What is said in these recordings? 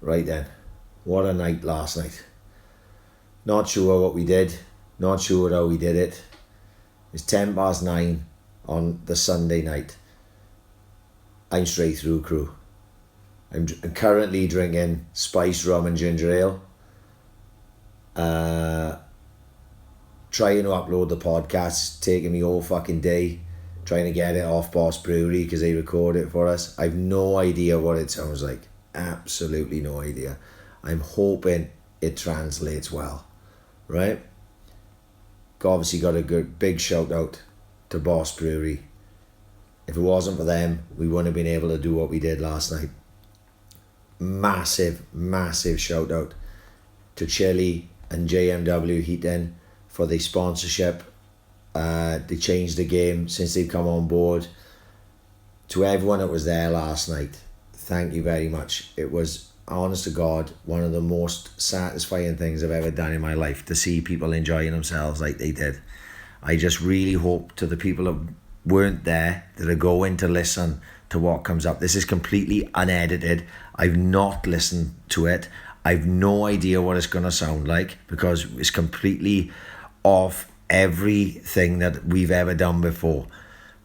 Right then, what a night last night. Not sure what we did, not sure how we did it. It's 9:10 on the Sunday night. I'm straight through, crew. I'm currently drinking spiced rum and ginger ale. Trying to upload the podcast, taking me all fucking day, trying to get it off Boss Brewery because they record it for us. I've no idea what it sounds like. Absolutely no idea. I'm hoping it translates well, right? Obviously got a good big shout out to Boss Brewery. If it wasn't for them, we wouldn't have been able to do what we did last night. Massive shout out to Chili and JMW Heating for the sponsorship. They changed the game since they've come on board. To everyone that was there last night, thank you very much. It was, honest to God, one of the most satisfying things I've ever done in my life, to see people enjoying themselves like they did. I just really hope to the people that weren't there, that are going to listen to what comes up. This is completely unedited. I've not listened to it. I've no idea what it's going to sound like because it's completely off everything that we've ever done before,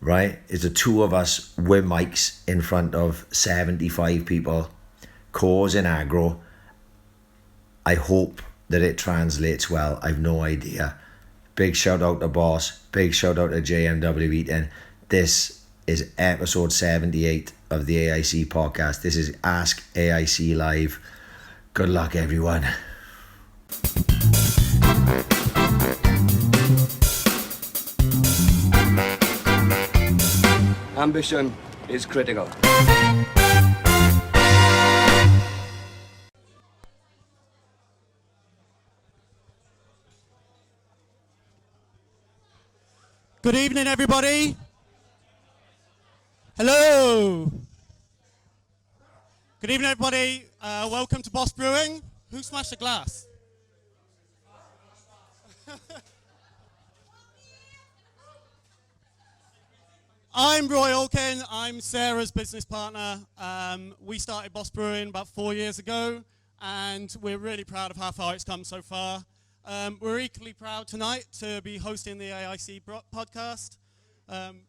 right? It's the two of us with mics in front of 75 people causing aggro. I hope that it translates well. I've no idea. Big shout out to Boss. Big shout out to JMW Eaton. This is episode 78 of the AiC podcast. This is Ask AiC Live. Good luck, everyone. Ambition is critical. Good evening, everybody. Hello. Good evening, everybody. Welcome to Boss Brewing. Who smashed a glass? I'm Roy Olkin. I'm Sarah's business partner. We started Boss Brewing about 4 years ago, and we're really proud of how far it's come so far. We're equally proud tonight to be hosting the AiC podcast.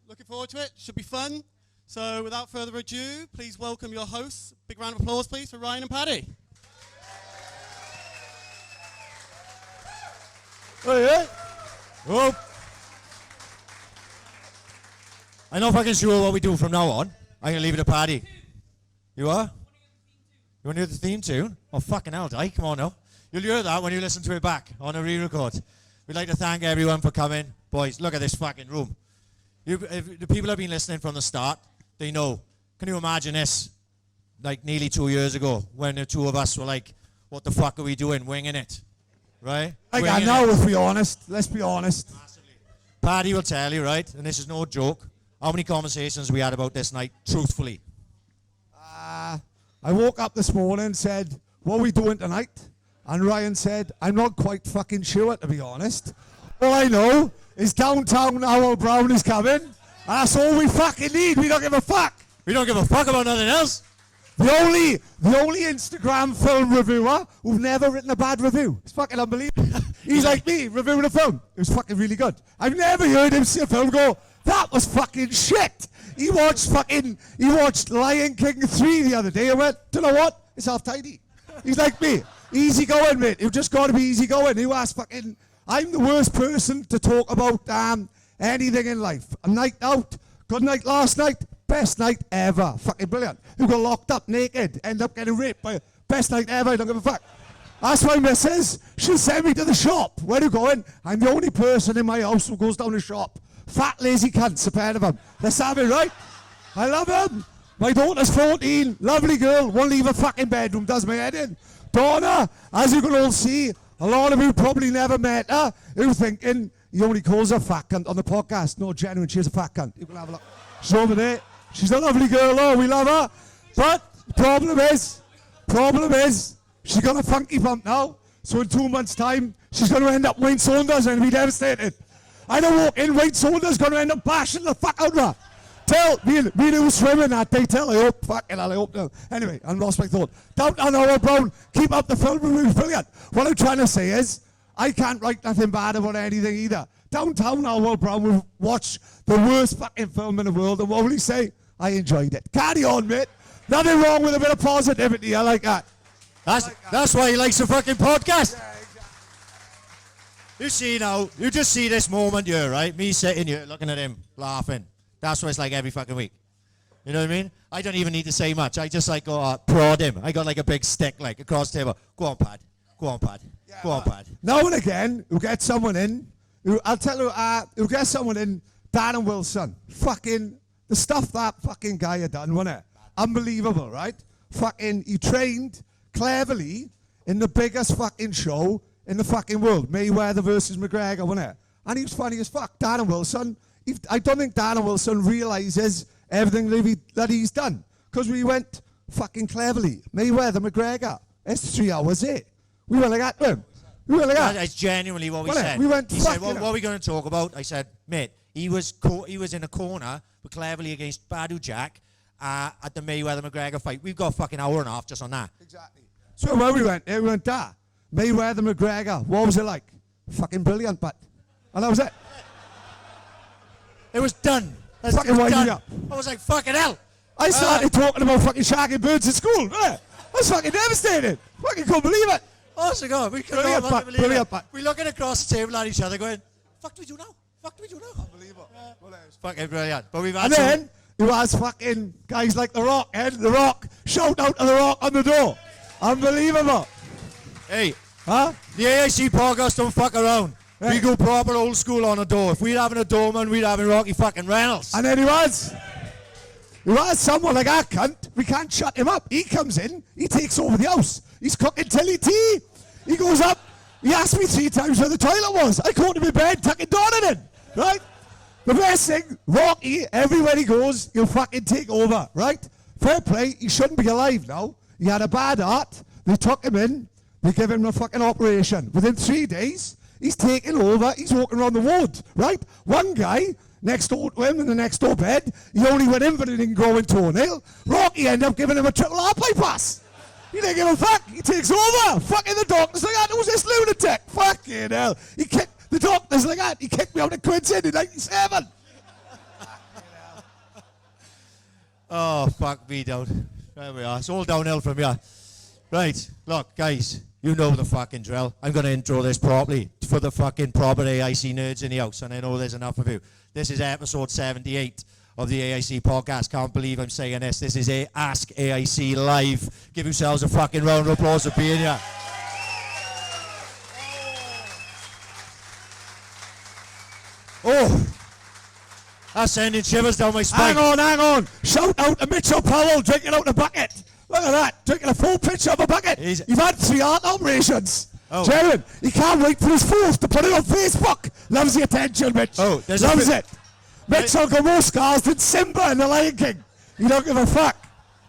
Looking forward to it. Should be fun. So without further ado, please welcome your hosts. Big round of applause, please, for Ryan and Paddy. Oh, yeah? Oh. I'm not fucking sure what we do from now on. I'm going to leave it to Paddy. You are? You want to hear the theme tune? Oh, fucking hell, Di. Come on now. You'll hear that when you listen to it back on a re-record. We'd like to thank everyone for coming. Boys, look at this fucking room. If the people have been listening from the start, they know. Can you imagine this? Like nearly 2 years ago, when the two of us were like, what the fuck are we doing? Winging it. Right? Like I know, let's be honest. Let's be honest. Massively. Paddy will tell you, right? And this is no joke. How many conversations we had about this night, truthfully? I woke up this morning and said, what are we doing tonight? And Ryan said, I'm not quite fucking sure, to be honest. All I know is downtown Owl Brown is coming. And that's all we fucking need. We don't give a fuck. We don't give a fuck about nothing else. The only Instagram film reviewer who've never written a bad review. It's fucking unbelievable. He's like me, reviewing a film. It was fucking really good. I've never heard him see a film go, that was fucking shit. He watched Lion King 3 the other day and went, do you know what? It's half tidy. He's like me. Easy going, mate. You've just got to be easy going. I'm the worst person to talk about anything in life. A night out, good night last night, best night ever. Fucking brilliant. You got locked up naked, end up getting raped. Best night ever, I don't give a fuck. That's my missus. She'll send me to the shop. Where are you going? I'm the only person in my house who goes down the shop. Fat, lazy cunts, a pair of them. Let's have it, right? I love them. My daughter's 14, lovely girl, won't leave her fucking bedroom, does my head in. Donna, as you can all see, a lot of you probably never met her. You're thinking he only calls her fat cunt on the podcast. No, genuine, she's a fat cunt. You can have a look. She's over there. She's a lovely girl, oh, we love her. But problem is, she's got a funky bump now. So in 2 months' time, she's going to end up Wayne Saunders and be devastated. I don't walk in, Wayne Saunders going to end up bashing the fuck out of her. Tell me who was swimming that day. Tell, I hope, fucking hell, I hope no. Anyway, I lost my thought. Downtown Howell Brown, keep up the film reviews, brilliant. What I'm trying to say is, I can't write nothing bad about anything either. Downtown Howell Brown will watch the worst fucking film in the world and will only say, I enjoyed it. Carry on, mate. Nothing wrong with a bit of positivity. I like that. That's why he likes the fucking podcast. Yeah, exactly. You see now, you just see this moment here, right? Me sitting here looking at him, laughing. That's what it's like every fucking week. You know what I mean? I don't even need to say much. I just like go prod him. I got like a big stick like across the table. Go on, Pad. Go on, Pad. Yeah, go on, Pad. Now and again, we'll get someone in. I'll tell you, we'll get someone in. Darren Wilson. Fucking, the stuff that fucking guy had done, wasn't it? Unbelievable, right? Fucking, he trained cleverly in the biggest fucking show in the fucking world. Mayweather versus McGregor, wasn't it? And he was funny as fuck. Darren Wilson, I don't think Darren Wilson realises everything that he's done. Because we went fucking cleverly. Mayweather, McGregor. It's 3 hours, We went like that, boom. We went like that. That's genuinely what we said. We went he said, what are we going to talk about? I said, mate, he was in a corner, but cleverly against Badu Jack at the Mayweather-McGregor fight. We've got a fucking hour and a half just on that. Exactly. So where we went there. Mayweather-McGregor. What was it like? Fucking brilliant, but. And that was it. It was done. Fucking winding up. I was like, fucking hell. I started talking about fucking shagging birds at school. I was fucking devastated. Fucking couldn't believe it. Oh, so God, we could brilliant, not believe brilliant, it. We're looking across the table at each other going, fuck do we do now? Unbelievable. Fucking brilliant. But we've had then, it was fucking guys like The Rock, The Rock. Shout out to The Rock on the door. Unbelievable. Hey. Huh? The AiC podcast don't fuck around. Right. We go proper old school on a door. If we're having a doorman, we're having Rocky fucking Reynolds. And then he was someone like our cunt. We can't shut him up. He comes in, he takes over the house. He's cooking Tilly tea. He goes up, he asked me 3 times where the toilet was. I caught him in bed, tucking Donna in, right? The best thing, Rocky, everywhere he goes, he'll fucking take over, right? Fair play, he shouldn't be alive now. He had a bad heart. They took him in, they gave him a fucking operation. Within 3 days, he's taking over, he's walking around the ward, right? One guy next door to him in the next door bed, he only went in for an ingrowing toenail. Rocky ended up giving him a triple R bypass. He didn't give a fuck. He takes over. Fucking the doctor's like that. Who's this lunatic? Fucking hell. He kicked the doctor's like that. He kicked me out of Quincy in 97. Oh, fuck me down. There we are. It's all downhill from here. Right. Look, guys. You know the fucking drill. I'm going to intro this properly for the fucking proper AiC nerds in the house, and I know there's enough of you. This is episode 78 of the AiC podcast. Can't believe I'm saying this. This is Ask AiC Live. Give yourselves a fucking round of applause for being here. Oh, that's sending shivers down my spine. Hang on. Shout out to Mitchell Powell drinking out the bucket. Look at that, drinking a full pitch of a bucket. You've had 3 heart operations. Oh. Jared, he can't wait for his 4th to put it on Facebook. Loves the attention, Mitch. Oh, loves it. Mitchell got more scars than Simba in The Lion King. You don't give a fuck.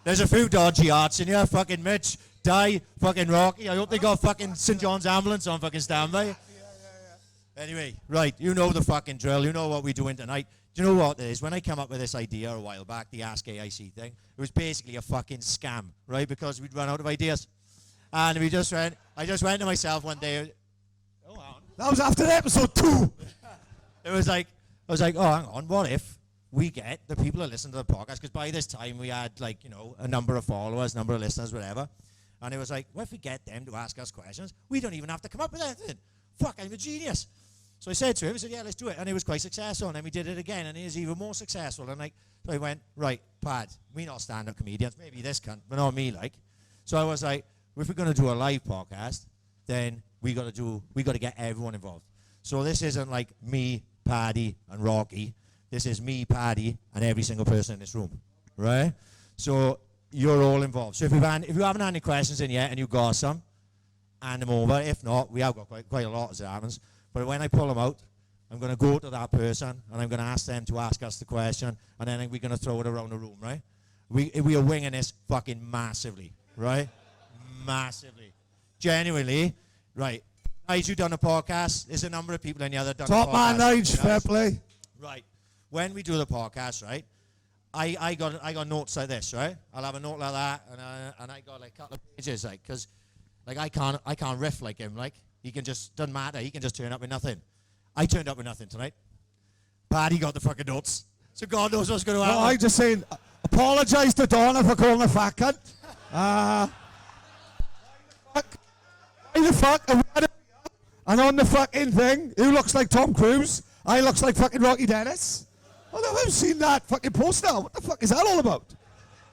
There's a few dodgy hearts in here. Fucking Mitch, Di, fucking Rocky. I hope they got fucking St. John's ambulance on fucking standby. Yeah. Anyway, right, you know the fucking drill. You know what we're doing tonight. Do you know what it is? When I came up with this idea a while back, the Ask AiC thing, it was basically a fucking scam, right? Because we'd run out of ideas. And I just went to myself one day. That was after episode 2. I was like, oh, hang on, what if we get the people that listen to the podcast, because by this time we had, like, you know, a number of followers, number of listeners, whatever. And it was like, what if we get them to ask us questions? We don't even have to come up with anything. Fuck, I'm a genius. So I said to him, I said, yeah, let's do it. And it was quite successful. And then we did it again, and it was even more successful. And so I went, right, Pad, we not stand-up comedians. Maybe this cunt, but not me, like. So I was like, if we're going to do a live podcast, then we got to get everyone involved. So this isn't like me, Paddy, and Rocky. This is me, Paddy, and every single person in this room, right? So you're all involved. So if you haven't had any questions in yet and you've got some, hand them over. If not, we have got quite a lot as it happens. But when I pull them out, I'm going to go to that person and I'm going to ask them to ask us the question, and then we're going to throw it around the room, right? We are winging this fucking massively, right? Massively. Genuinely, right. Nige, you've done a podcast. There's a number of people in here that have done a podcast. Top man, Nige, fair play. Right. When we do the podcast, right, I got notes like this, right? I'll have a note like that, and I got like a couple of pages, like, because like I can't riff like him, like he can just doesn't matter, he can just turn up with nothing. I turned up with nothing tonight. Paddy got the fucking notes, so God knows what's going to happen. No, I'm just saying, apologise to Donna for calling her fat cunt. Why the fuck? And on the fucking thing, who looks like Tom Cruise? I looks like fucking Rocky Dennis. I've never seen that fucking poster. What the fuck is that all about?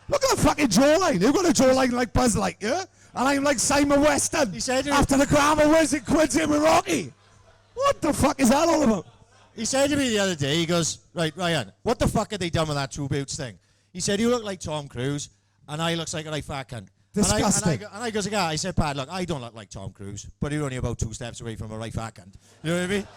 Look at the fucking jawline. You've got a jawline like Buzz Lightyear, and I'm like Simon Weston. He said after the grammar wins it quids in with Rocky. What the fuck is that all about? He said to me the other day, he goes, right, Ryan, what the fuck have they done with that True Boots thing? He said, you look like Tom Cruise, and I looks like a right fat cunt. Disgusting. And I goes, I said, Pat, look, I don't look like Tom Cruise, but you're only about 2 steps away from a right fat cunt. You know what I mean?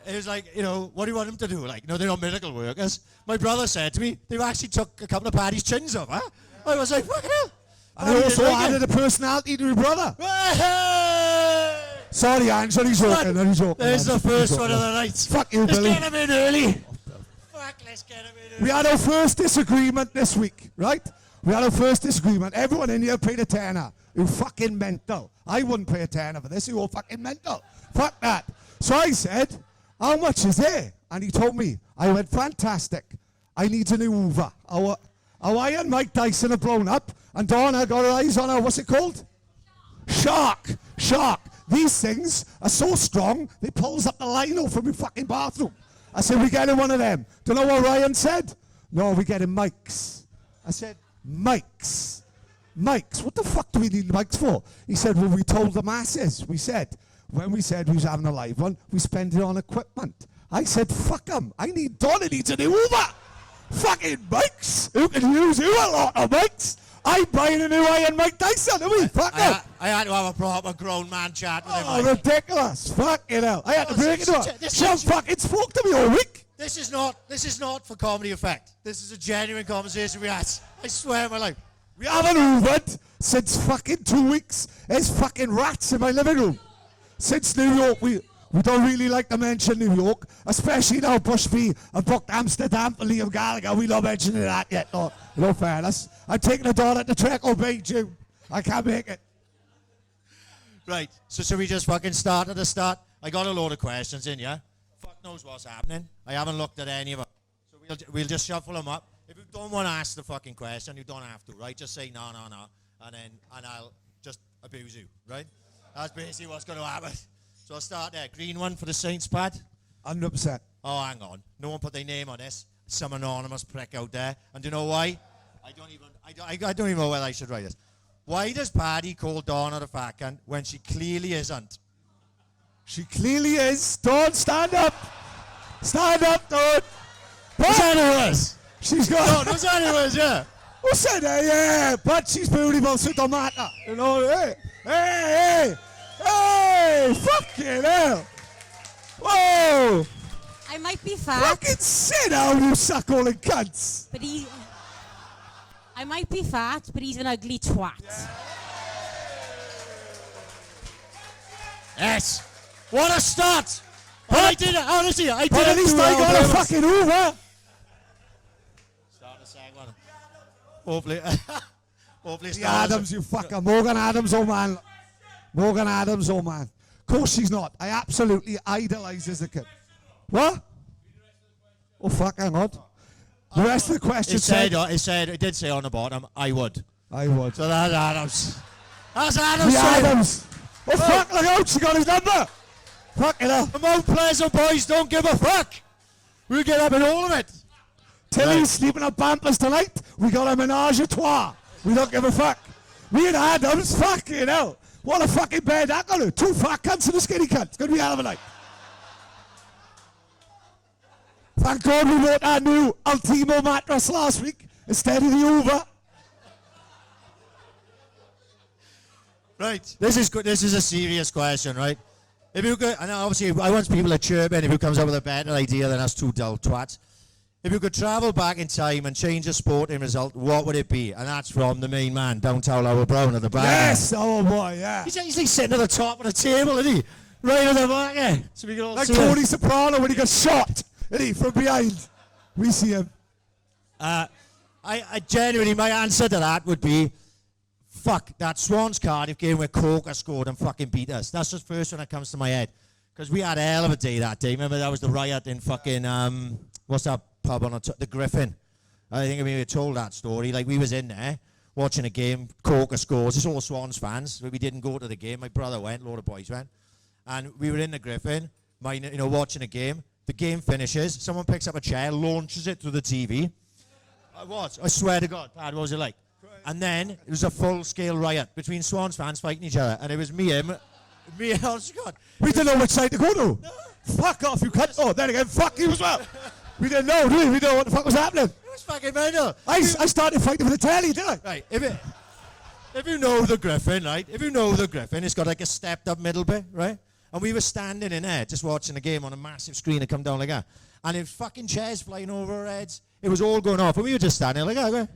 It was like, you know, what do you want them to do? Like, no, they're not miracle workers. My brother said to me, they actually took a couple of Paddy's chins off, huh? I was like, fucking hell. And he also added a personality to his brother. Hey! Sorry, Angel, he's joking. He's joking. There's the first one of the night. Fuck you, Billy. Let's get him in early. Fuck, let's get him in early. We had our first disagreement this week, right? We had our first disagreement. Everyone in here paid a tenner. You fucking mental. I wouldn't pay a tenner for this. You all fucking mental. Fuck that. So I said, how much is it? And he told me. I went, fantastic. I need a new Hoover. Our and Mike Dyson have blown up, and Donna got her eyes on her, what's it called? Shark. These things are so strong, they pulls up the lino from your fucking bathroom. I said, we getting one of them. Do you know what Ryan said? No, we getting mics. I said, mics. What the fuck do we need mics for? He said, well, we told the masses. When we said we was having a live one, we spent it on equipment. I said, fuck them. Donna needs a new Hoover. Fucking mics. Who can use who a lot of mics? I'm buying a new Iron Mike Dyson, are we? Fuck it. I had to have a proper grown man chat with him. Oh, Mike. ridiculous. Fucking hell. I had to break it to her. She fucking spoke to me all week. This is not for comedy effect. This is a genuine conversation we had. I swear on my life. We haven't hoovered since fucking 2 weeks. There's fucking rats in my living room. Since New York, we don't really like to mention New York, especially now Bushby have booked Amsterdam for Liam Gallagher. We not mentioning that yet, no fairness. I'm taking a daughter to Treacle Bay, June. I can't make it. Right, so should we just fucking start at the start? I got a load of questions in, yeah? Fuck knows what's happening. I haven't looked at any of them. So we'll just shuffle them up. If you don't want to ask the fucking question, you don't have to, right? Just say no, and I'll just abuse you, right? That's basically what's going to happen. So I'll start there. Green one for the Saints, Pat. 100%. Oh, hang on. No one put their name on this. Some anonymous prick out there. And do you know why? I don't even know whether I should write this. Why does Paddy call Donna the fat cunt when she clearly isn't? She clearly is. Dawn, stand up. Stand up, Dawn. What's that who is? She's got... Dawn, what's that who is, yeah? What's that? Yeah, but she's beautiful, so it don't matter. You know, hey, fucking hell. Whoa. I might be fat. Fucking sit down, you suck-calling cunts. But I might be fat, but he's an ugly twat. Yes. What a start. But I did it, honestly, I did But it. at least I got a fucking Hoover. Start the second one. Hopefully. Hopefully The Adams, you fucker. Morgan Adams, oh man. Morgan Adams, oh man. Of course she's not. I absolutely idolize as a kid. What? Oh fuck, hang on. The rest of the question it did say on the bottom, I would. I would. So that's Adams. That's Adams. The Adams. Oh fuck, look out, she got his number. Fuck it up. The Mount Pleasant boys don't give a fuck. We'll get up in all of it. Tilly's sleeping at Pampers tonight. We got a menage a trois. We don't give a fuck. Me and Adams, fucking hell. What a fucking bed that gonna do. 2 fat cunts and a skinny cunt. It's gonna be a hell of a night. Thank God we bought our new Ultimo mattress last week instead of the Hoover. Right. This is a serious question, right? If you could, and obviously I want people to chirp in if who comes up with a better idea than us 2 dull twats. If you could travel back in time and change a sporting result, what would it be? And that's from the main man, downtown Lower Brown at the back. Yes, oh boy, yeah. He's like sitting at the top of the table, isn't he? Right at the back, eh? So we can all Like see Tony him. Soprano when he got shot, isn't he, from behind. We see him. I genuinely, my answer to that would be, fuck, that Swans Cardiff game where Coker scored and fucking beat us. That's just the first one that comes to my head. Because we had a hell of a day that day. Remember, that was the riot in fucking, what's that pub on the Griffin? I think we told that story. Like, we was in there watching a game, Coker scores. It's all Swans fans. We didn't go to the game. My brother went, a lot of boys went. And we were in the Griffin, watching a game. The game finishes. Someone picks up a chair, launches it through the TV. I swear to God, Pad, what was it like? And then it was a full-scale riot between Swans fans fighting each other. And it was me, oh God. We didn't know which side to go to. No. Fuck off, you cunt. Oh, then again, fuck you as well. We didn't know, did we? We didn't know what the fuck was happening. It was fucking mental. I started fighting for the telly, didn't I? Right, if you know the Griffin, right? If you know the Griffin, it's got like a stepped-up middle bit, right? And we were standing in there just watching the game on a massive screen that come down like that. And it was fucking chairs flying over our heads. It was all going off. And we were just standing like that, going,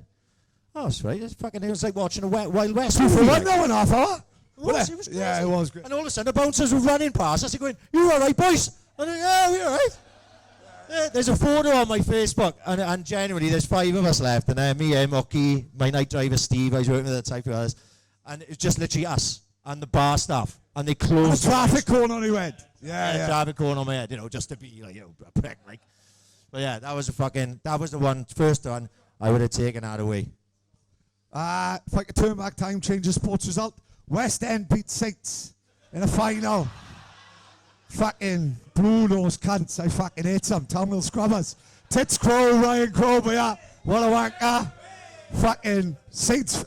oh, that's right. It was like watching a Wild West movie. For 1.5 hours. It was crazy. Yeah, it was great. And all of a sudden, the bouncers were running past us and going, you all right, boys? And I'm like, yeah, we all right. There's a photo on my Facebook, and generally there's 5 of us left, and me, Mucky, my night driver Steve, I was working with the type of others, and it's just literally us and the bar staff, and they closed. The traffic cone on your head. Yeah. Traffic cone on my head, just to be like, a prick, like. But yeah, that was the first one I would have taken that away. If I could turn back time, change the sports result. West End beat Saints in a final. Fucking blue nose cunts. I fucking hate them. Tamil scrubbers. Tits Crow, Ryan Crow, but yeah, what a wanker. Fucking Saints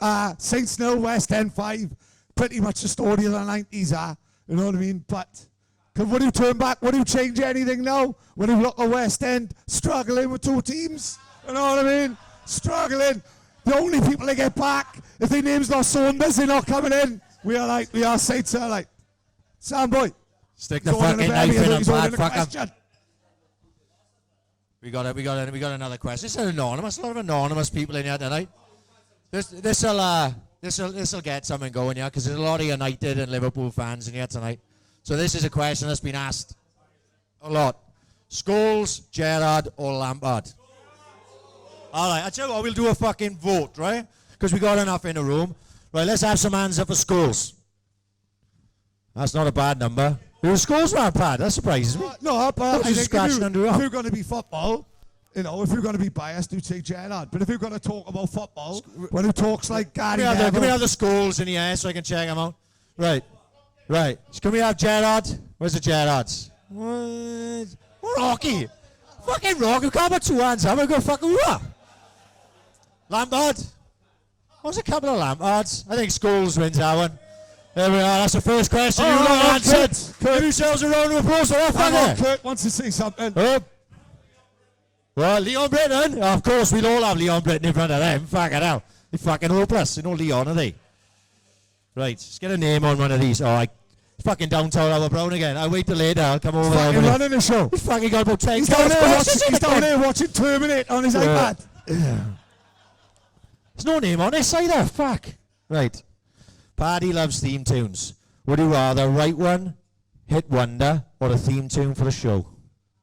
0, West End 5. Pretty much the story of the 90s, you know what I mean? But would you turn back? Would you change anything now? Would you look at West End struggling with 2 teams? You know what I mean? Struggling. The only people that get back, if their name's not Saunders, they're not coming in. We are Saints, like, Sam boy. Stick the fucking knife in and bad fuck up. We got another question. It's anonymous. A lot of anonymous people in here tonight. This'll get something going, yeah, because there's a lot of United and Liverpool fans in here tonight. So this is a question that's been asked a lot. Scholes, Gerrard, or Lampard? All right, I tell you what, we'll do a fucking vote, right? Because we got enough in the room. Right, let's have some hands up for Scholes. That's not a bad number. Scholes weren't bad. That surprises me. No, but I think if you're going to be football, if you're going to be biased, do take Gerrard. But if you're going to talk about football, when he talks like Gary Neville... Can we have the Scholes in the air so I can check them out? Right. Can we have Gerrard? Where's the Gerrards? What? Rocky. Fucking Rocky. We can't put 2 hands up. We're going to fucking what? Lampard. What's a couple of Lampards? I think Scholes wins that one. There we are. That's the first question. You answered. Give yourselves a round of applause for that fucker. Kurt wants to say something. Well, Leon Britton. Of course, we'll all have Leon Britton in front of them. Fucking hell. They're fucking hopeless. They're no Leon, are they? Right. Let's get a name on one of these. Oh, fucking downtown Albert Brown again. I'll wait till later. I'll come over there. He's fucking running the show. He's fucking got about 10 He's down there watching Terminator on his iPad. There's no name on this either. Fuck. Right. Paddy loves theme tunes. Would you rather write one, hit wonder, or a theme tune for the show?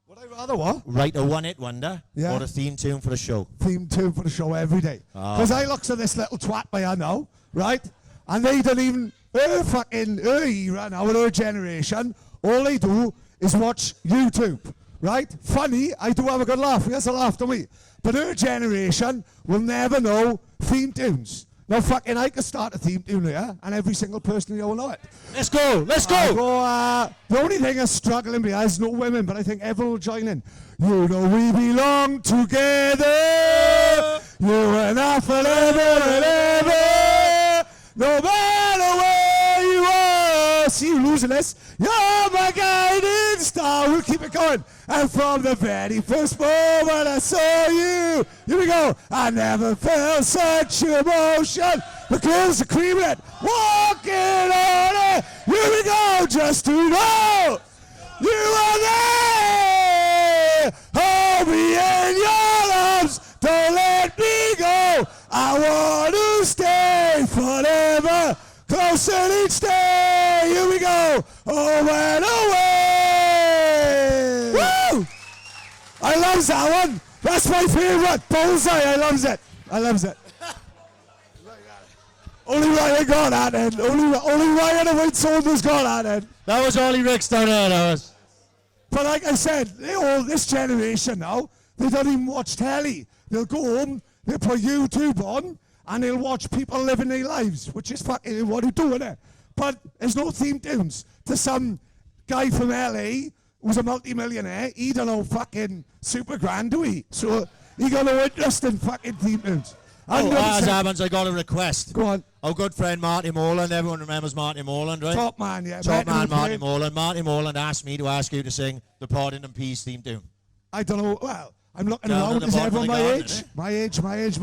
Would I rather what? Write a one-hit wonder, or a theme tune for the show? Theme tune for the show every day. Because I looks at this little twat by her now, right? And they don't even, her era now, her generation, all they do is watch YouTube, right? Funny, I do have a good laugh. He has a laugh to me. But her generation will never know theme tunes. Now, fucking, I could start a theme tune here, and every single person here will know it. Let's go. The only thing I'm struggling with is no women, but I think everyone will join in. You know we belong together. You and I forever and ever. No matter where you are. See you losing this. You're my guiding star. We'll keep it going. And from the very first moment I saw you, here we go. I never felt such emotion. The girls are creaming it, walking on it. Here we go, just to know you are there. Hold me in your arms, don't let me go. I want to stay forever, closer each day. Here we go, over and away. Woo! I love that one. That's my favourite. Bullseye. I loves it. I loves it. Only Ryan got that then. Only Ryan and White Saunders got that then. That was Ollie Ricks down there, that was. But like I said, this generation now, they don't even watch telly. They'll go home, they'll put YouTube on, and they'll watch people living their lives, which is fucking what they're doing there. But there's no theme tunes to some guy from LA who's a multi-millionaire. He don't know fucking super grand, do he? So he got no interest in fucking theme tunes. As happens, I got a request. Go on. Our good friend Marty Moreland, everyone remembers Marty Moreland, right? Top man, yeah. Top man Marty Moreland. Marty Moreland asked me to ask you to sing the Podding and Peas theme tune. I don't know. Well, I'm looking Down around. at the Is bottom everyone of the my garden, age? eh? My age.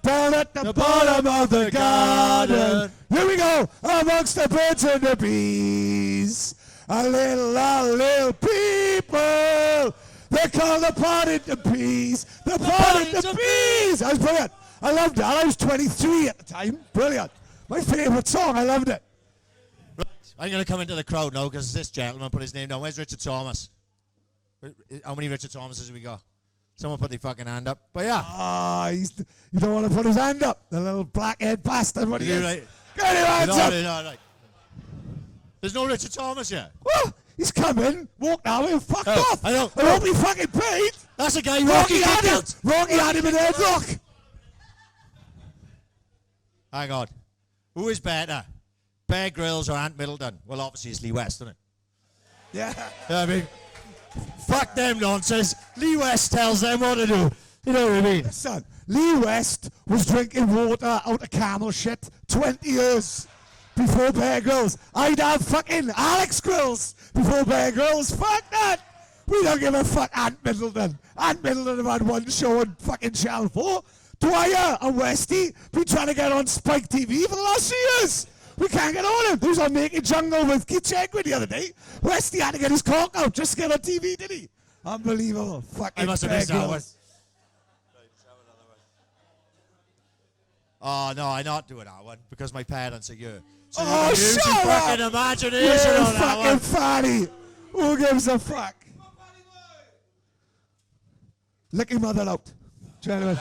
Down at the bottom of the garden. Here we go. Amongst the birds and the bees. A little people. They call the Podding and Peas. The Podding and Peas. That was brilliant. I loved that. I was 23 at the time. Brilliant. My favourite song. I loved it. Right. I'm going to come into the crowd now because this gentleman put his name down. Where's Richard Thomas? How many Richard Thomases have we got? Someone put their fucking hand up. But yeah. You don't want to put his hand up. The little blackhead bastard. What are you? Right. Get your hands up. Right. There's no Richard Thomas yet. Well, he's coming. Walk now. He'll fuck off. I know. I won't be fucking paid. That's a guy Rocky kicked had him. out. Rocky had him in headlock. Hang on. Who is better? Bear Grylls or Ant Middleton? Well, obviously it's Lee West, isn't it? Yeah. I mean, fuck them nonsense. Lee West tells them what to do. You know what I mean? Listen, Lee West was drinking water out of camel shit 20 years before Bear Grylls. I'd have fucking Alex Grills before Bear Grylls. Fuck that. We don't give a fuck Ant Middleton. Ant Middleton have had one show on fucking Channel 4. Dwyer and Westy been trying to get on Spike TV for the last 3 years. We can't get on him. He was on Naked Jungle with Keith Chegwin the other day. Westy had to get his cock out just to get on TV, did he? Unbelievable. Fucking I must have Bear missed that one. Grylls. Oh, no, I'm not doing that one because my parents are here. So Oh, you can use shut your up! fucking You're imagination a on that fucking one. fatty. Who gives a fuck? Lick your mother out. Gentlemen.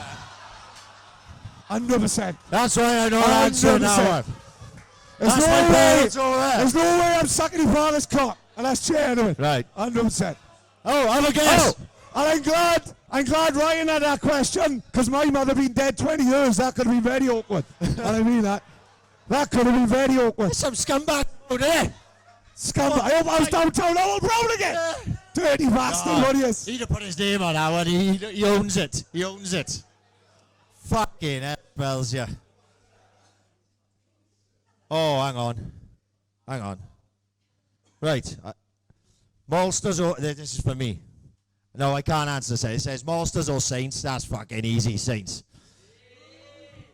100%. That's why I don't answer that one. There's That's no my way. parents over there. There's no way I'm sucking your father's cock. And that's gentlemen. Right. 100%. Oh, I'm a guest. And I'm glad Ryan had that question, because my mother been dead 20 years. That could have been very awkward. And I mean that. That could have been very awkward. There's some scumbag over there. Scumbag. I hope I was downtown Old Brown again. Dirty bastard, what he is. He'd have put his name on that one. He owns it. He owns it. Fucking hell, bells, yeah. Oh, hang on. Right. Malsters or... This is for me. No, I can't answer this. It says Malsters or Saints. That's fucking easy, Saints.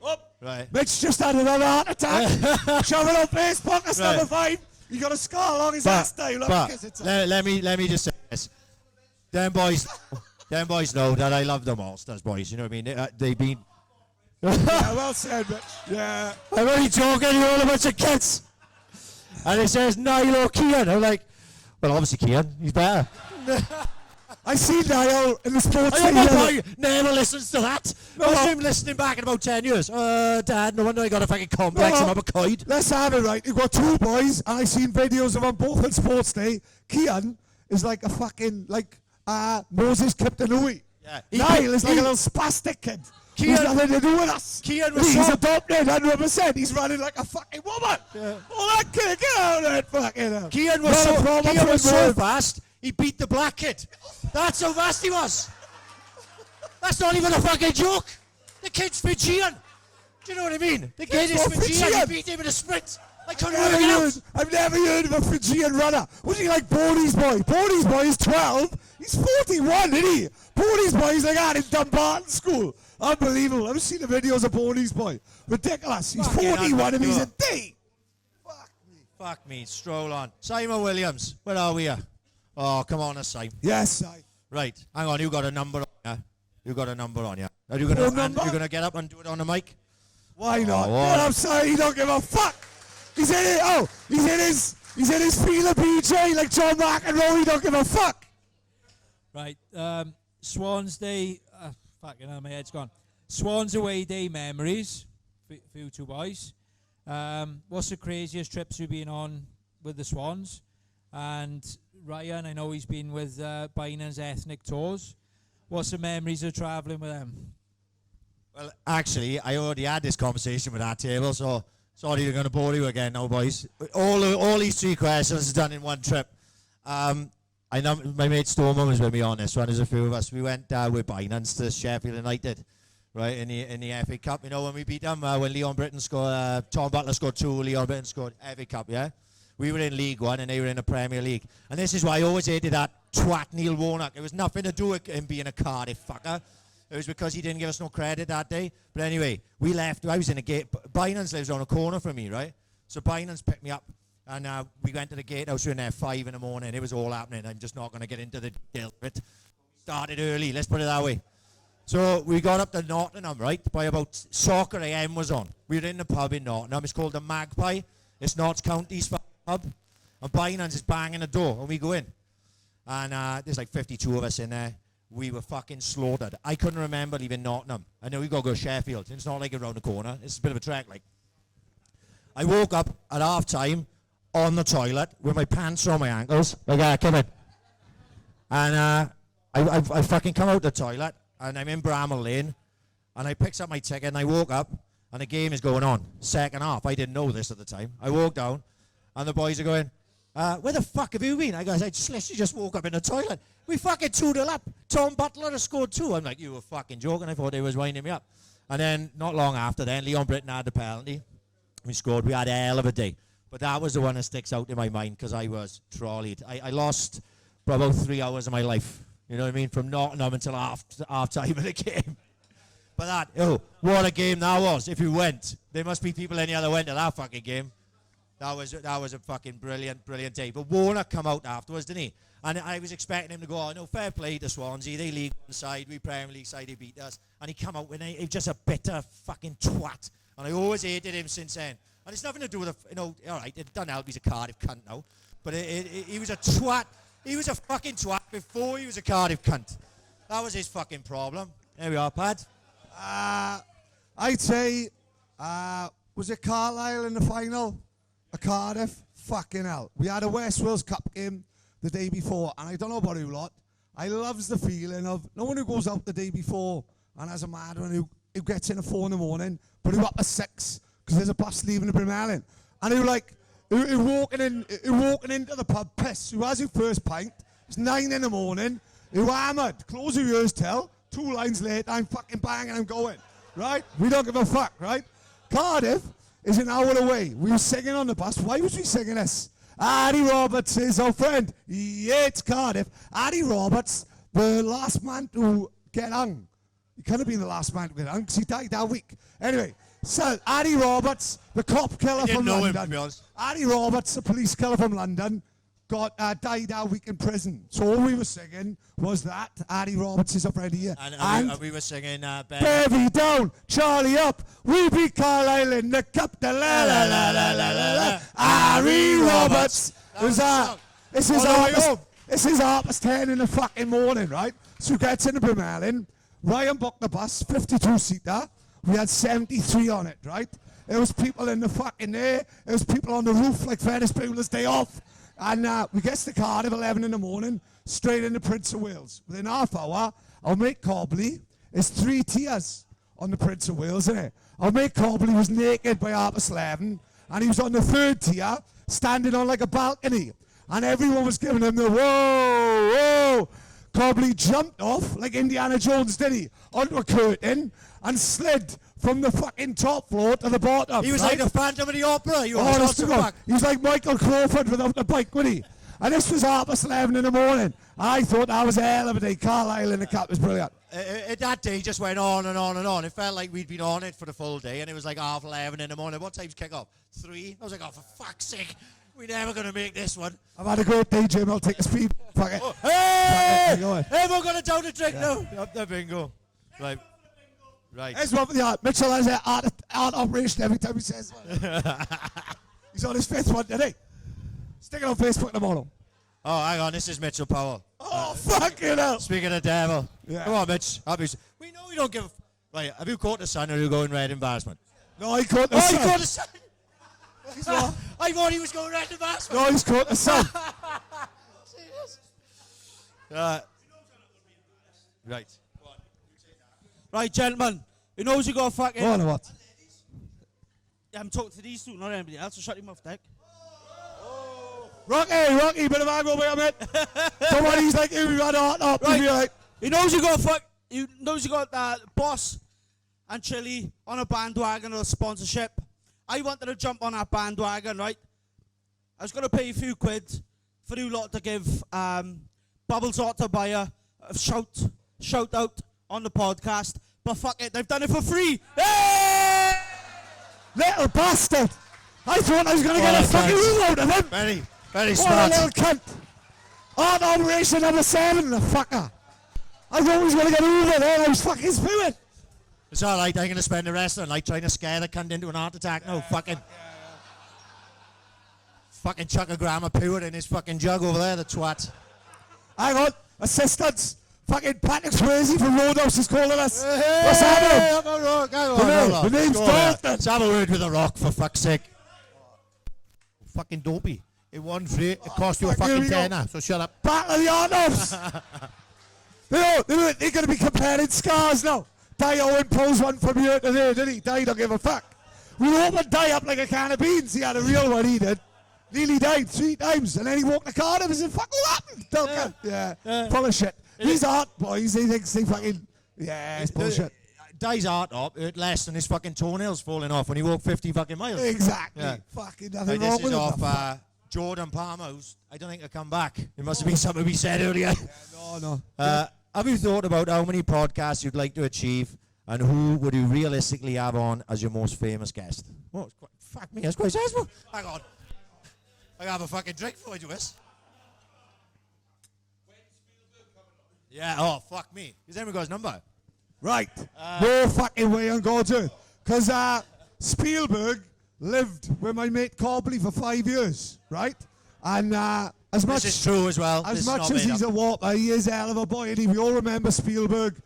Oh, right. Mitch just had another heart attack. Shove it up his pocket, number 5. He got a scar along his ass now. Let me just say this. Them boys know that I love the Malsters, boys. You know what I mean? They've been... Yeah, well said, Mitch. Yeah. I'm only talking, you're all a bunch of kids. And it says Niall or Cian. I'm like, well, obviously Cian. He's better. I see Niall in the sports I thing. hope my boy never listens to that. No. I him listening back in about 10 years. Dad, no wonder I got a fucking complex No. of a coid. Let's have it right. You've got 2 boys, and I seen videos of them both on Sports Day. Cian is like a fucking, Moses Kiptanui. Yeah. Niall is like a little spastic kid. He's nothing to do with us. Cian was He's so... adopted 100%. He's running like a fucking woman. Yeah. Oh, that kid, get out of that fucking hell. Cian Not a problem for so him. fast, he beat the black kid. That's how fast he was. That's not even a fucking joke. The kid's Fijian. Do you know what I mean? The kid is not Fijian. Fijian. He beat him in a sprint. I couldn't work it out. I've never heard of a Fijian runner. Was he like Bordy's boy? Bordy's boy is 12. He's 41, isn't he? Bordy's boy is like that in Dumbarton School. Unbelievable. I've seen the videos of Bordy's boy. Ridiculous. He's Fucking 41 and he's a D. Fuck me. Stroll on. Simon Williams. Where are we here? Oh, come on, Simon. Yes, I. Right. Hang on. You got a number on ya? You got a number on ya? Are you Phone gonna number? get up and do it on the mic? Why not? Oh, Well, I'm sorry, he don't give a fuck. He's in it. Oh, he's in his feeler BJ like John McEnroe. He don't give a fuck. Right, Swans Day, Fucking hell, my head's gone. Swans away day memories for you two boys. What's the craziest trips you've been on with the Swans? And Ryan, I know he's been with Binan's ethnic tours. What's the memories of travelling with them? Well, actually, I already had this conversation with our table, so sorry they're going to bore you again now, boys. All these 3 questions are done in one trip. I know my mate Stormer was with me on this one. There's a few of us. We went with Binance to Sheffield United, right, in the FA Cup. You know, when we beat them, when Leon Britton scored, Tom Butler scored 2, Leon Britton scored FA Cup, yeah? We were in League One and they were in the Premier League. And this is why I always hated that twat Neil Warnock. It was nothing to do with him being a Cardiff fucker. It was because he didn't give us no credit that day. But anyway, we left. I was in a gate. Binance lives on a corner from me, right? So Binance picked me up. And we went to the gatehouse. We were in there 5 in the morning. It was all happening. I'm just not going to get into the details of it. Started early, let's put it that way. So we got up to Nottingham, right? By about soccer AM was on. We were in the pub in Nottingham. It's called the Magpie. It's Notts County's pub. And Binance is banging the door. And we go in. And there's like 52 of us in there. We were fucking slaughtered. I couldn't remember leaving Nottingham. I know we got to go to Sheffield. It's not like around the corner. It's a bit of a trek, like. I woke up at half time on the toilet with my pants on my ankles. Like, come in. And I fucking come out the toilet and I'm in Bramall Lane and I picks up my ticket and I woke up and the game is going on. Second half. I didn't know this at the time. I walked down and the boys are going, where the fuck have you been? I literally just woke up in the toilet. We fucking 2-0 up. Tom Butler has scored 2. I'm like, you were fucking joking. I thought they was winding me up. And then not long after then, Leon Britton had the penalty. We scored. We had a hell of a day. But that was the one that sticks out in my mind because I was trolleyed. I lost for about 3 hours of my life. You know what I mean? From Nottingham until half time of the game. But what a game that was. If you went, there must be people in here that went to that fucking game. That was a fucking brilliant day. But Warner come out afterwards, didn't he? And I was expecting him to go, oh, no, fair play to Swansea. They League One side, we Premier League side, they beat us. And he come out with he was just a bitter fucking twat. And I always hated him since then. And it's nothing to do with, all right, it doesn't help he's a Cardiff cunt now. But he was a twat. He was a fucking twat before he was a Cardiff cunt. That was his fucking problem. There we are, Pad. I'd say, was it Carlisle in the final? A Cardiff? Fucking hell. We had a West Wales Cup game the day before, and I don't know about you lot. I loves the feeling of no one who goes out the day before and has a mad one who gets in at 4 in the morning, but who up at 6 because there's a bus leaving the Brimallin. And who walking into the pub pissed, who has his first pint, it's 9 in the morning, who hammered, close your ears till, 2 lines later, I'm fucking banging, I'm going, right? We don't give a fuck, right? Cardiff is an hour away. We were singing on the bus. Why was we singing this? Addy Roberts is our friend. Yeah, it's Cardiff. Addy Roberts, the last man to get hung. He couldn't have been the last man to get hung because he died that week. Anyway, so Addy Roberts, the cop killer from London. Addy Roberts, the police killer from London, died that week in prison. So all we were singing was that. Addy Roberts is up right here. And we were singing Bevy down, Charlie up, we beat Carlisle in the cup, la la la la la la la. Addy Roberts. This is 10 in the fucking morning, right? So gets in the Brimallin. Ryan booked the bus, 52-seater. We had 73 on it, right? There was people in the fucking air. There was people on the roof like Ferris Bueller's Day Off. And we get to Cardiff 11 in the morning, straight into Prince of Wales. Within half hour, our mate Cobley is 3 tiers on the Prince of Wales, isn't it? Our mate Cobley was naked by 11:30, and he was on the 3rd tier, standing on like a balcony. And everyone was giving him the whoa, whoa. Cobley jumped off like Indiana Jones, did he? Onto a curtain and slid from the fucking top floor to the bottom. He was like the Phantom of the Opera. He was like Michael Crawford without the bike, wasn't he? And this was 11:30 in the morning. I thought that was a hell of a day. Carlisle in the cup was brilliant. That day just went on and on and on. It felt like we'd been on it for the full day, and it was like 11:30 in the morning. What time's kick off? 3? I was like, oh, for fuck's sake. We're never going to make this one. I've had a great day, Jim. I'll take a speed. Fuck it. Oh, hey! Everyone got a down the drink now. Up the bingo. Right. Here's one for the art. Mitchell has an art operation every time he says one. He's on his 5th one today. Stick it on Facebook tomorrow. Oh, hang on. This is Mitchell Powell. Oh, fuck you know. Speaking of devil. Yeah. Come on, Mitch. We know you don't give a... Right, have you caught the sun or are you going red embarrassment? No, he caught the Oh, sun. he caught the sun! He's what? I thought he was going red embarrassment. No, he's caught the sun. Right. Right, gentlemen. Who knows you got fucking... Oh, no, what? Yeah, I'm talking to these two, not anybody else, so shut your mouth, Dick. Rocky, bit of angle by mate. Come on, he's like, we got hot up. Right. Right. He knows you got Boss and Chili on a bandwagon or a sponsorship. I wanted to jump on that bandwagon, right? I was going to pay a few quid for you lot to give Bubbles Hot to buy a shout out on the podcast. But fuck it, they've done it for free. Hey! Little bastard. I thought I was going to get a fucking room out of him. Very What a smart. little cunt. On operation number 7, the fucker. I thought he was going to get over there and I was fucking spewing. It's all right. I'm going to spend the rest of the night trying to scare the cunt into an heart attack. No, fucking chuck a gram of poo in his fucking jug over there, the twat. Hang on. Assistance. Fucking Patrick Swayze from Roadhouse is calling us. What's happening? The name's Dalton. Let's have a word with the Rock, for fuck's sake. Fucking dopey. It won free. It cost you a Fuck, here fucking we go. tenner, so shut up. Battle of the Arnolds. They're going to be comparing scars now. Dio imposed one from here to there, didn't he? Dio don't give a fuck. We opened Dio up like a can of beans. He had a real one, he did. Nearly died 3 times, and then he walked the Cardiff and said, fuck, what happened? Don't cunt. Yeah. Full of shit. These art boys, they think they fucking, it's bullshit. Die's art up hurt less than his fucking toenails falling off when he walked 50 fucking miles. Exactly. Yeah. Fucking Right, nothing this wrong is with off it. Jordan Palmo's. I don't think he'll come back. It must have been something we said earlier. No. Have you thought about how many podcasts you'd like to achieve and who would you realistically have on as your most famous guest? Oh, fuck me, that's quite sensible. Hang on. I have a fucking drink for you, Wes. Yeah, oh, fuck me. Has anyone got his number? Right. No fucking way on God's earth. Because Spielberg lived with my mate Cobley for 5 years, right? And as much This is true as well. as This is much not as made he's up. a whopper, he is a hell of a boy. And we all remember Spielberg.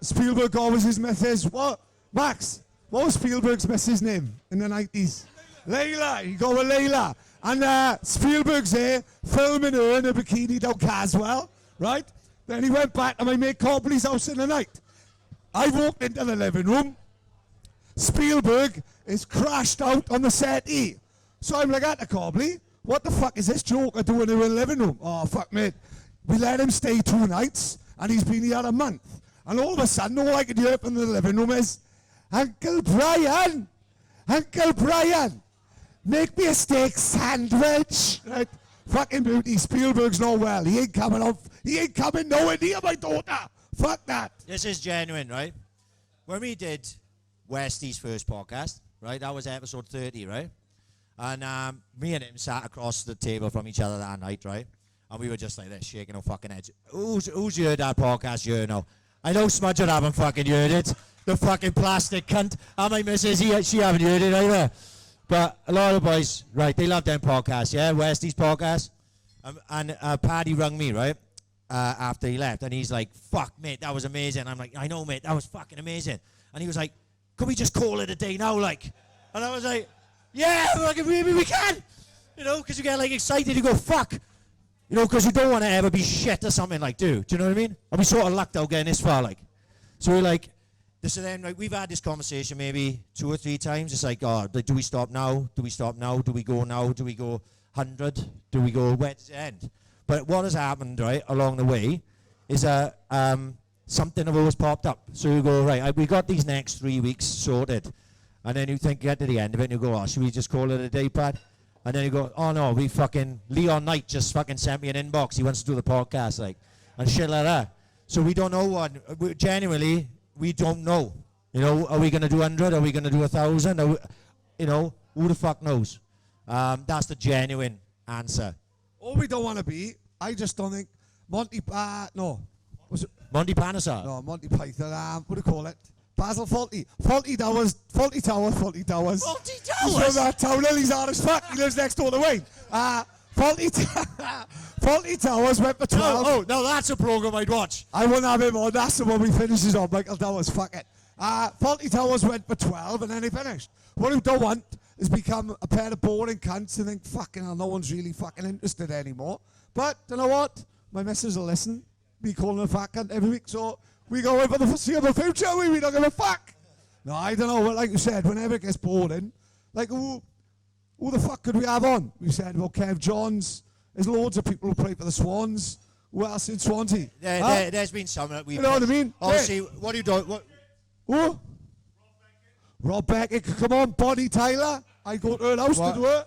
Spielberg always his missus. What? Max, what was Spielberg's missus' name in the 90s? Layla. You go with Layla. And Spielberg's there filming her in a bikini down Caswell, right? Then he went back to my mate Cobley's house in the night. I walked into the living room. Spielberg is crashed out on the settee. So I'm like, at the Cobley, what the fuck is this joker doing in the living room? Oh, fuck, mate. We let him stay 2 nights, and he's been here a month. And all of a sudden, all I could hear from the living room is, Uncle Brian, make me a steak sandwich. Right? Fucking beauty. Spielberg's not well. He ain't coming nowhere near my daughter. Fuck that. This is genuine, right? When we did Westy's first podcast, right? That was episode 30, right? And me and him sat across the table from each other that night, right? And we were just like this, shaking our fucking heads. Who's heard that podcast? You know. I know Smudger haven't fucking heard it. The fucking plastic cunt. And my missus, she haven't heard it either. But a lot of boys, right, they love them podcasts, yeah? Westy's podcast. And Paddy rung me, right? After he left. And he's like, fuck, mate, that was amazing. I'm like, I know, mate, that was fucking amazing. And he was like, could we just call it a day now, like? And I was like, yeah, maybe we can. You know, because you get, like, excited. You go, fuck. You know, because you don't want to ever be shit or something, like, do you know what I mean? And we sort of lucked out getting this far, like. So we're like, so then, like, we've had this conversation maybe 2 or 3 times. It's like, oh, do we stop now? Do we stop now? Do we go now? Do we go 100? Do we go, where does it end? But what has happened, right, along the way is something have always popped up. So you go, right, we got these next 3 weeks sorted. And then you think, get to the end of it, and you go, oh, should we just call it a day, Pat? And then you go, oh, no, Leon Knight just fucking sent me an inbox. He wants to do the podcast, like, and shit like that. So we don't know what, genuinely, we don't know. You know, are we going to do 100? Are we going to do 1,000? You know, who the fuck knows? That's the genuine answer. All we don't want to be, I just don't think, Monty Monty Panesar. No, Monty Python, what do you call it? Basil Fawlty. Fawlty Towers. He's from that town, and he's hard as fuck. He lives next door to Wayne. Faulty Towers went for 12. Oh, no, that's a program I'd watch. I wouldn't have him on. That's the one we finishes on. Michael Towers, fuck it. Faulty Towers went for 12 and then he finished. What we don't want is become a pair of boring cunts and think, fucking hell, no one's really fucking interested anymore. But, you know what? My missus will listen. Me calling her a fat cunt every week, so we go in for the foreseeable future. We don't give a fuck. No, I don't know. But like you said, whenever it gets boring, like who the fuck could we have on? We said, well, Kev Johns. There's loads of people who play for the Swans. Who else in Swansea? There's been some that we've... You know what I mean? Obviously, what are you doing? Who? Rob Beckett. Come on, Bonnie Tyler. I go to her house to do it.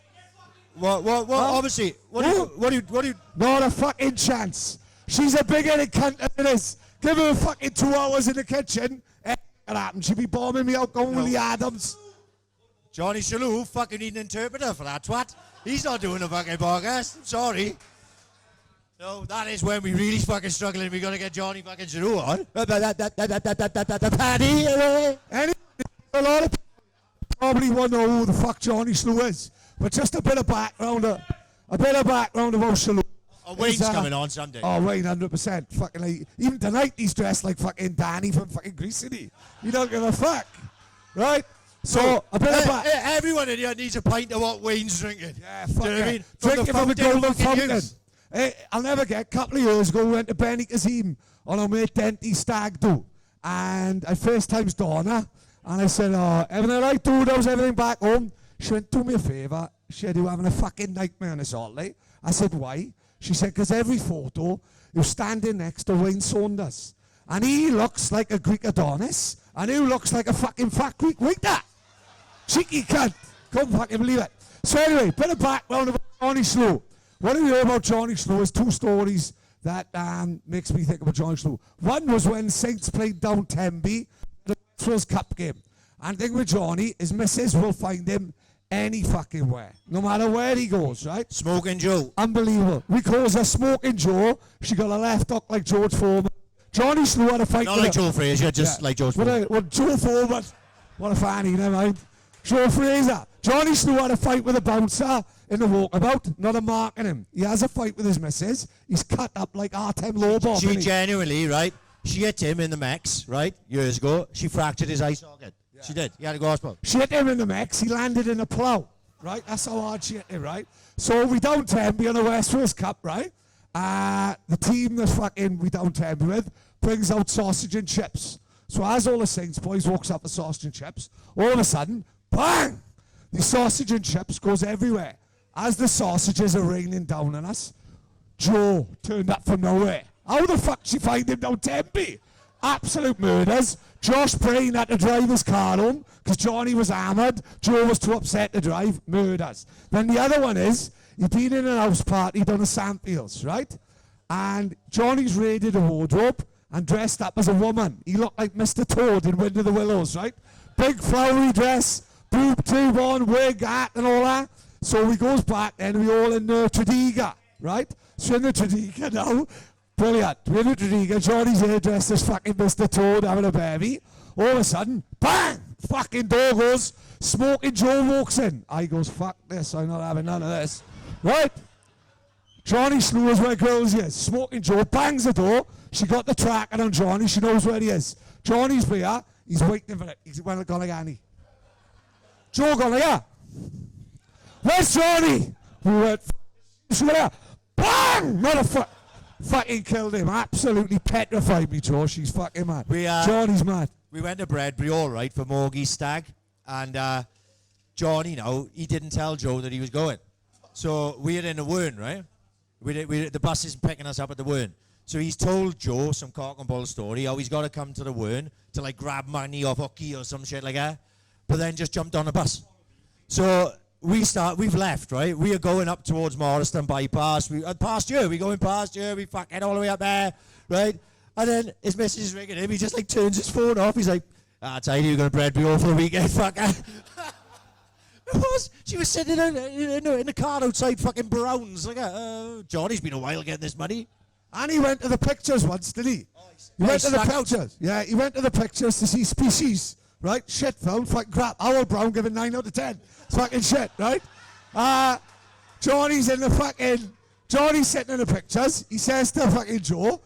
What? Obviously, what do you... Not a fucking chance. She's a big-headed cunt as it is. Give her fucking 2 hours in the kitchen. It happen. She'd be bombing me out going with the Adams. Johnny Shalhoub fucking need an interpreter for that twat. He's not doing a fucking podcast. I'm sorry. No, that is when we really fucking struggling. We gotta get Johnny fucking Shalhoub on. Paddy. A lot of people probably won't know who the fuck Johnny Slew is. But just a bit of background of Shalhoub. Oh, Wayne's coming on Sunday. Oh, Wayne, 100%. Fucking like, even tonight he's dressed like fucking Danny from fucking Greece City. He don't give a fuck. Right? So, a bit of back. Everyone in here needs a pint of what Wayne's drinking. Yeah, fuck Do you know what I mean? Drinking from the golden fountain. Use. I'll never get, a couple of years ago, we went to Benny Kazim on our mate Denty stag do. And I FaceTimes Donna. And I said, everything all right, dude? How's everything back home? She went, do me a favour. She said, you're having a fucking nightmare on this holiday. I said, why? She said, because every photo, you're standing next to Wayne Saunders. And he looks like a Greek Adonis. And he looks like a fucking fat Greek waiter. Cheeky cunt. Couldn't fucking believe it. So anyway, bit of background about Johnny Slew. What I hear about Johnny Slew is 2 stories that makes me think about Johnny Slew. One was when Saints played down Tenby, the World Cup game. And the thing with Johnny, his missus will find him any fucking where. No matter where he goes, right? Smoking Joe. Unbelievable. We call her Smoking Joe. She got a left hook like George Foreman. Johnny Slew had a fight Not like Joe Frazier, just like George Foreman. Well, Joe Foreman. What a fanny, never mind. Joe Fraser. Johnny Slew had a fight with a bouncer in the walkabout, not a mark on him. He has a fight with his missus. He's cut up like Artem Lobov. She genuinely, right? She hit him in the Mex, right? Years ago. She fractured his eye socket. Yeah. She did. He had to go to hospital. She hit him in the Mex. He landed in a plough, right? That's how hard she hit him, right? So we down Tenby on the West Wales Cup, right? The team that fucking we down Tenby with brings out sausage and chips. So as all the Saints boys walks up the sausage and chips, all of a sudden, bang! The sausage and chips goes everywhere. As the sausages are raining down on us, Joe turned up from nowhere. How the fuck did she find him down Tempe? Absolute murders. Josh Brain had to drive his car home because Johnny was hammered. Joe was too upset to drive. Murders. Then the other one is, he'd been in a house party down at Sandfields, right? And Johnny's raided a wardrobe and dressed up as a woman. He looked like Mr. Toad in Wind of the Willows, right? Big flowery dress, boob tube on, wig, hat and all that. So we goes back and we all in the Tredegar, right? So in the Tredegar now, brilliant. We're in the Tredegar, Johnny's here dressed as fucking Mr. Toad having a baby. All of a sudden, bang! Fucking door goes, Smoking Joe walks in. I goes, fuck this, I'm not having none of this. Right? Johnny Slew is where girls is. Smoking Joe bangs the door. She got the tracker on Johnny, she knows where he is. Johnny's here, he's waiting for it. He's gone like Annie. Joe gone like that. Where's Johnny? We went, bang! Motherfucker. Fucking killed him. Absolutely petrified me, Joe. She's fucking mad. Johnny's mad. We went to Bredbury, all right, for Morgie's stag. And Johnny, he didn't tell Joe that he was going. So we are in the Wern, right? The bus isn't picking us up at the Wern. So he's told Joe some cock and bull story, how he's got to come to the Wern to like grab money off hockey or some shit like that. But then just jumped on a bus. So we've left, right? We are going up towards Morriston bypass. Past here, we going past here, we fucking all the way up there, right? And then his missus is ringing him, he just like turns his phone off, he's like, I tell you, you're going to Bredbury all for the weekend, fucker. She was sitting in the car outside fucking Browns, like, Johnny's been a while getting this money. And he went to the pictures once, did he? He went to the pictures. Yeah, he went to the pictures to see Species, right? Shit film, fucking crap. Howell Brown giving 9 out of 10. It's fucking shit, right? Johnny's sitting in the pictures. He says to fucking Joe,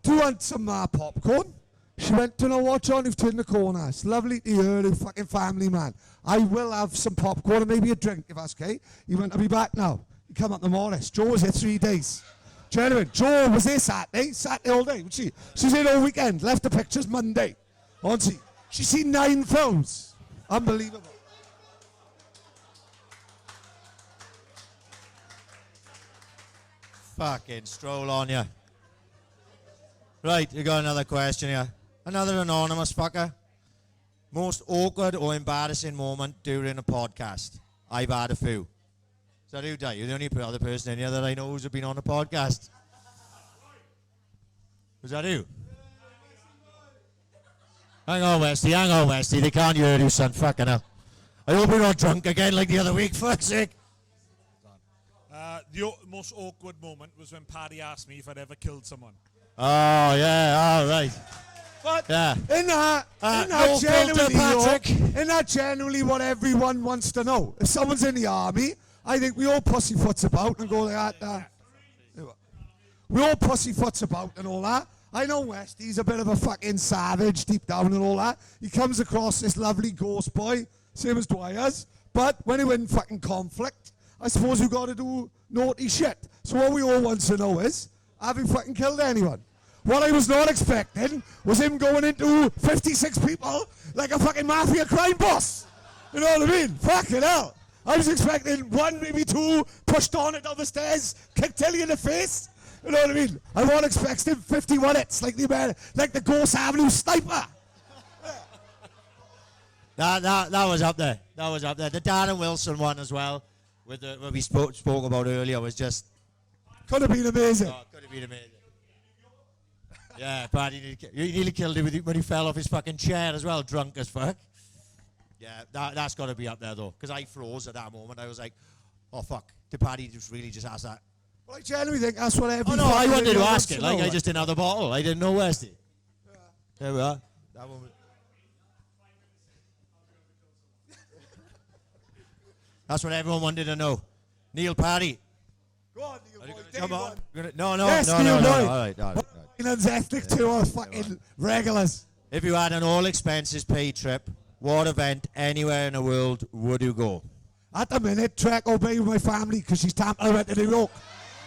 do you want some popcorn? She went, do you know what, John? You've turned the corner. It's lovely to hear you, fucking family man. I will have some popcorn and maybe a drink, if that's okay. He went, I'll be back now. He come up to Morris. Joe was here 3 days. Gentlemen, Joe was here Saturday all day. She was here all weekend. Left the pictures Monday. Honestly, she's seen 9 films. Unbelievable. Fucking stroll on ya. Right, you got another question here. Another anonymous fucker. Most awkward or embarrassing moment during a podcast? I've had a few. Is that you, Di? You're the only other person in here that I know who's been on a podcast. Was that you? Hang on, Westy. They can't hear you, son. Fucking hell. I hope you're not drunk again like the other week, fuck's sake. The most awkward moment was when Paddy asked me if I'd ever killed someone. Oh, yeah, all right. But yeah. Isn't that generally what everyone wants to know? If someone's in the army, I think we all pussyfoots about and go like that. We all pussyfoots about and all that. I know Westy's a bit of a fucking savage deep down and all that. He comes across this lovely ghost boy, same as Dwyer's. But when you're in fucking conflict, I suppose you got to do naughty shit. So what we all want to know is, have you fucking killed anyone? What I was not expecting was him going into 56 people like a fucking mafia crime boss. You know what I mean? Fucking hell. I was expecting 1, maybe 2, pushed on it down the stairs, kicked Tilly in the face. You know what I mean? I wasn't expecting 51 hits like the Ghost Avenue sniper. That was up there. That was up there. The Darren Wilson one as well, with what we spoke about earlier, was just... Could have been amazing. Oh, could have been amazing. Yeah, Paddy nearly killed him when he fell off his fucking chair as well, drunk as fuck. Yeah, that's got to be up there though, because I froze at that moment. I was like, oh fuck, did Paddy just ask that? Well, I genuinely think that's what every... Oh no, I wanted to ask it, like I just didn't have the bottle. I didn't know Westy. Yeah. There we are. That one. That's what everyone wanted to know. Neil Paddy. Go on, Neil boy. Come on. No. Yes, no. Neil boy. All right. Ethnic to us fucking regulars. If you had an all expenses paid trip, what event anywhere in the world would you go? At the minute, Trek Obey with my family because she's Tampa went to New York.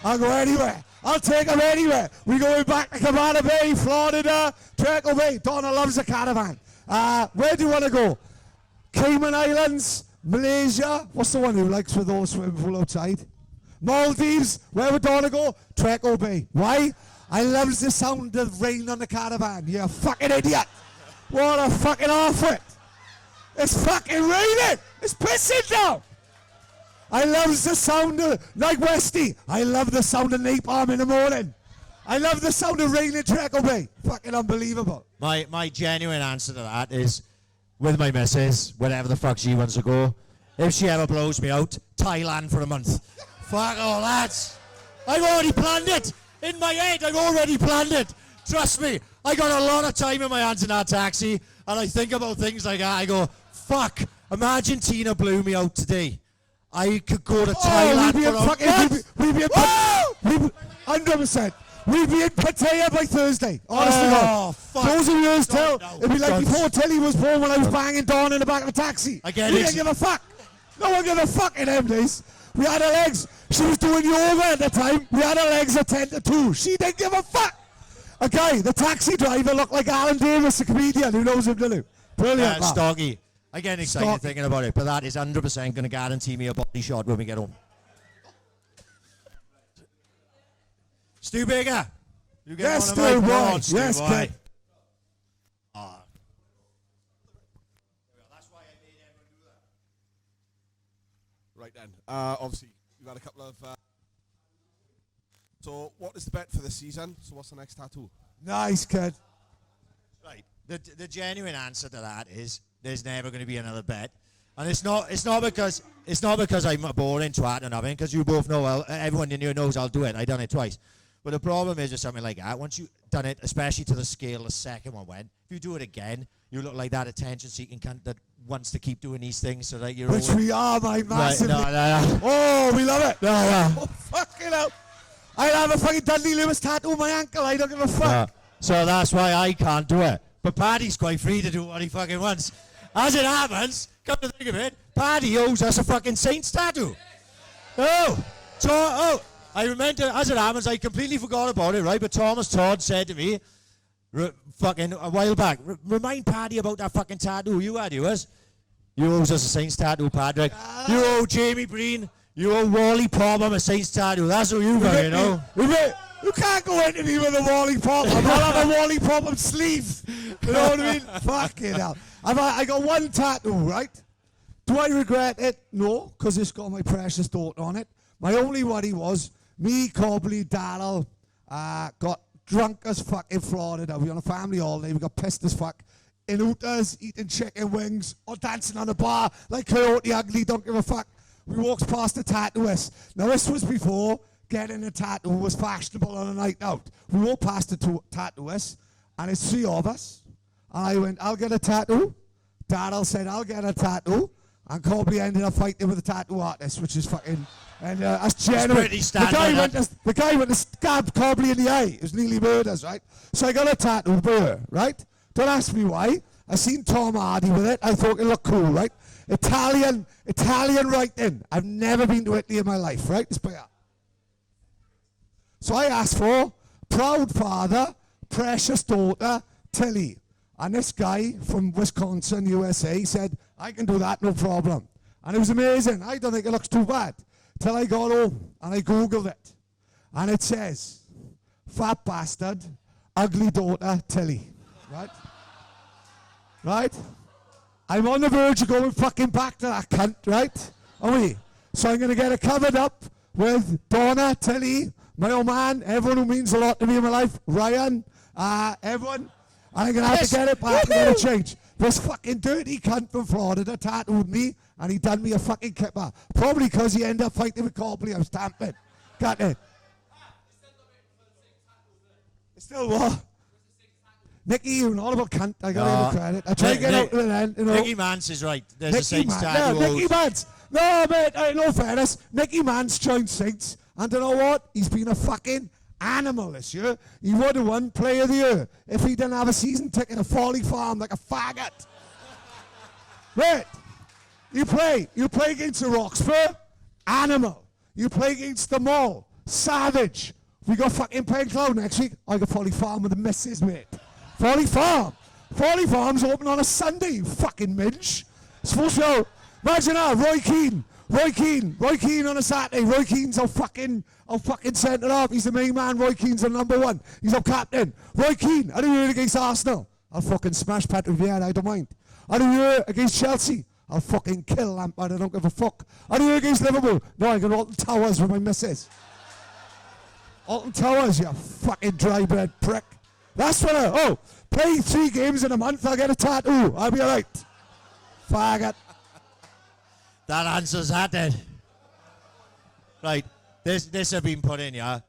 I'll go anywhere. I'll take her anywhere. We're going back to Cabana Bay, Florida, Trek Obey. Donna loves a caravan. Where do you want to go? Cayman Islands, Malaysia. What's the one who likes with all the swimming pool outside? Maldives. Where would Donna go? Trek Obey. Why? I love the sound of rain on the caravan. You fucking idiot. What a fucking outfit. It's fucking raining. It's pissing down. I love the sound of, like Westy, I love the sound of napalm in the morning. I love the sound of rain in Treacle Bay. Fucking unbelievable. My genuine answer to that is, with my missus, wherever the fuck she wants to go, if she ever blows me out, Thailand for a month. Fuck all that. I've already planned it. In my head, I've already planned it. Trust me, I got a lot of time in my hands in that taxi, and I think about things like that. I go, fuck, imagine Tina blew me out today. I could go to Thailand for a month. We'd be in 100%. We'd be in Pattaya by Thursday. Honestly, God. Fuck. Those of yours tell. No. It'd be like before Tilly was born when I was banging Dawn in the back of a taxi. I get we it. didn't give a fuck. No one gave a fuck in them days. We had her legs. She was doing yoga at the time. We had her legs at 10 to 2. She didn't give a fuck. A guy, the taxi driver, looked like Alan Davis, the comedian. Who knows him, do you? Brilliant. Stoggy. I get excited thinking about it, but that is 100% going to guarantee me a body shot when we get home. Stu Baker. You get Yes, on Stu the mic. boy. Come on, Stu Yes, boy. kid. That's why I made everyone do that. Right then. Obviously, you've had a couple of... So, what is the bet for this season? So, what's the next tattoo? Nice, kid. Right. The genuine answer to that is there's never going to be another bet, and it's not because I'm a boring twat or nothing. Because you both know, well, everyone in here knows I'll do it. I done it twice, but the problem is with something like that. Once you've done it, especially to the scale the second one went, if you do it again, You look like that attention-seeking cunt that wants to keep doing these things so that you're Which always... we are, my massively. No. Oh, we love it. No. Oh, fucking hell. I'll have a fucking Dudley Lewis tattoo on my ankle. I don't give a fuck. So that's why I can't do it. But Paddy's quite free to do what he fucking wants. As it happens, come to think of it, Paddy owes us a fucking Saints tattoo. I remember, as it happens, I completely forgot about it, right? But Thomas Todd said to me, fucking a while back, remind Paddy about that fucking tattoo you had, yours. You owe us a Saints tattoo, Patrick. You owe Jamie Breen, you owe Wally Popham a Saints tattoo. That's what you fucking know. You can't go into me with a Wally Popham. I'll have a Wally Popham sleeve. You know what I mean? Fucking hell. I got one tattoo, right? Do I regret it? No, because it's got my precious daughter on it. My only worry was me, Cobley, Darrell, got drunk as fuck in Florida. We were on a family holiday. We got pissed as fuck in Hooters, eating chicken wings or dancing on a bar like Coyote Ugly, don't give a fuck. We walked past the tattooist. Now, this was before getting a tattoo was fashionable on a night out. We walked past the tattooist, and it's 3 of us. And I went, I'll get a tattoo. Darrell said, I'll get a tattoo. And Cobley ended up fighting with the tattoo artist, which is fucking... And that's genuine. The guy went to stab Cobley in the eye. It was nearly murders, right? So I got a tattoo for her, right? Don't ask me why. I seen Tom Hardy with it. I thought it looked cool, right? Italian writing. I've never been to Italy in my life, right? It's bigger. So I asked for proud father, precious daughter, Tilly. And this guy from Wisconsin, USA, said, I can do that, no problem. And it was amazing. I don't think it looks too bad. Till I got home and I Googled it. And it says, fat bastard, ugly daughter, Tilly. Right? Right? I'm on the verge of going fucking back to that cunt, right? Are we? So I'm going to get it covered up with Donna, Tilly, my old man, everyone who means a lot to me in my life, Ryan, everyone. And I'm going to have to get it back and get it changed. This fucking dirty cunt from Florida tattooed me, and he done me a fucking kipper. Probably because he ended up fighting with Cobley. I was stamping. Got it. Still what? Nicky, you're all about cunt. I got to give him credit. I try to get out to the end. You know. Nicky Mance is right. There's a Saints tattoo. No, Nicky Mance. No, mate, in all fairness, Nicky Mance joined Saints. And you know what? He's been a fucking animal this year. He would have won Player of the Year if he didn't have a season ticket at Folly Farm like a faggot. Wait, you play against the Roxburgh, animal. You play against the Mall, savage. We got fucking Pencloud next week. I got Folly Farm with the missus, mate. Folly Farm's open on a Sunday, you fucking midge. Supposed to go, imagine that, Roy Keane on a Saturday. Roy Keane's our fucking centre half. He's the main man. Roy Keane's the number one. He's our captain. Roy Keane, how do you hear against Arsenal? I'll fucking smash Patrick Vieira, I don't mind. How do you hear against Chelsea? I'll fucking kill Lampard, I don't give a fuck. How do you hear against Liverpool? No, I got Alton Towers with my missus. Alton Towers, you fucking dry-bred prick. That's what play 3 games in a month, I'll get a tattoo. I'll be alright. Faggot. That answers that then. Right, this has been put in, yeah,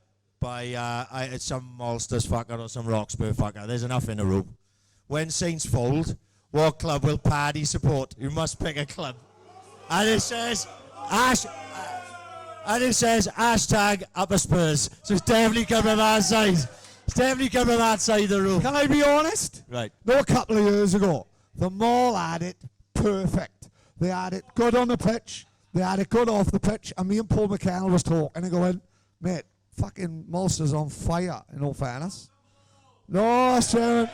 by some Ulster's fucker or some Roxburgh fucker. There's enough in the room. When Saints fold, what club will Paddy support? You must pick a club. And it says, hashtag Upper Spurs. So it's definitely coming from our side. It's definitely coming from outside the room. Can I be honest? Right. No, a couple of years ago, the Mall had it perfect. They had it good on the pitch. They had it good off the pitch. And me and Paul McKenna was talking and going, mate, fucking Munster's on fire, in all fairness. No, that's true.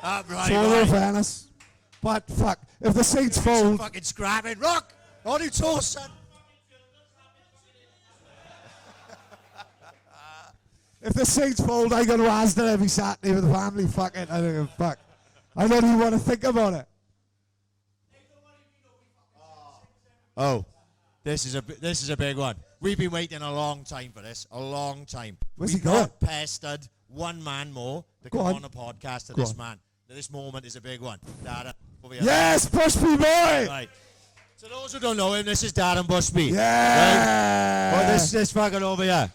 Right, in fairness. But fuck, if the Saints fold... Fucking scrapping. Rock! On your toes, son. If the Saints fold, I go to Asda every Saturday with the family. Fuck it, I don't give a fuck. I don't even want to think about it. Oh, this is a big one. We've been waiting a long time for this. A long time. Where's he going? We've pestered one man more to come on a podcast to this man. This moment is a big one. Darren, over here. Yes, Bushby boy! Right. So those who don't know him, this is Darren Bushby. Yeah! Right? Well, this fucker over here.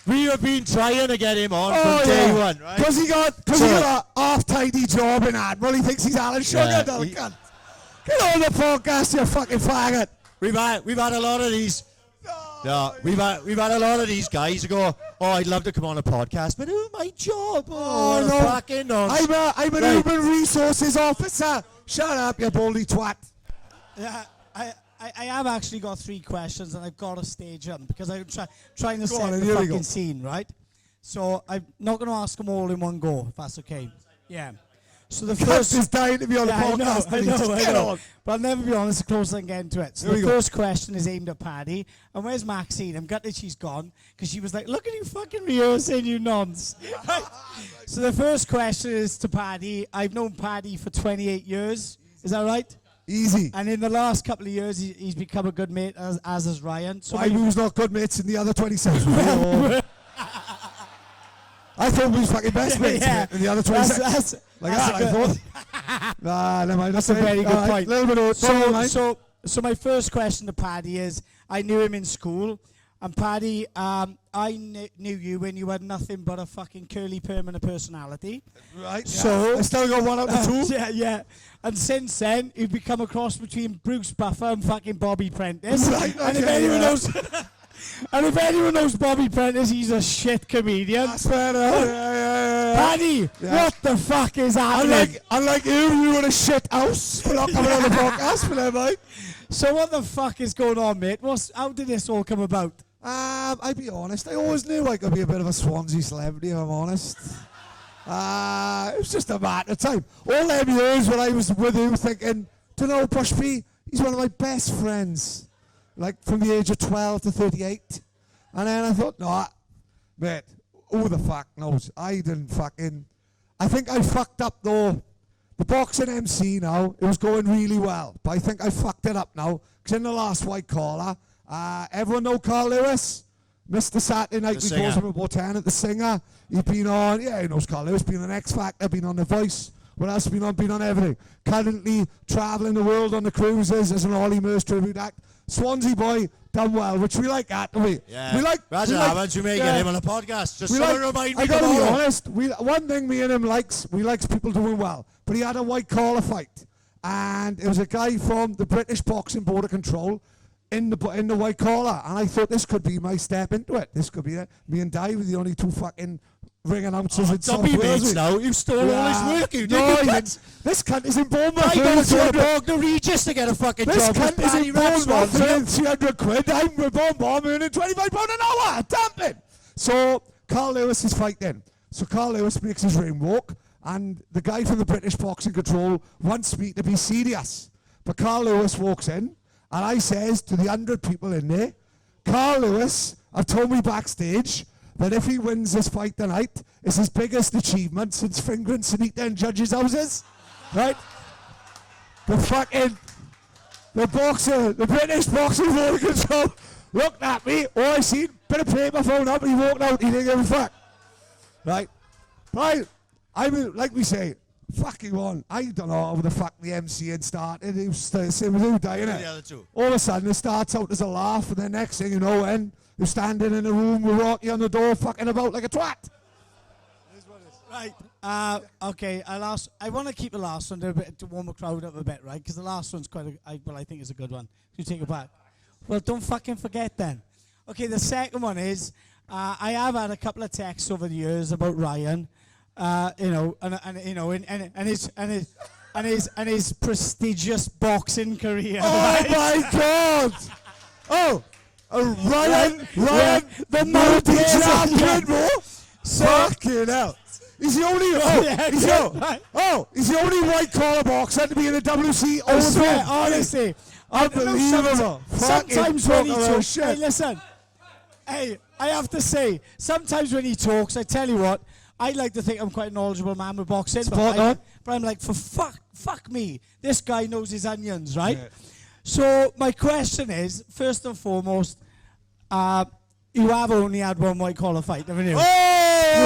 We have been trying to get him on from day one, right? Because he got a half-tidy job in Admiral. He thinks he's Alan Sugar, don't he? Get on the podcast, you fucking faggot. We've had a lot of these. No, we've had a lot of these guys who go, oh, I'd love to come on a podcast, but my job. Oh, no. Fucking nonsense. I'm an human resources officer. Shut up, you baldy twat. Yeah, I have actually got 3 questions, and I've got to stage them because I'm trying to set the fucking scene, right? So I'm not going to ask them all in one go, if that's okay. Yeah. So the first is dying to be on the podcast. I know. But I'll never be honest, the closer I can get into it. So the first question is aimed at Paddy. And where's Maxine? I'm gutted she's gone because she was like, look at you fucking rehearsing, you nonce. Right? So the first question is to Paddy. I've known Paddy for 28 years. Is that right? Easy. And in the last couple of years, he's become a good mate, as has Ryan. So why we was not good mates in the other 27? I thought we was fucking best mates in the other 26. That's I thought. Nah, never mind. That's a very good point. So my first question to Paddy is, I knew him in school, and Paddy, I knew you when you had nothing but a fucking curly permanent personality. Right. So I still got 1 out of 2. Yeah. And since then, you've become a cross between Bruce Buffer and fucking Bobby Prentice. Right. And if anyone knows. And if anyone knows Bobby Prentice, he's a shit comedian. That's fair enough. Paddy, what the fuck is happening? Unlike you were a shit house for not coming on the podcast, but never mind. So what the fuck is going on, mate? How did this all come about? I'd be honest, I always knew I could be a bit of a Swansea celebrity, if I'm honest. It was just a matter of time. All them years when I was with you thinking, do you know, Push P, he's one of my best friends. Like from the age of 12 to 38. And then I thought, no, mate, who the fuck knows? I think I fucked up though. The boxing MC now, it was going really well. But I think I fucked it up now. Because in the last white collar, everyone know Carl Lewis? Mr. Saturday Night, we calls him about 10 at the singer. He's been on, he knows Carl Lewis, been on X Factor, been on The Voice. What else been on? Been on everything. Currently travelling the world on the cruises as an Ollie Murs tribute act. Swansea boy, done well, which we like that, don't we? Yeah. We like. Roger happens, you may get him on a podcast. Just remind me. I gotta be honest. One thing me and him likes people doing well. But he had a white collar fight, and it was a guy from the British Boxing Board of Control in the white collar, and I thought this could be my step into it. This could be it. Me and Dave were the only 2 fucking ring announcers in South Wales. Now you've stolen all his work. You this cunt is in Bournemouth. I got to Bognor Regis to get a fucking job. This cunt is in Bournemouth earning 300 quid. I'm with Bournemouth earning £25 an hour. Dumping. So Carl Lewis is fighting. So Carl Lewis makes his ring walk, and the guy from the British Boxing Control wants me to be serious. But Carl Lewis walks in, and I says to the 100 people in there, Carl Lewis have told me backstage that if he wins this fight tonight, it's his biggest achievement since fingering Sunita in judges' houses. Right? The British Boxing Board of Control looked at me, all I seen, bit of paper phone up, and he walked out, he didn't give a fuck. Right? Right? I mean, like we say, fucking one. I don't know how the fuck the MC had started. It was the same as you, innit? All of a sudden, it starts out as a laugh, and then next thing you know, you're standing in a room with Rocky on the door, fucking about like a twat. Right. Okay. I want to keep the last one to warm the crowd up a bit, right? Because the last one's I think is a good one. You take it back. Well, don't fucking forget then. Okay. The second one is I have had a couple of texts over the years about Ryan, and his prestigious boxing career. Oh right? my God! Oh. Ryan, the multi-champion, bro. Fucking hell. He's the only. He's the only white collar boxer to be in the WC. I swear, honestly, unbelievable. Sometimes when he talks, hey, listen. Hey, I have to say, sometimes when he talks, I tell you what, I like to think I'm quite a knowledgeable man with boxing, but I'm like, for fuck me, this guy knows his onions, right? Yeah. So my question is, first and foremost, you have only had one white collar fight, haven't you? Oh!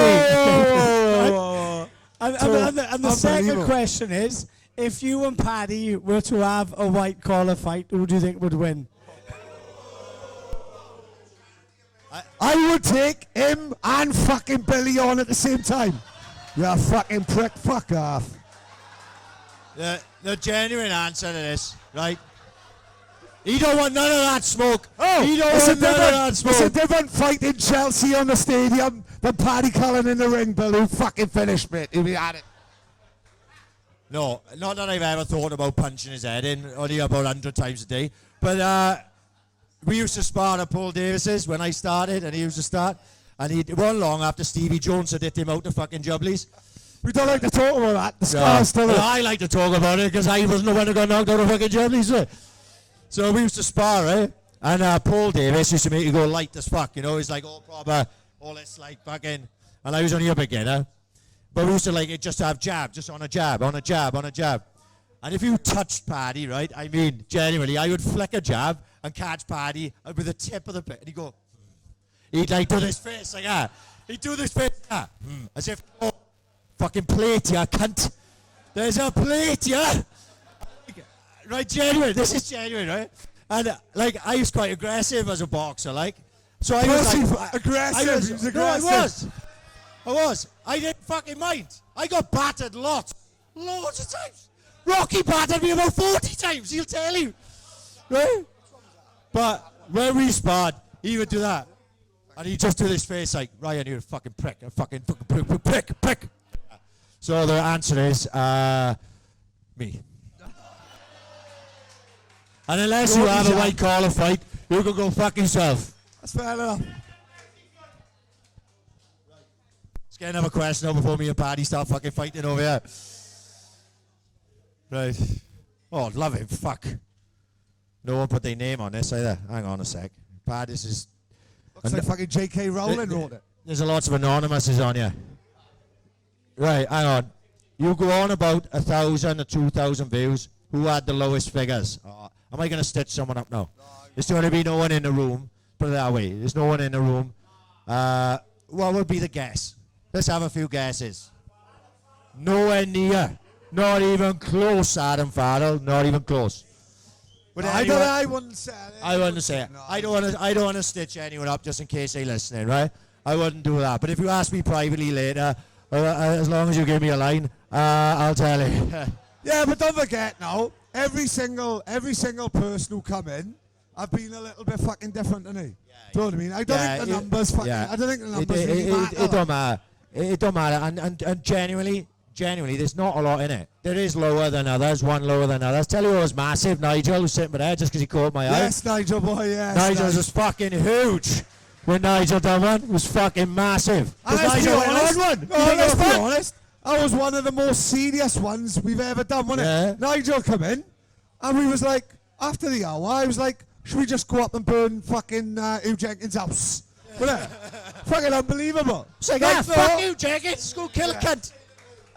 And the second question is, if you and Paddy were to have a white collar fight, who do you think would win? I would take him and fucking Billy on at the same time. You fucking prick, fuck off. The genuine answer to this, right? He don't want none of that smoke. Oh, he don't it's want none of that it's smoke. a different fight in Chelsea on the stadium than Paddy Cullen in the ring, Bill, who fucking finished, mate. He'll be at it. No, not that I've ever thought about punching his head in, only about 100 times a day. But we used to spar at Paul Davis's when I started, and he used to start. And he wasn't long after Stevie Jones had hit him out the fucking jubblies. We don't like to talk about that. The scar's still Well, there. I like to talk about it because I wasn't the one who got knocked out of fucking jubblies. Right? So we used to spar, right? And Paul Davis used to make you go light as fuck, you know. He's like all proper, all this like fucking. And I was only a beginner. But we used to like it just have jab, just on a jab, on a jab, on a jab. And if you touched Paddy, right, I mean, genuinely, I would flick a jab and catch Paddy with the tip of the bit. And he'd go, he'd like do this face like that. He'd do this face like that. As if, oh, fucking plate, ya cunt. There's a plate, ya. Right, genuine, this is genuine, right? And, like, I was quite aggressive as a boxer, like. So I was like... aggressive, he was aggressive. No, I was. I didn't fucking mind. I got battered lots of times. Rocky battered me about 40 times, he'll tell you. Right? But when we sparred, he would do that. And he'd just do this face like, Ryan, you're a fucking prick, a fucking prick. So the answer is, me. And unless you have a white collar fight, you can go fuck yourself. That's fair enough. Let's get another question now before me and Paddy start fucking fighting over here. Right. Oh, love him. Fuck. No one put their name on this either. Hang on a sec. Pad, this is... Looks like fucking J.K. Rowling wrote it. There's a lots of anonymouses on here. Right, hang on. You go on about 1,000 or 2,000 views. Who had the lowest figures? Am I going to stitch someone up now? There's going to be no one in the room. Put it that way. There's no one in the room. What would be the guess? Let's have a few guesses. Nowhere near. Not even close, Adam Farrell. Not even close. I wouldn't say it. I wouldn't say it. No, I don't want to stitch anyone up just in case they're listening, right? I wouldn't do that. But if you ask me privately later, as long as you give me a line, I'll tell you. Yeah, but don't forget now, every single person who come in, I've been a little bit fucking different than me. Do you know what I mean? I don't think the numbers fucking. I don't think the numbers really matter. It don't matter. It don't matter. And genuinely, there's not a lot in it. There is lower than others, one lower than others. Tell you what was massive, Nigel, who's sitting there just because he caught my eye. Yes, Nigel boy, yes. Nigel's was fucking huge. When Nigel done one, it was fucking massive. And let's be honest, one. let's be honest, that was one of the most serious ones we've ever done, wasn't it? Nigel come in, and we was like, after the hour, I was like, should we just go up and burn fucking Hugh Jenkins' house? Wasn't it? Fucking unbelievable. It's like, fuck you, Jenkins, go kill a cunt.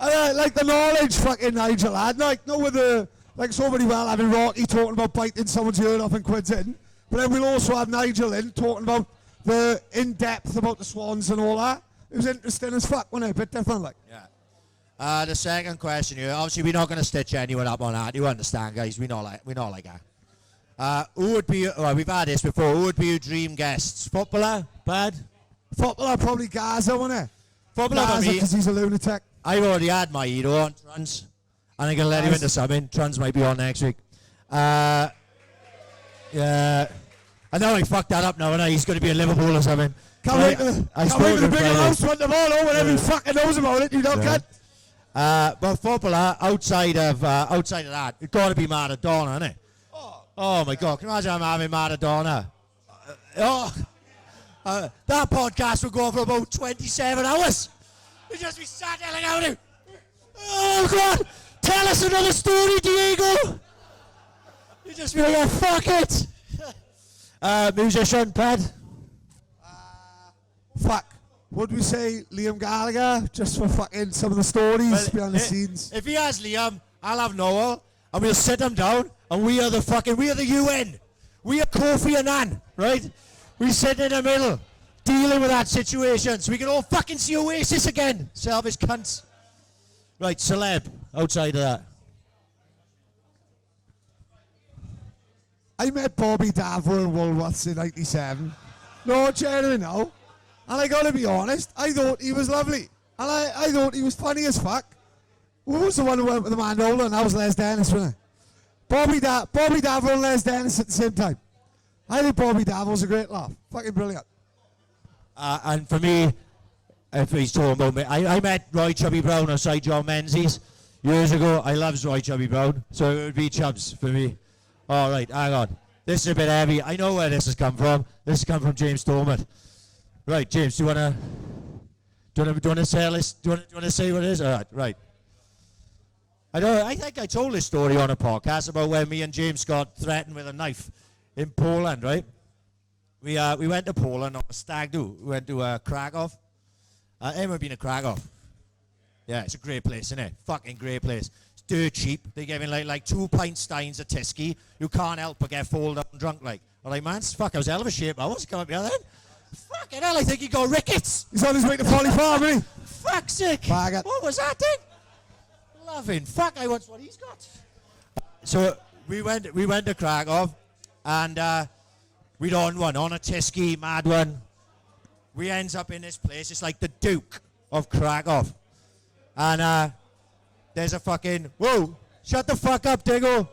Like the knowledge fucking Nigel had, like, no with the, like so many well having Rocky talking about biting someone's ear off and quids in, but then we'll also have Nigel in talking about the in-depth about the Swans and all that. It was interesting as fuck, wasn't it? A bit different, like. Yeah. The second question here, obviously we're not going to stitch anyone up on that. You understand, guys? We're not like that. Who would be? Well, we've had this before. Who would be your dream guests? Footballer, Bad. Footballer, probably Gaza, wasn't it? Footballer for Gaza, me. because he's a lunatic. I've already had my hero on Trans, and I'm gonna let you into something. Trans might be on next week. Yeah. I know I fucked that up now, and he's going to be in Liverpool or something. Can't wait for the big announcement of all over. Every fucking knows about it. You don't get. But footballer outside of that, it's got to be Maradona, isn't it? Oh my God! Can you imagine I'm having Maradona? That podcast would go for about 27 hours. We'd just be sat yelling out him. Oh God! Tell us another story, Diego. You just be like, oh, fuck it. Musician, Pad. Fuck. Would we say Liam Gallagher just for fucking some of the stories behind the scenes? If he has Liam, I'll have Noel, and we'll sit him down, and we are the UN. We are Kofi Annan, right? We sit in the middle, dealing with that situation, so we can all fucking see Oasis again. Selfish cunts. Right, celeb, outside of that. I met Bobby Davro in Woolworths in '97. No, genuine now. And I gotta be honest, I thought he was lovely. And I thought he was funny as fuck. Who was the one who went with the mandola? And that was Les Dennis, wasn't it? Bobby Davil and Les Dennis at the same time. I think Bobby Davil's a great laugh. Fucking brilliant. And for me, if he's talking about me, I met Roy Chubby Brown outside John Menzies years ago. I love Roy Chubby Brown, so it would be Chubbs for me. All right, hang on. This is a bit heavy. I know where this has come from. This has come from James Stormont. Right, James, do you wanna sell this? Do you wanna say what it is? All right, right. I think I told this story on a podcast about when me and James got threatened with a knife in Poland, right? We went to Poland on a stag do. We went to Krakow. Anyone been to Krakow? Yeah, it's a great place, isn't it? Fucking great place. It's dirt cheap. They give in like 2 pint steins of Tisky. You can't help but get full down drunk like. All right, man. Fuck, I was hell of a shape. I was coming up here then. Fucking hell, I think he got rickets. He's on his way to Folly Farm, isn't he? Fuck's sake. Faggot. What was that then? Loving. Fuck, I want what he's got. So we went to Krakow and we'd on a Tisky, mad one. We ends up in this place. It's like the Duke of Krakow. And there's a fucking, whoa, shut the fuck up, Diggle.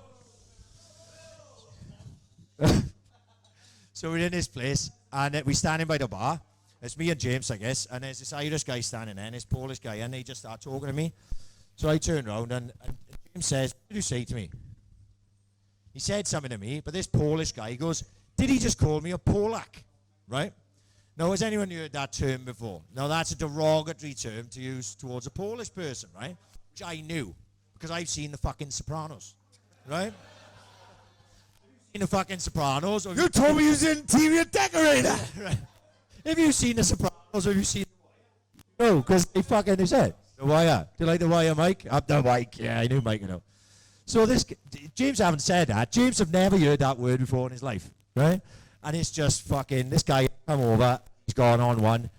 So we're in this place and we're standing by the bar. It's me and James, I guess. And there's this Irish guy standing there and this Polish guy. And they just start talking to me. So I turn around and James says, what did you say to me? He said something to me, but this Polish guy goes, did he just call me a Polak? Right? Now, has anyone heard that term before? Now, that's a derogatory term to use towards a Polish person, right? Which I knew, because I've seen the fucking Sopranos, right? In the fucking Sopranos. You told me you was an interior decorator. Right. Have you seen the Sopranos or have you seen... No, because they said, The Wire. Do you like The Wire, Mike? Up the Mike. Yeah, I knew Mike, you know. So James haven't said that. James have never heard that word before in his life, right? And it's just fucking, this guy come over, he's gone on one,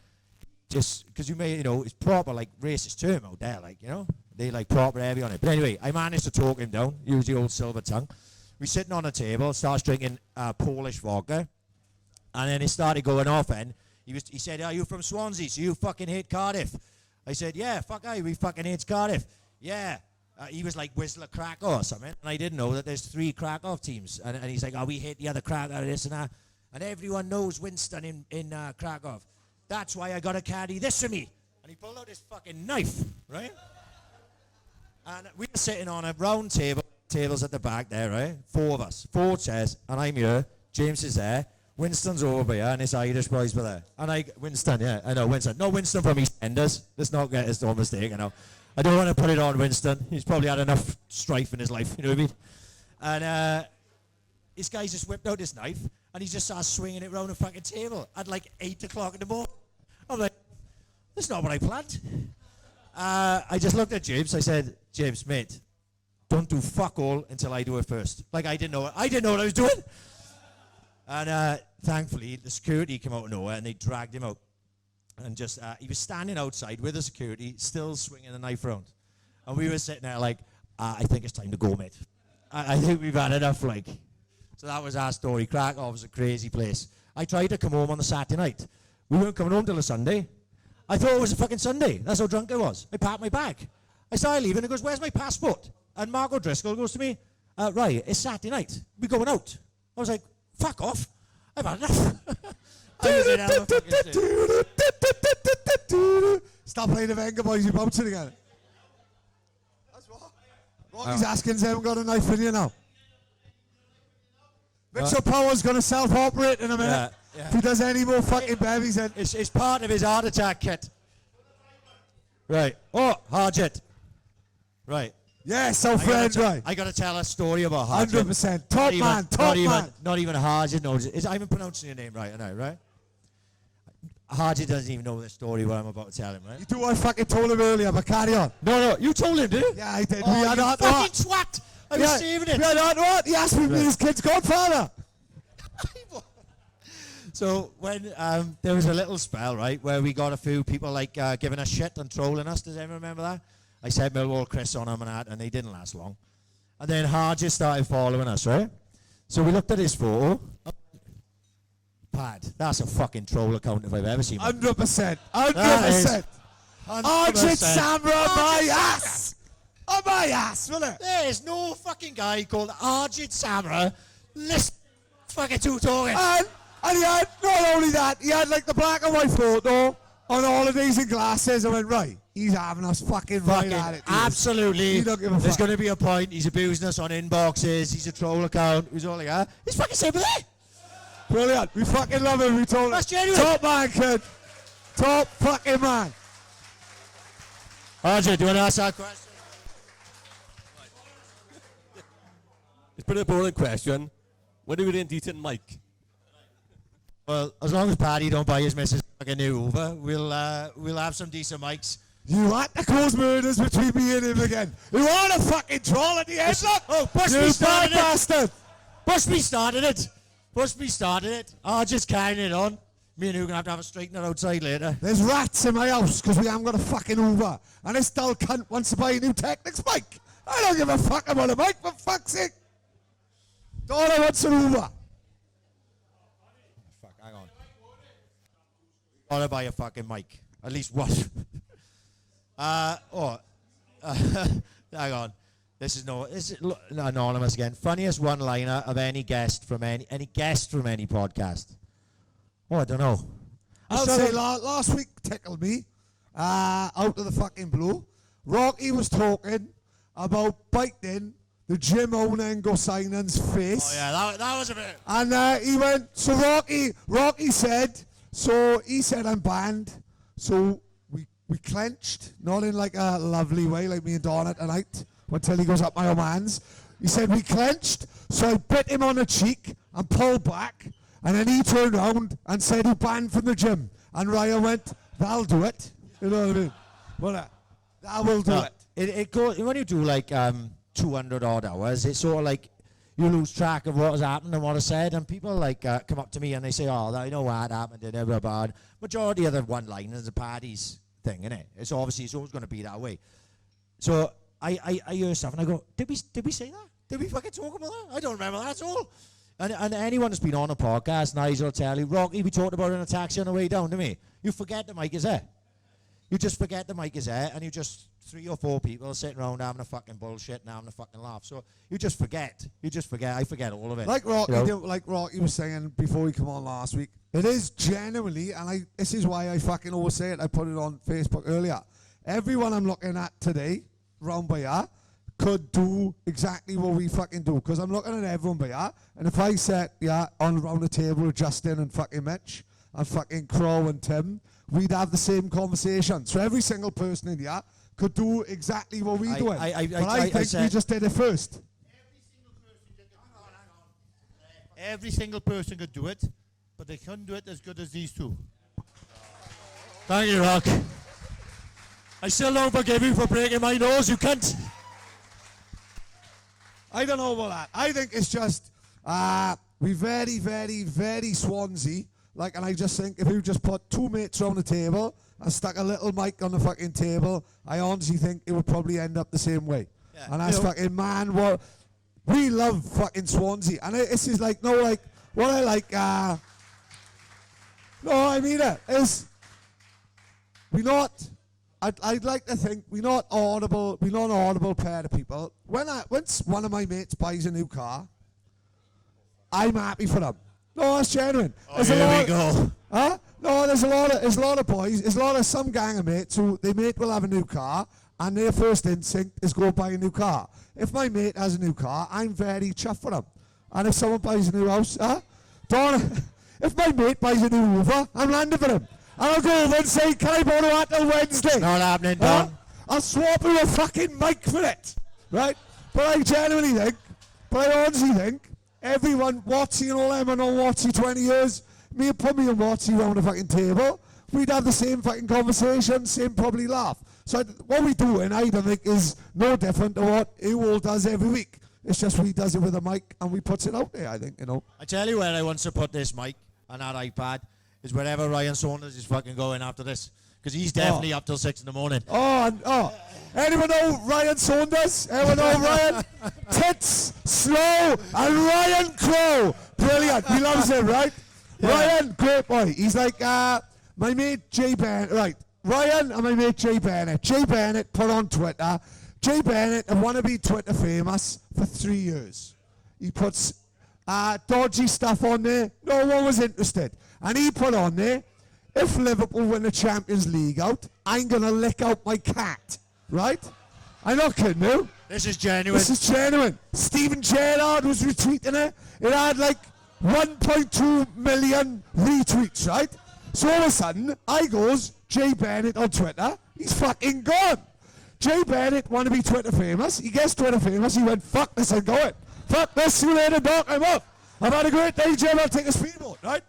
just, because it's proper, like, racist term out there, like, you know? They, like, proper heavy on it. But anyway, I managed to talk him down, use the old silver tongue. We're sitting on a table, starts drinking Polish vodka, and then it started going off, and he said, are you from Swansea, so you fucking hate Cardiff? I said, yeah, fuck aye, we fucking hate Cardiff. Yeah. He was like Whistler Krakow or something, and I didn't know that there's 3 Krakow teams. And he's like, oh, we hate the other Krakow, this and that. And everyone knows Winston in Krakow. That's why I got to carry this with me. And he pulled out his fucking knife, right? And we were sitting on a round table, tables at the back there, right? 4 of us, 4 chairs, and I'm here. James is there. Winston's over here, and his Irish boys were there. And Winston, yeah, I know, Winston. No, Winston from EastEnders. Let's not get us no mistake, you know. I don't want to put it on Winston. He's probably had enough strife in his life, you know what I mean? And this guy just whipped out his knife, and he just started swinging it around the fucking table at like 8 o'clock in the morning. I'm like, that's not what I planned. I just looked at James. I said, James, mate, don't do fuck all until I do it first. Like, I didn't know what I was doing. And thankfully, the security came out of nowhere, and they dragged him out. And just, he was standing outside with the security, still swinging the knife around. And we were sitting there like, I think it's time to go, mate. I think we've had enough, like. So that was our story. Krakow was a crazy place. I tried to come home on the Saturday night. We weren't coming home till a Sunday. I thought it was a fucking Sunday. That's how drunk I was. I packed my bag. I started leaving, and he goes, where's my passport? And Mark O'Driscoll goes to me, right, it's Saturday night. We're going out. I was like, fuck off. I've had enough. Stop playing the Venga Boys, you bouncing again. That's what. Rocky's asking if haven't got a knife in you now. Mitchell Power's going to self-operate in a minute. Yeah. If he does any more fucking bevies, then... It's part of his heart attack kit. Right. Oh, Harjit. Right. Yes, our friend, right. I got to tell a story about Harjit. 100%. Top man. Not even Harjit knows it. I'm even pronouncing your name right, I know, right? Harjit doesn't even know the story what I'm about to tell him, right? You do what I fucking told him earlier, but carry on. No, you told him, did you? Yeah, I did. Oh, we had you fucking twat! I was saving it. We had what? He asked me to be his kid's godfather. So when there was a little spell, right, where we got a few people like giving us shit and trolling us. Does anyone remember that? I said Millwall Chris on them and that, and they didn't last long. And then Harjit started following us, right? So we looked at his photo. pad. That's a fucking troll account if I've ever seen one. 100%. That is 100%. Argid 100%. Samra on my ass. On my ass, will it? There's no fucking guy called Argid Samra. Listen, fucking two talking. And he had, not only that, he had like the black and white photo on holidays and glasses. I went, right, he's having us fucking right at it. Absolutely. He don't give a There's fuck. going to be a point. He's abusing us on inboxes. He's a troll account. He's all like that. He's fucking simple, eh? Brilliant. We fucking love him. We told him. That's genuine. Top man, kid. Top fucking man. Arjun, do you want to ask that question? It's been a boring question. When are we in decent mic? Well, as long as Paddy don't buy his missus fucking new Uber, we'll have some decent mics. You had to cause murders between me and him again. You want a fucking troll at the end, look? Oh, You Bushby started bad bastard. it. Bushby started it. Bushby started it. Arjun's carrying it on. Me and you are going to have a straightener outside later. There's rats in my house because we haven't got a fucking Uber. And this dull cunt wants to buy a new Technics mic. I don't give a fuck about a mic, for fuck's sake. Daughter wants an Uber. Fuck, hang on. Gotta buy a fucking mic. At least one. Hang on. This is anonymous again. Funniest one-liner of any guest from any podcast. Oh, I don't know. I'll say last week tickled me out of the fucking blue. Rocky was talking about biting the gym owner in Gosainen's face. Oh, yeah, that was a bit. And he went, so Rocky said, I'm banned. So we clenched, not in like a lovely way like me and Donna tonight, until he goes up my own hands. He said we clenched, so I bit him on the cheek and pulled back. And then he turned around and said he banned from the gym. And Ryan went, that'll do it. You know what I mean? Well, that will do it. It goes, when you do like 200 odd hours, it's sort of like you lose track of what has happened and what I said. And people like come up to me and they say, oh, I know what happened, and blah, blah. Majority of the one-liners are Paddy's thing, innit? It's always going to be that way. So I hear stuff and I go, did we say that? Did we fucking talk about that? I don't remember that at all. And anyone that's been on a podcast, Nigel will tell you, Rocky, we talked about it in a taxi on the way down, didn't we? You forget the mic is there. You just forget the mic is there, and you just 3 or 4 people sitting around having a fucking bullshit and having a fucking laugh. So you just forget. I forget all of it. Like Rocky was saying before he come on last week, it is genuinely, and this is why I fucking always say it, I put it on Facebook earlier. Everyone I'm looking at today, round by here, could do exactly what we fucking do. Because I'm looking at everyone by here, and if I sat around the table with Justin and fucking Mitch, and fucking Crow and Tim, we'd have the same conversation. So every single person in here could do exactly what we do. I think we just did it first. Every single person could do it, but they couldn't do it as good as these two. Thank you, Rock. I still don't forgive you for breaking my nose, you cunt. I don't know about that. I think it's just we very, very, very Swansea. And I just think if you just put 2 mates around the table and stuck a little mic on the fucking table, I honestly think it would probably end up the same way. Yeah. And that's fucking what we love fucking Swansea. And this is what I like. No, I mean it is. I'd like to think we're not an audible pair of people. Once one of my mates buys a new car, I'm happy for them. No, that's genuine. Oh, here we go. Huh? No, there's a lot of boys. There's a lot of some gang of mates who their mate will have a new car, and their first instinct is go buy a new car. If my mate has a new car, I'm very chuffed for them. And if someone buys a new house, if my mate buys a new Uber, I'm landing for him. And I'll go over and say, can I borrow that till Wednesday? Not happening, Don. I'll swap you a fucking mic for it. Right? But I genuinely think, I honestly think, everyone, Watsy and all them, and on Watsy 20 years, put me and Watsy around the fucking table, we'd have the same fucking conversation, same probably laugh. So what we do, and I don't think, is no different to what you all does every week. It's just we does it with a mic and we puts it out there, I think, I tell you where I want to put this mic and that iPad is wherever Ryan Saunders is fucking going after this. Because he's definitely up till 6 in the morning. Anyone know Ryan Saunders? Anyone know Ryan? Tits, Slow, and Ryan Crow. Brilliant. He loves it, right? Ryan, great boy. He's like my mate Jay Bennett. Right, Ryan and my mate Jay Bennett. Jay Bennett put on Twitter. Jay Bennett, I want to be Twitter famous for 3 years. He puts dodgy stuff on there. No one was interested. And he put on there, if Liverpool win the Champions League out, I'm going to lick out my cat. Right? I'm not kidding you. This is genuine. This is genuine. Stephen Gerrard was retweeting it. It had like 1.2 million retweets, right? So all of a sudden, I goes, Jay Bennett on Twitter. He's fucking gone. Jay Bennett want to be Twitter famous. He gets Twitter famous. He went, fuck this, I'm going. Fuck this, see you later, Doc, I'm off. I've had a great day, Jim, I'll take a speedboat, right?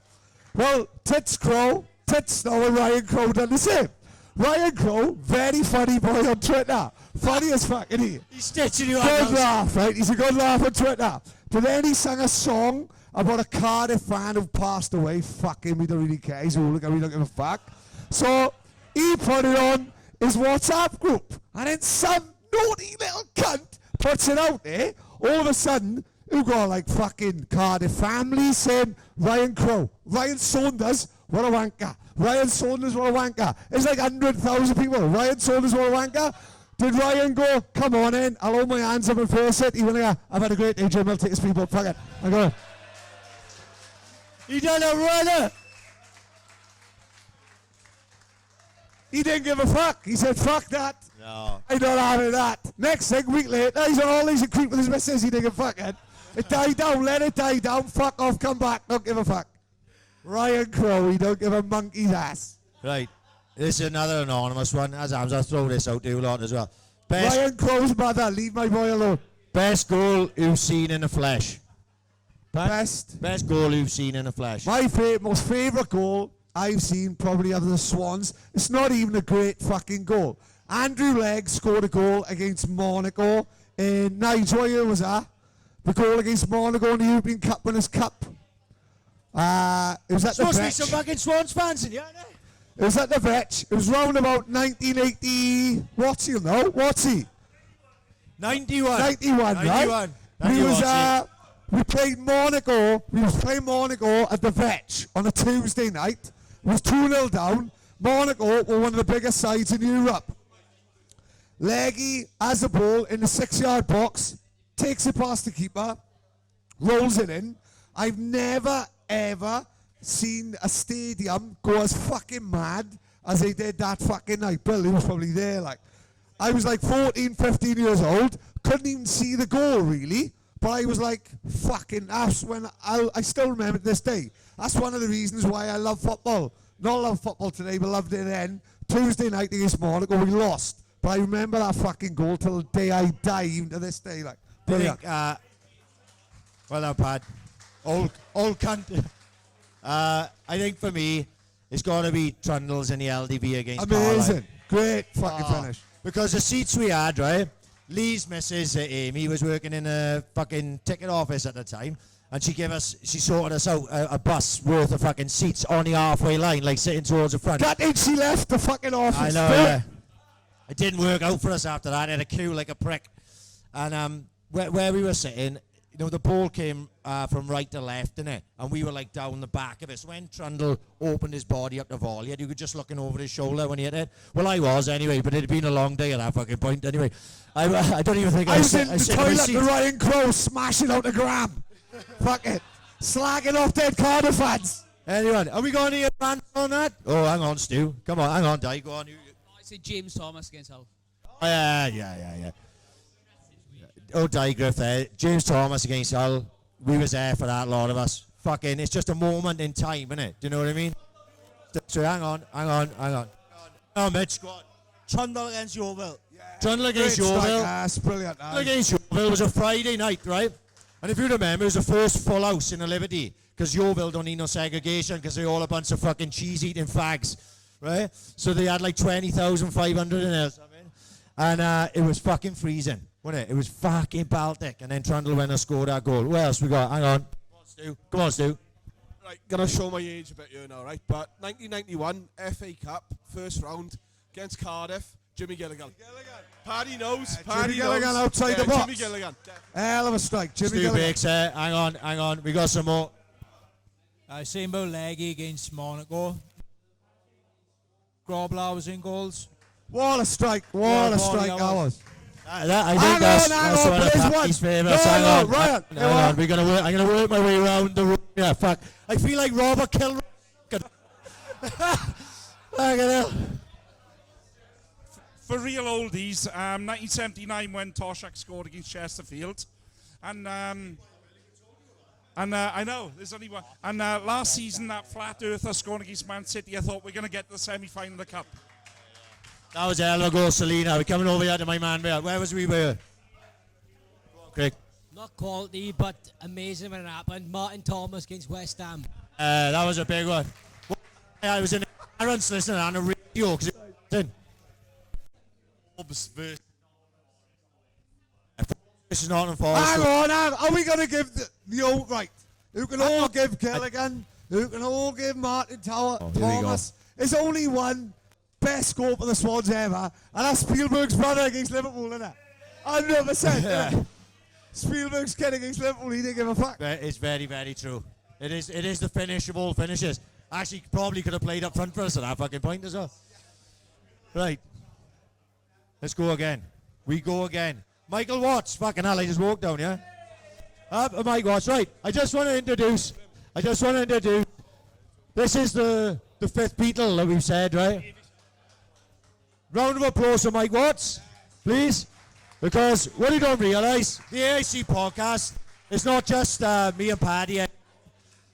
Well, Tits Crow, Tits now and Ryan Crow done the same. Ryan Crow, very funny boy on Twitter. Funny as fuck, isn't he? He's stitching you out. Good laugh, right? He's a good laugh on Twitter. But then he sang a song about a Cardiff fan who passed away. Fuck him, we don't really care. He's a hooligan, we don't give a fuck. So he put it on his WhatsApp group. And then some naughty little cunt puts it out there. All of a sudden, you got like fucking Cardiff family saying Ryan Crow, Ryan Saunders, what a wanker. Ryan Saunders, what a wanker. It's like 100,000 people. Ryan Saunders, what a wanker. Did Ryan go, come on in, I'll hold my hands up and face it. He went, yeah, I've had a great day, Jim, I'll take his people, fuck it. I go. He done a runner. He didn't give a fuck. He said, fuck that. No. I don't have that. Next thing, week later, he's on all these and creep with his missus. He didn't give a fuck it. It died down, let it die down. Fuck off, come back, don't give a fuck. Ryan Crowe, he don't give a monkey's ass. Right. This is another anonymous one. As I'll throw this out to you a lot as well. Ryan Crowe's mother, leave my boy alone. Best goal you've seen in the flesh. Best goal you've seen in the flesh. My most favourite goal I've seen probably of the Swans. It's not even a great fucking goal. Andrew Legg scored a goal against Monaco in Nigel. What year was that? The goal against Monaco in the European Cup Winners' Cup. It was at the Supposed to be Vetch. some fucking Swans fans in here, It was at the Vetch. It was round about 1980. What's he know? What's he? 91. 91, right? We played Monaco. We was playing Monaco at the Vetch on a Tuesday night. It was 2-0 down. Monaco were one of the biggest sides in Europe. Leggy has the ball in the 6-yard box, takes it past the keeper, rolls it in. I've never, ever seen a stadium go as fucking mad as they did that fucking night. Bill, he was probably there. Like, I was like 14, 15 years old, couldn't even see the goal really, but I was like, fucking, that's when I still remember to this day. That's one of the reasons why I love football. Not love football today, but loved it then. Tuesday night against Monaco, we lost. But I remember that fucking goal till the day I die, even to this day. Like, brilliant. Well done, Pad. Old cunt. I think for me, it's got to be Trundles in the LDV against Amazing. Carlisle. Great fucking finish. Because the seats we had, right? Lee's missus, Amy, was working in a fucking ticket office at the time. And she sorted us out a bus worth of fucking seats on the halfway line, like sitting towards the front. That think she left the fucking office. I know, yeah. It didn't work out for us after that. I had a queue like a prick. And where we were sitting, you know, the ball came from right to left, innit? And we were like down the back of it. So when Trundle opened his body up to volley, you were just looking over his shoulder when he hit it. Well, I was anyway, but it had been a long day at that fucking point anyway. I don't even think I was in the toilet with Ryan Crowe smashing out the gram. Fuck it. Slagging off dead Cardiff fans. Anyway, are we going to hear rant on that? Oh, hang on, Stu. Come on, hang on, Di. Go on. I said James Thomas against Hull. Oh, yeah. Oh, Di Griff there. James Thomas against Hull. We was there for that, a lot of us. Fucking, it's just a moment in time, innit? Do you know what I mean? So hang on. Oh, Mitch, go on. Trundle against Yeovil. Trundle against Yeovil. Brilliant. Trundle against Yeovil was a Friday night, right? And if you remember, it was the first full house in the Liberty, because Yeovil don't need no segregation, because they're all a bunch of fucking cheese-eating fags, right? So they had like 20,500 in there or something. And it was fucking freezing, wasn't it? It was fucking Baltic. And then Trundle went and scored our goal. What else we got? Hang on. Come on, Stu. Right, gonna show my age a bit here now, right? But 1991 FA Cup, first round, against Cardiff, Jimmy Gilligan. Paddy knows. Jimmy Gilligan outside the box. Jimmy Gilligan. Hell of a strike. Jimmy Stu Gilligan. Biggs, hang on. We got some more. Same about Leggy against Monaco. Grobler was in goals. What a strike! What a strike that was. I think that's one of Patty's favourites. Hang on, Ryan. Hang on. I'm gonna work my way around the room. Yeah, fuck. I feel like Robert killed. For real oldies, 1979 when Toshak scored against Chesterfield, and I know there's only one. And last season that flat earther scoring against Man City, I thought we're gonna get to the semi-final of the cup. That was a hell of a goal, Selena. We're coming over here to my man there. Where was we? Where? Craig. Not quality, but amazing when it happened. Martin Thomas against West Ham. That was a big one. I was in Aaron's listening on the radio because it was in. This is not involved. Hang on, are we going to give the old right? Who can all give Gilligan? Who can all give Martin Thomas? There's only one best goal for the Swans ever, and that's Spielberg's brother against Liverpool, isn't it? 100%. Spielberg's kid against Liverpool, he didn't give a fuck. It's very, very true. It is the finish of all finishes. Actually, probably could have played up front for us at that fucking point as well. Right. Let's go again. We go again. Michael Watts. Fucking hell, I just walked down, yeah? Mike Watts, right. I just want to introduce. This is the fifth Beatle that we've said, right? Round of applause for Mike Watts, please. Because what you don't realise, the AiC podcast, it's not just me and Paddy.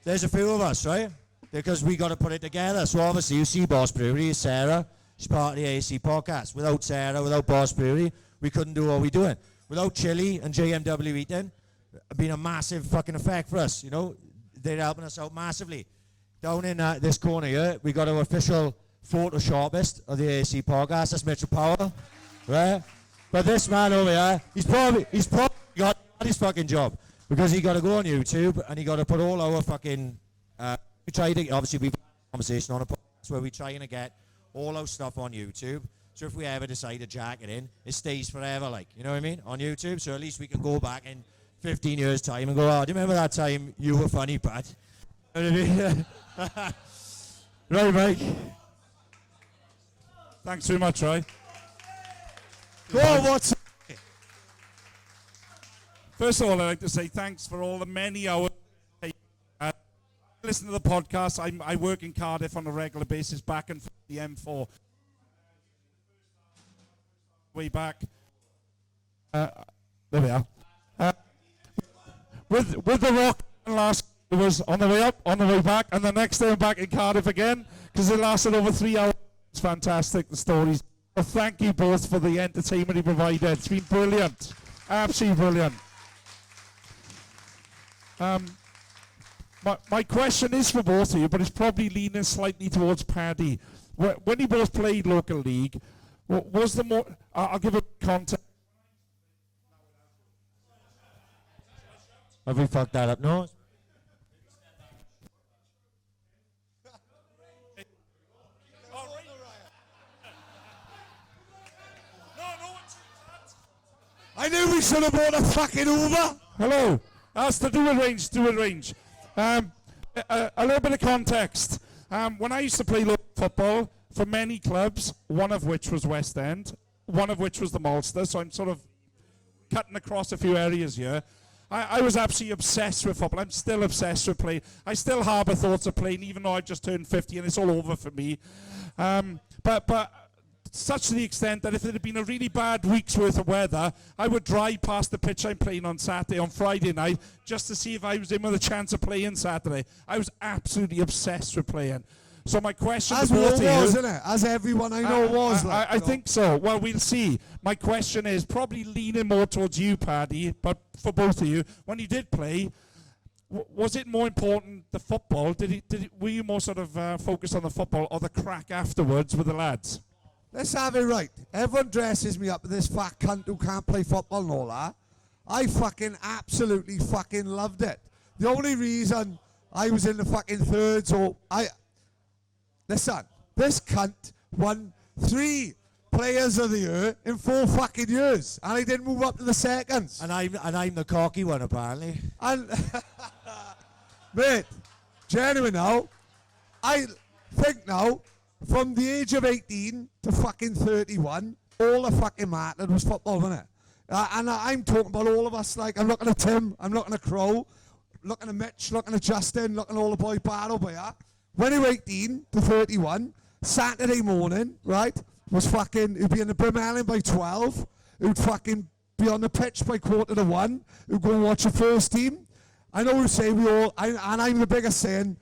There's a few of us, right? Because we got to put it together. So obviously you see Boss Brewery, Sarah, she's part of the AiC podcast. Without Sarah, without Boss Brewery, we couldn't do what we're doing. Without Chili and JMW Eating, it's been a massive fucking effect for us, you know? They're helping us out massively. Down in this corner here, we got our official Photoshopist of the AiC podcast. That's Mitchell Powell, right? But this man over here, he's probably got his fucking job because he got to go on YouTube and he got to put all our fucking. We try to obviously we've had a conversation on a podcast where we trying to get all our stuff on YouTube. So if we ever decide to jack it in, it stays forever, like, you know what I mean, on YouTube. So at least we can go back in 15 years' time and go, oh, do you remember that time you were funny, Pat? You know what I mean? Right, Mike. Thanks very much, Roy. Go on, what's First of all, I'd like to say thanks for all the many hours. Listen to the podcast. I work in Cardiff on a regular basis, back and forth the M4. Way back. There we are. With the rock last was on the way up, on the way back, and the next day I'm back in Cardiff again because it lasted over 3 hours. It's fantastic, the stories. Well, thank you both for the entertainment you provided. It's been brilliant. Absolutely brilliant. My question is for both of you, but it's probably leaning slightly towards Paddy. When you both played local league, what was the more... I'll give a context. Have we fucked that up? No? I knew we should have bought a fucking Uber. Hello. That's to do with range. A little bit of context. When I used to play local football for many clubs, one of which was West End, one of which was the Malster, so I'm sort of cutting across a few areas here. I was absolutely obsessed with football. I'm still obsessed with playing. I still harbour thoughts of playing, even though I've just turned 50 and it's all over for me. But such to the extent that if it had been a really bad week's worth of weather, I would drive past the pitch I'm playing on Saturday, on Friday night, just to see if I was in with a chance of playing Saturday. I was absolutely obsessed with playing. So my question as to both of you... was, isn't it? As everyone I know was. I think so. Well, we'll see. My question is probably leaning more towards you, Paddy, but for both of you, when you did play, was it more important, the football? Were you more sort of focused on the football or the crack afterwards with the lads? Let's have it right. Everyone dresses me up with this fat cunt who can't play football and all that. I fucking absolutely fucking loved it. The only reason I was in the fucking thirds listen, this cunt won 3 players of the year in 4 fucking years, and I didn't move up to the seconds. And I'm the cocky one apparently. And mate, genuine now. I think now, from the age of 18 to fucking 31, all the fucking mattered was football, wasn't it? And I'm talking about all of us, like, I'm looking at Tim, I'm looking at Crow, looking at Mitch, looking at Justin, looking at all the boy bad over here. When you were 18 to 31, Saturday morning, right, was fucking, he'd be in the Brimellen by 12, he'd fucking be on the pitch by 1:45, he'd go and watch the first team. I know we say and I'm the biggest saying,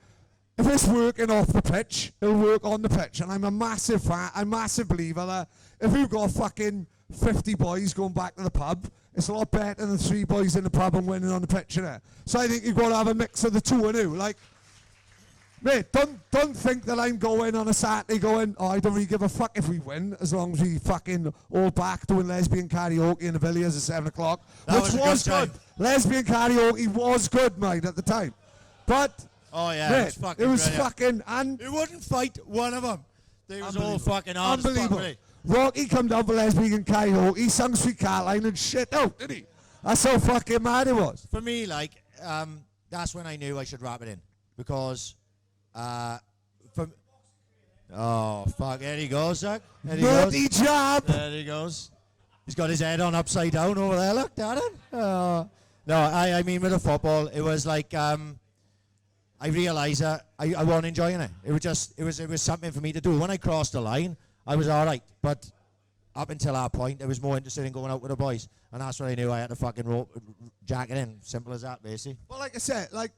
if it's working off the pitch, it'll work on the pitch. And I'm a massive fan, I'm a massive believer that if you've got fucking 50 boys going back to the pub, it's a lot better than 3 boys in the pub and winning on the pitch, innit? So I think you've got to have a mix of the two, innit? Like, mate, don't think that I'm going on a Saturday going, oh, I don't really give a fuck if we win, as long as we fucking all back doing lesbian karaoke in the Villiers at 7 o'clock, which was good. Lesbian karaoke was good, mate, at the time. But, oh yeah, mate, it was fucking, brilliant. and He wouldn't fight one of them. They was all fucking hard as fuck, unbelievable. really. Rocky come down for lesbian karaoke, he sung Sweet Caroline and shit out, didn't he? That's how fucking mad it was. For me, like, that's when I knew I should wrap it in. Because, oh, fuck, there he goes, Zach. There he Dirty goes. job! There he goes. He's got his head on upside down over there, look, Darren. No, I mean, with the football, it was like, I realised that I wasn't enjoying it. It was just, it was something for me to do. When I crossed the line, I was all right. But up until that point, I was more interested in going out with the boys. And that's when I knew I had to fucking jack it in. Simple as that, basically. Well, like I said, like,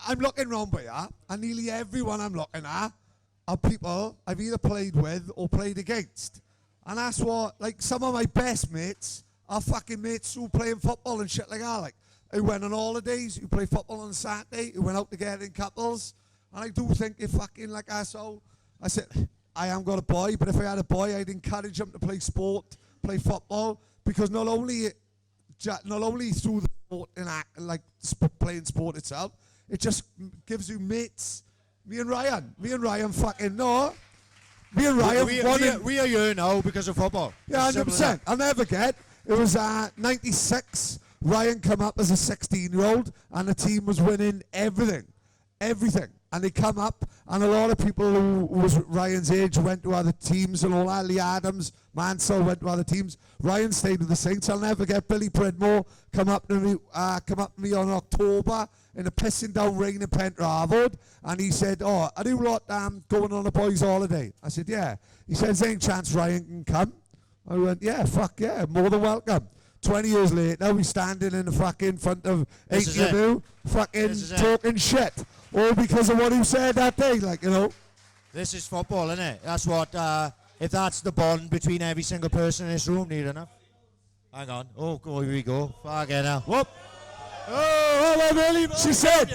I'm looking round by here, and nearly everyone I'm looking at are people I've either played with or played against. And that's what, like, some of my best mates are fucking mates who playing football and shit like that. Like, who went on holidays, who play football on Saturday, who went out together in couples. And I do think if fucking like I said, I am got a boy, but if I had a boy, I'd encourage him to play sport, play football, because not only through the sport and playing sport itself, it just gives you mates. Me and Ryan fucking know. Me and Ryan we are here now because of football. Yeah, 100%. I'll never forget. It was 96. Ryan come up as a 16-year-old, and the team was winning everything. And they come up, and a lot of people who was Ryan's age went to other teams and all that. Lee Adams, Mansell went to other teams. Ryan stayed with the Saints. I'll never forget Billy Pridmore come up to me on October in a pissing down rain in Pentrafford, and he said, "Oh, are you lot going on a boys' holiday?" I said, "Yeah." He said, "Is there any chance Ryan can come?" I went, "Yeah, fuck yeah, more than welcome." 20 years later, we standing in the fucking front of 80 of you, fucking talking shit. All because of what he said that day, like, you know. This is football, isn't it? That's what, if that's the bond between every single person in this room, near enough. Hang on. Oh, here we go. Fucking hell. Whoop. Oh, really? She said.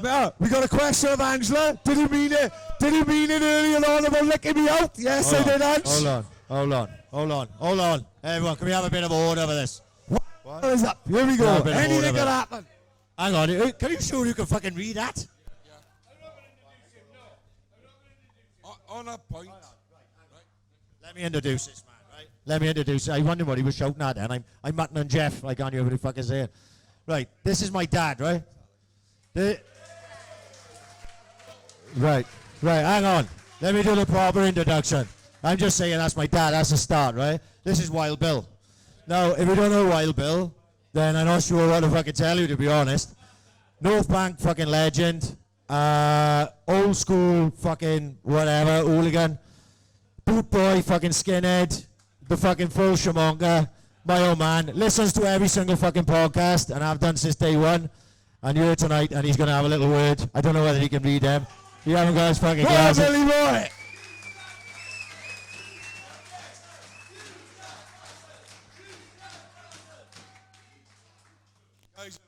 No, we got a question of Angela. Did you mean it? Did you mean it earlier on about licking me out? Yes, I did, Ange. Hold on. Everyone, can we have a bit of order for this? What is up? Here we go. Anything can happen. Hang on. Can you show you can fucking read that? On a point. Let me introduce this man, right? Let me introduce. I wondered what he was shouting at then. I'm Martin and Jeff. I can't hear what he fucking saying. Right. This is my dad, right? Right. Hang on. Let me do the proper introduction. I'm just saying that's my dad. That's the start, right? This is Wild Bill. Now, if you don't know Wild Bill, then I'm not sure what to fucking tell you, to be honest. North Bank fucking legend. Old school fucking whatever, hooligan. Boot boy fucking skinhead. The fucking full shamonga. My old man. Listens to every single fucking podcast, and I've done since day one. And you're here tonight, and he's going to have a little word. I don't know whether he can read them. You haven't got his fucking glasses. Billy boy! Guys,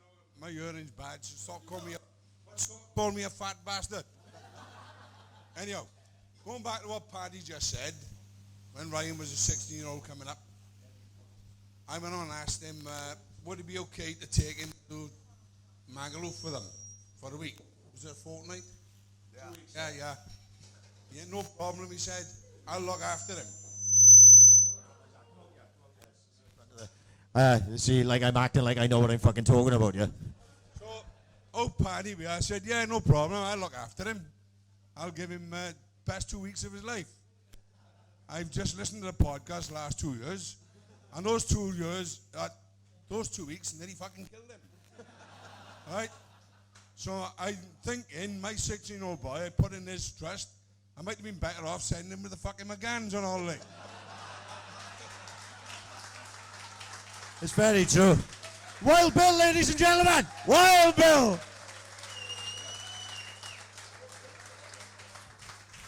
my hearing's bad, so stop calling me a fat bastard. Anyhow, going back to what Paddy just said, when Ryan was a 16-year-old coming up, I went on and asked him, would it be okay to take him to Magaluf with them for a week? Was it a fortnight? Yeah. Yeah, no problem, he said. I'll look after him. See, like I'm acting like I know what I'm fucking talking about, yeah? So, oh, Paddy, I said, yeah, no problem. I'll look after him. I'll give him best 2 weeks of his life. I've just listened to the podcast last 2 years, and those 2 years, those 2 weeks, nearly fucking killed him. Right? So I think in my 16-year-old boy, I put in his trust. I might have been better off sending him with the fucking McGanns on holiday. It's very true. Wild Bill, ladies and gentlemen. Wild Bill.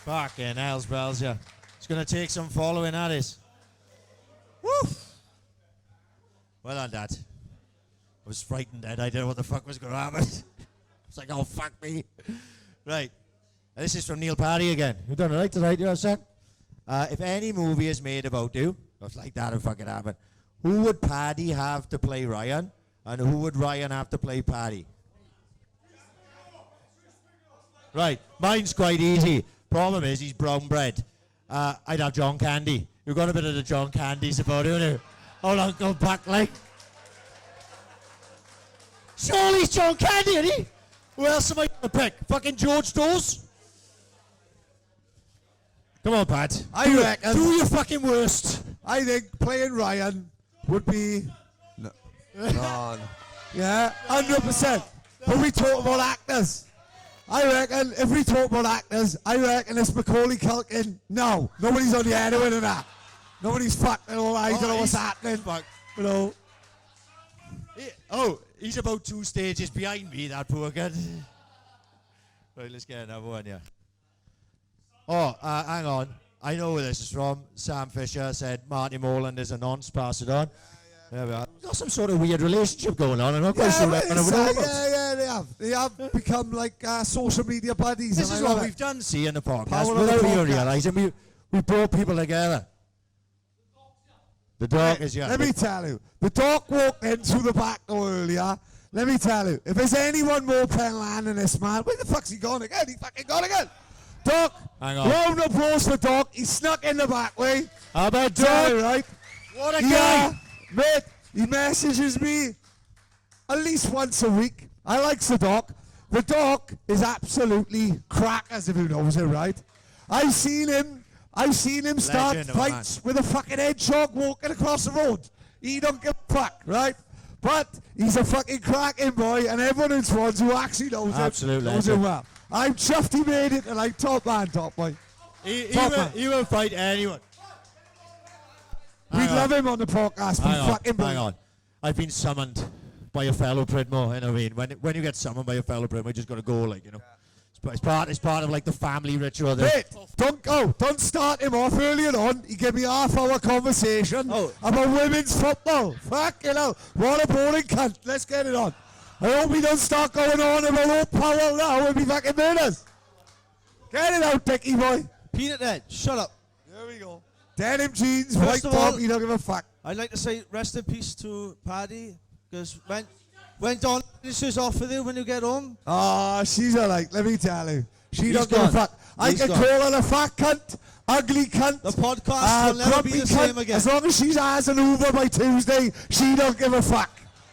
Fucking hell's bells, yeah. It's going to take some following at this. Woo! Well done, Dad. I was frightened, Dad. I didn't know what the fuck was going to happen. It's like, oh, fuck me. Right. This is from Neil Parry again. You done it right tonight, you know, son? If any movie is made about you, it's like that would fucking happen. Who would Paddy have to play Ryan? And who would Ryan have to play Paddy? Right. Mine's quite easy. Problem is, he's brown bread. I'd have John Candy. You've got a bit of the John Candies about you, haven't you? Old Uncle Buckley. Surely he's John Candy, isn't he? Who else am I going to pick? Fucking George Dawes? Come on, Pat. I reckon. Do your fucking worst. I think playing Ryan would be. No. Yeah, 100%. But we talk about actors. I reckon if we talk about actors, I reckon it's Macaulay Culkin. No, nobody's on the heroin and that. Nobody's fucking all. I don't know what's happening. You know. He's about 2 stages behind me, that poor kid. Right, let's get another one, yeah. Hang on. I know where this is from. Sam Fisher said Marty Moreland is a nonce. Pass it on. There we are. Got some sort of weird relationship going on. I'm not quite sure what they have. They have become like social media buddies. This is what we've done, see, in the podcast. Without you realising, we brought people together. The dog is young. Let me tell you, the dog walked in through the back door earlier. Let me tell you, if there's anyone more Penland than this man, where the fuck's he gone again? He fucking gone again. Doc, round of applause for Doc. He snuck in the back way. How about Doc? Right? What a guy. Mate, he messages me at least once a week. I like the Doc. The Doc is absolutely crackers, if you knows it, right? I've seen him start fights with a fucking hedgehog walking across the road. He don't give a fuck, right? But he's a fucking cracking boy, and everyone in Swans who actually knows him well. I'm chuffed he made it, and I'm top boy. He will fight anyone. We'd love him on the podcast. Hang on. I've been summoned by a fellow Pridmore, you know what I mean? When you get summoned by a fellow Pridmore, you just got to go, like, you know. It's part of like the family ritual. Wait, don't start him off earlier on. He gave me half-hour conversation about women's football. Fuck, you know, what a boring cunt. Let's get it on. I hope we don't start going on about all power now and be fucking murders. Get it out, Dickie boy. Peanut Head, shut up. There we go. Denim jeans, white top, you don't give a fuck. I'd like to say rest in peace to Paddy, because when Dawn finishes off with you when you get home. She's alright, let me tell you. She don't give a fuck. I can call her a fat cunt, ugly cunt. The podcast will never be the same again. As long as she has an Uber by Tuesday, she don't give a fuck.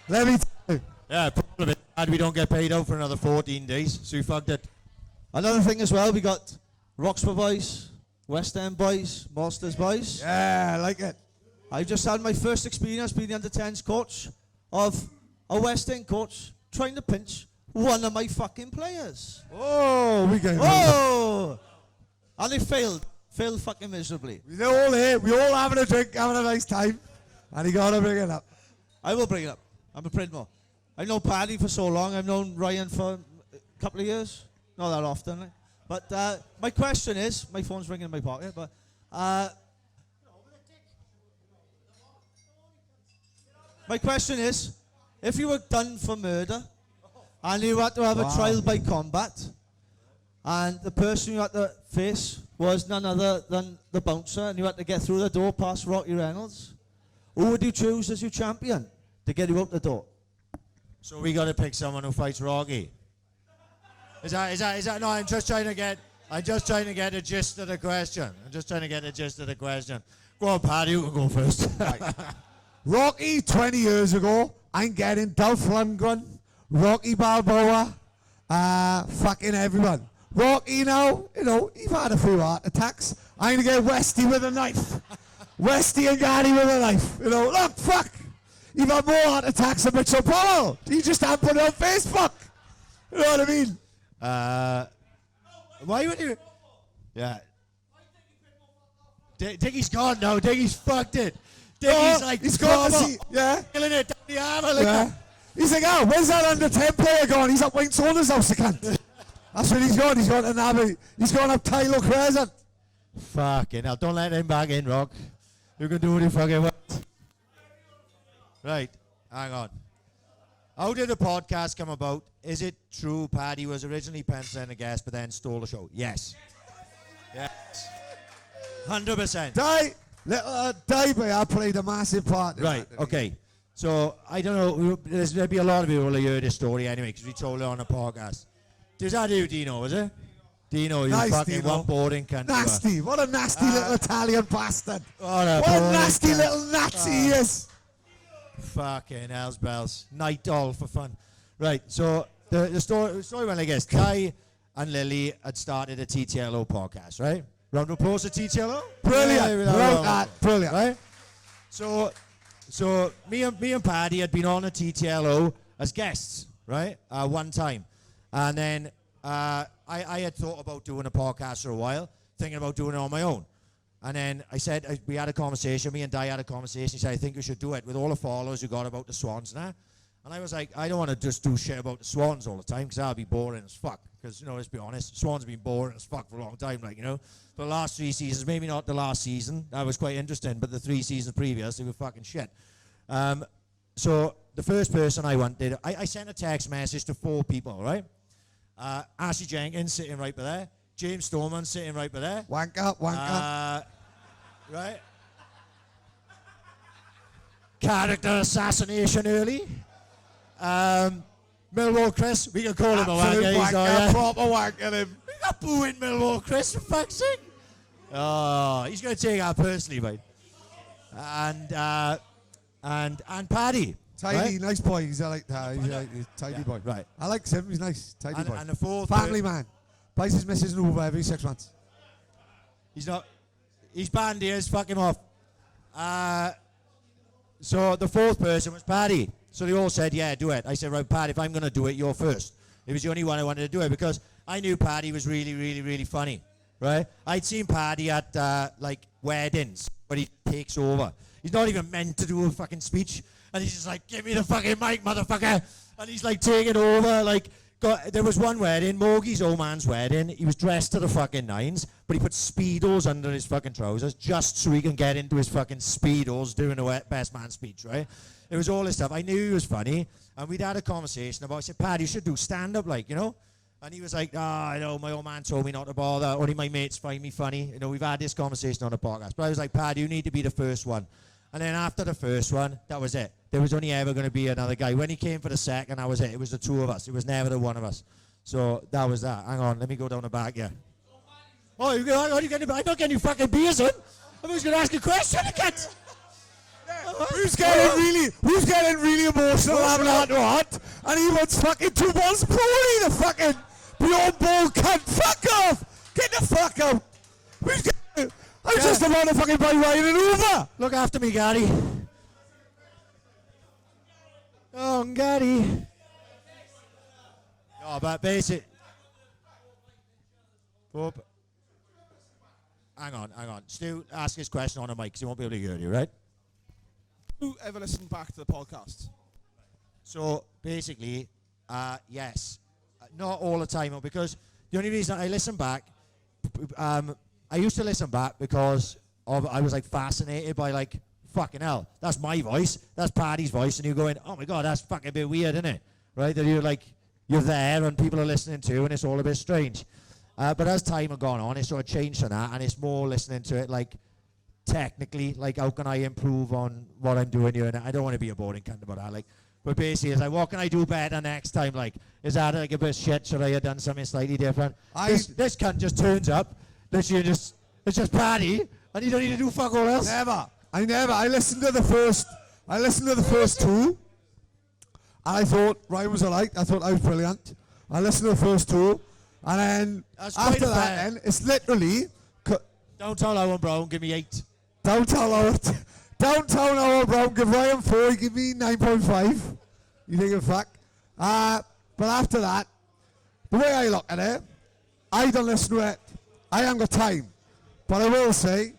Let me tell you. Yeah, problem is we don't get paid out for another 14 days, so we fucked it. Another thing as well, we got Roxburgh boys, West End boys, Monsters boys. Yeah, I like it. I just had my first experience being the under-10s coach of a West End coach trying to pinch one of my fucking players. Oh, we got and they failed fucking miserably. We're all here, we all having a drink, having a nice time, and he gotta bring it up. I will bring it up. I'm a Pridmore. I've known Paddy for so long. I've known Ryan for a couple of years. Not that often. Like. But my question is, my phone's ringing in my pocket, but my question is, if you were done for murder and you had to have a trial by combat and the person you had to face was none other than the bouncer and you had to get through the door past Rocky Reynolds, who would you choose as your champion to get you out the door? So we got to pick someone who fights Rocky. Is that? No, I'm just trying to get a gist of the question. Go on, Paddy, you can go first. Rocky 20 years ago, I'm getting Dolph Lundgren, Rocky Balboa, Fucking everyone. Rocky now, you know, he's had a few heart attacks. I'm going to get Westy with a knife. Westy and Gary with a knife. You know, look, fuck. You've had more heart attacks than Mitchell Powell. He just had put it on Facebook. You know what I mean? Why would you? Yeah. Diggy's gone now. Diggy's fucked it. Diggy's like, he's gone to see, yeah. Killing it down the armor. Like Yeah. He's like, oh, where's that under 10 player gone? He's at Wayne Saunders' house, the cunt. That's where he's gone. He's gone to Naby. He's gone up Tyler Crescent. Fucking hell. Don't let him back in, Rock. You can do what you fucking want. Right. Hang on. How did the podcast come about? Is it true Paddy was originally penciled in a guest but then stole the show? Yes. Yes. 100%. I played a massive part in Right, that. okay. So, I don't know, there'll be a lot of people who will hear this story anyway, because we told it on the podcast. Was that you, Dino, was it? Dino, you Nice, fucking Dino. one boarding cunt. you are. Nasty. What a nasty little Italian bastard. What a What a boring nasty cunt. little Nazi he is. Fucking hell's bells. Night doll for fun. Right, so the story went like this. Kai and Lily had started a TTLO podcast, right? Round of applause to TTLO? Brilliant. Brilliant. Right? So me and Paddy had been on a TTLO as guests, right? One time. And then I had thought about doing a podcast for a while, thinking about doing it on my own. And then I said, we had a conversation, me and Di had a conversation. He said, I think we should do it with all the followers you got about the Swans now. And I was like, I don't want to just do shit about the Swans all the time, because that'll be boring as fuck. Because, you know, let's be honest, Swans have been boring as fuck for a long time, like, you know. For the last 3 seasons, maybe not the last season, that was quite interesting, but the 3 seasons previous, they were fucking shit. So the first person I wanted, I sent a text message to 4 people, right? Ashley Jenkins sitting right by there. James Storman sitting right by there. Wanker. Right? Character assassination early. Millwall Chris, we can call him a wanker. He's Proper wanker him. We got booing Millwall Chris, for fuck's sake. Oh, he's going to take that personally, mate. And Paddy. Tidy, right? nice boy. He's like that. He's a tidy boy. Right. I like him. He's nice. Tidy boy. And the fourth family man. Buys his missus an Uber every 6 months. He's not. He's banned ears. Fuck him off. So the fourth person was Paddy. So they all said, yeah, do it. I said, right, Paddy, if I'm going to do it, you're first. It was the only one I wanted to do it because I knew Paddy was really, really, really funny, right? I'd seen Paddy at, like, weddings where he takes over. He's not even meant to do a fucking speech. And he's just like, give me the fucking mic, motherfucker. And he's like taking over, like, there was one wedding, Morgie's old man's wedding. He was dressed to the fucking nines, but he put Speedos under his fucking trousers just so he can get into his fucking Speedos doing the best man speech, right? It was all this stuff. I knew he was funny, and we'd had a conversation about, I said, Paddy, you should do stand-up, like, you know? And he was like, I know, my old man told me not to bother. Only my mates find me funny. You know, we've had this conversation on the podcast. But I was like, Paddy, you need to be the first one. And then after the first one, that was it. There was only ever going to be another guy. When he came for the second, that was it. It was the 2 of us. It was never the one of us. So that was that. Hang on, let me go down the back here. Oh, I'm not getting you fucking beers on. I was going to ask a question again. Who's getting really emotional having that what? And he wants fucking 2 balls Brody, the fucking beyond ball cunt. Fuck off! Get the fuck out! Who's getting... I was just about to fucking buy Ryan an Uber! Look after me, Gary. Oh, Gary. Oh, but basic. Hang on. Stu, ask his question on a mic because he won't be able to hear you, right? You ever listen back to the podcast? So, basically, yes. Not all the time, because the only reason I listen back, I used to listen back because I was, like, fascinated by, like, fucking hell, that's my voice, that's Paddy's voice, and you're going, oh my God, that's fucking a bit weird, isn't it? Right? That you're there and people are listening to, and it's all a bit strange. But as time had gone on, it sort of changed from that, and it's more listening to it, like, technically, like, how can I improve on what I'm doing here? And I don't want to be a boring cunt about that, like, but basically, it's like, what can I do better next time? Like, is that like a bit shit? Should I have done something slightly different? This cunt just turns up, it's just Paddy, and you don't need to do fuck all else. I listened to the first 2, and I thought Ryan was alright. I thought I was brilliant. I listen to the first two, and then That's quite after a that, fair. then it's literally Downtown Owen Brown, give me 8. Downtown Howard Brown, give Ryan 4, give me 9.5. You think of fuck? But after that, the way I look at it, I don't listen to it. I haven't got time. But I will say,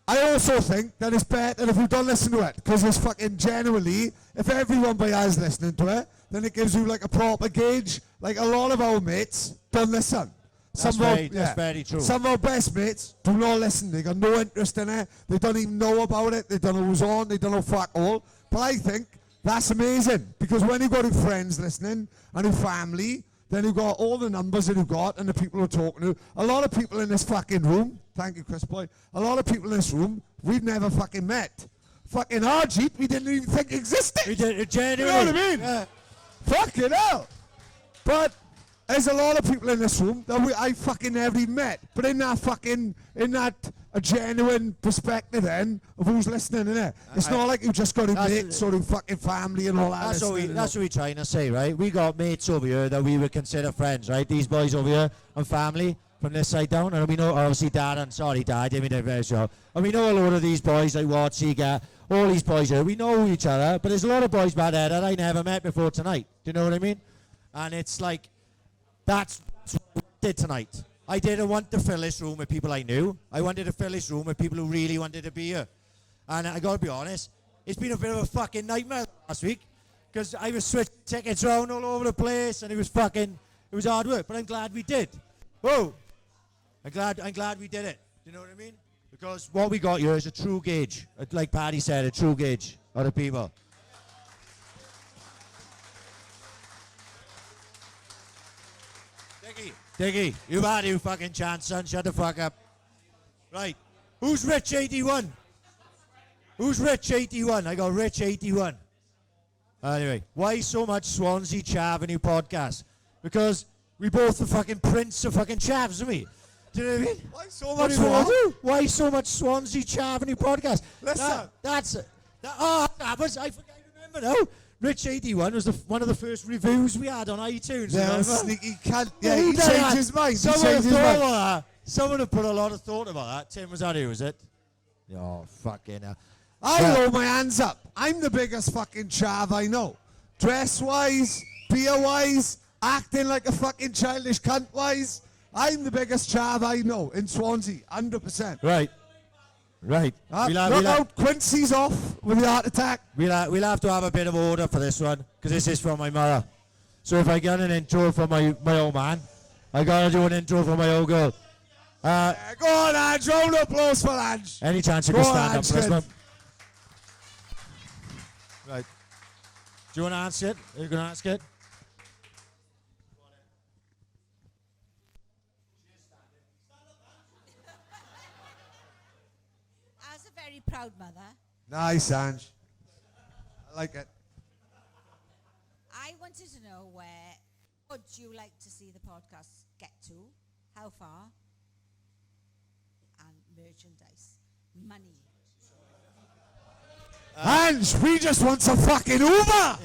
I also think that it's better if you don't listen to it, because it's fucking genuinely, if everyone by us listening to it, then it gives you like a proper gauge. Like a lot of our mates don't listen. That's very true. Some of our best mates do not listen. They got no interest in it. They don't even know about it. They don't know who's on. They don't know fuck all. But I think that's amazing, because when you've got your friends listening and your family, then you've got all the numbers that you've got and the people who are talking to. A lot of people in this fucking room, thank you, Chris Boy, a lot of people in this room we've never fucking met. Fucking Arjeet, we didn't even think existed. We did, genuinely. You know what I mean? Yeah. Fucking hell. But there's a lot of people in this room that I fucking never even met. But in that a genuine perspective then of who's listening in it. It's not like you've just got a mates or a fucking family and all that. That's what we're trying to say, right? We got mates over here that we would consider friends, right? These boys over here and family from this side down. And we know, obviously, Dad, I didn't mean to very sure. And we know a lot of these boys, like Watsy, all these boys here. We know each other, but there's a lot of boys back there that I never met before tonight. Do you know what I mean? And it's like, that's what I did tonight. I didn't want to fill this room with people I knew. I wanted to fill this room with people who really wanted to be here. And I gotta be honest, it's been a bit of a fucking nightmare last week, because I was switching tickets around all over the place, and it was hard work. But I'm glad we did. Whoa! I'm glad we did it. Do you know what I mean? Because what we got here is a true gauge, like Paddy said, a true gauge of the people. Diggy, you've had your fucking chance, son. Shut the fuck up. Right. Who's Rich 81? Who's Rich 81? I got Rich 81. Anyway, why so much Swansea Chav in your podcast? Because we both the fucking prince of fucking chavs, aren't we? Do you know what I mean? Why so much what? Why so much Swansea Chav in your podcast? Listen. I remember now. Rich 81 was one of the first reviews we had on iTunes. Yeah, sneaky cunt. Yeah, he changed his mind. Someone have put a lot of thought about that. Tim, was that who, was it? Oh, fucking hell. I hold my hands up. I'm the biggest fucking chav I know. Dress-wise, beer-wise, acting like a fucking childish cunt-wise. I'm the biggest chav I know in Swansea, 100%. Right. Look out, Quincy's off with the heart attack. We'll have to have a bit of order for this one, because this is from my mother. So if I get an intro from my old man, I gotta do an intro for my old girl. Go on, Ange. Round of applause for Ange. Any chance you can stand up for this one? Right. Do you want to answer it? Are you going to ask it? As a very proud mother, Nice, Ange. I like it. I wanted to know where would you like to see the podcast get to? How far? And merchandise. Money. Ange, we just want some fucking Uber.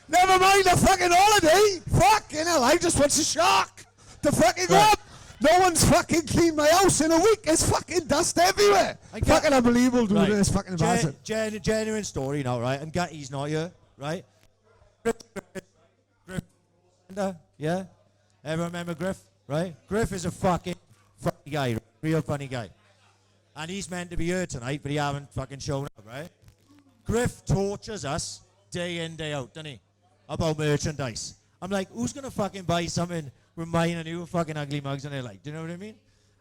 Never mind a fucking holiday. Fucking hell, I just want a shark to fucking go up. No one's fucking cleaned my house in a week. There's fucking dust everywhere. Fucking unbelievable, dude. It's fucking embarrassing. Genuine story now, right? And Gatty's not here, right? Griff, yeah? Ever remember Griff, right? Griff is a fucking funny guy, real funny guy. And he's meant to be here tonight, but he haven't fucking shown up, right? Griff tortures us day in, day out, doesn't he? About merchandise. I'm like, who's going to fucking buy something with mine and you fucking ugly mugs on it? Like, do you know what I mean?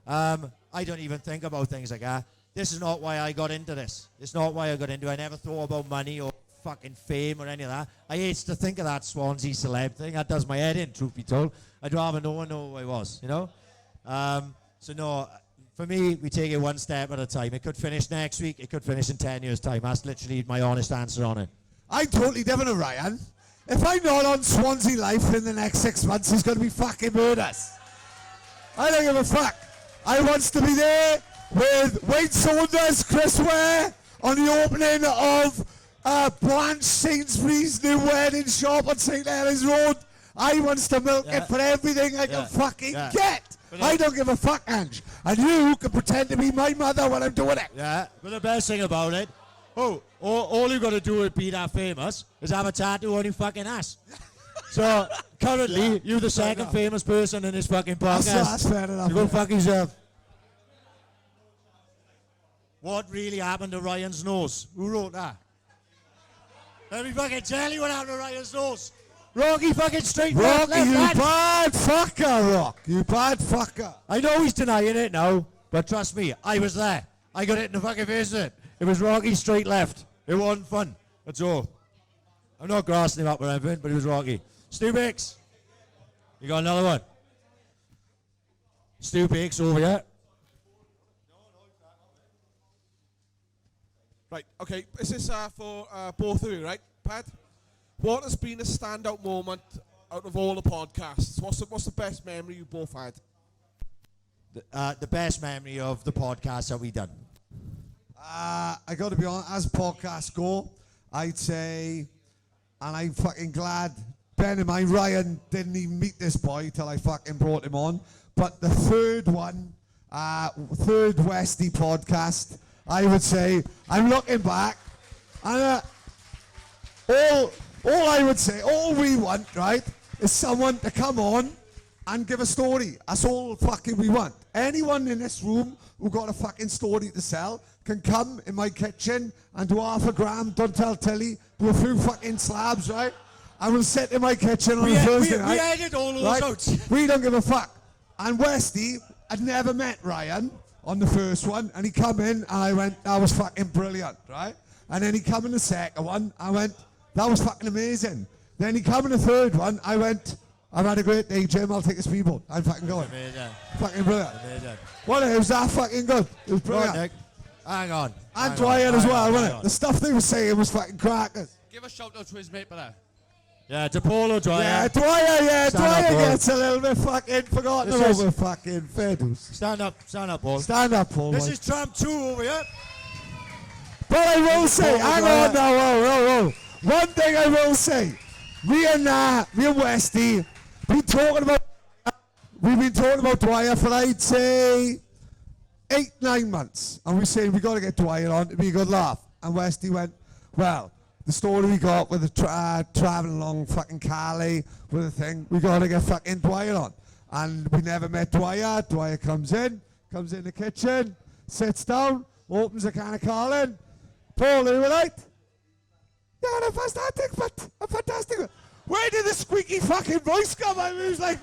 I don't even think about things like that. This is not why I got into this. It's not why I got into it. I never thought about money or fucking fame or any of that. I hate to think of that Swansea celeb thing. That does my head in, truth be told. I'd rather no one know who I was, you know? So no, for me, we take it one step at a time. It could finish next week. It could finish in 10 years' time. That's literally my honest answer on it. I'm totally different to Ryan. If I'm not on Swansea Life in the next 6 months, he's going to be fucking murders. I don't give a fuck. I wants to be there with Wade Saunders, Chris Ware, on the opening of Blanche Sainsbury's new wedding shop on St. Helens Road. I wants to milk it for everything I can fucking get. I don't give a fuck, Ange. And you can pretend to be my mother when I'm doing it. Yeah, but the best thing about it, all you got to do to be that famous is have a tattoo on your fucking ass. So, currently, you're the second famous person in this fucking podcast. That's fair enough. So go fuck yourself. What really happened to Ryan's nose? Who wrote that? Let me fucking tell you what happened to Ryan's nose. Rocky fucking straight left, Rocky, you left. bad fucker, Rock. You bad fucker. I know he's denying it now, but trust me, I was there. I got hit in the fucking face with it. It was Rocky straight left. It wasn't fun. That's all. I'm not grassing him up or anything, but it was Rocky. Stu Biggs. You got another one? Stu Biggs over here. Right, okay, this is for both of you, right, Pat? What has been a standout moment out of all the podcasts? What's the best memory you both had? The best memory of the podcast that we done. I got to be honest, as podcasts go, I'd say, and I'm fucking glad, bear in mind, Ryan didn't even meet this boy till I fucking brought him on, but the third one, third Westie podcast, I would say, I'm looking back, and all I would say, all we want, right, is someone to come on and give a story. That's all fucking we want. Anyone in this room who got a fucking story to sell can come in my kitchen and do half a gram, don't tell Tilly, do a few fucking slabs, right? And we'll sit in my kitchen on a Thursday night. We edit all those out. We don't give a fuck. And Westie had never met Ryan on the first one, and he come in, and I went, that was fucking brilliant, right? And then he come in the second one, I went, that was fucking amazing. Then he come in the third one, I went, I've had a great day, Jim, I'll take a speedboat. I'm fucking going. Amazing. Fucking brilliant. Amazing. Well, it was that fucking good. It was brilliant. Nick. Hang on. And Dwyer as well, wasn't it? The stuff they were saying was fucking crackers. Give a shout out to his mate below. Yeah, to Paulo Dwyer. Yeah, Dwyer, Stand up, Dwyer Paul. gets a little bit fucking forgotten This over is- fucking Fedus. Stand up, Paul. Stand up, Paul. This mate. is Tramp 2 over here. But I will say, Paul hang Dwyer. on now, whoa. One thing I will say, me and Westie, we've been talking about Dwyer for, I'd say, 8-9 months. And we saying we got to get Dwyer on, it'd be a good laugh. And Westie went, well, the story we got with the traveling along fucking Cali with the thing, we got to get fucking Dwyer on. And we never met Dwyer. Dwyer comes in the kitchen, sits down, opens a can of Carlin. Paul, are you alright? Yeah, I'm fantastic. Where did the squeaky fucking voice come? I was like,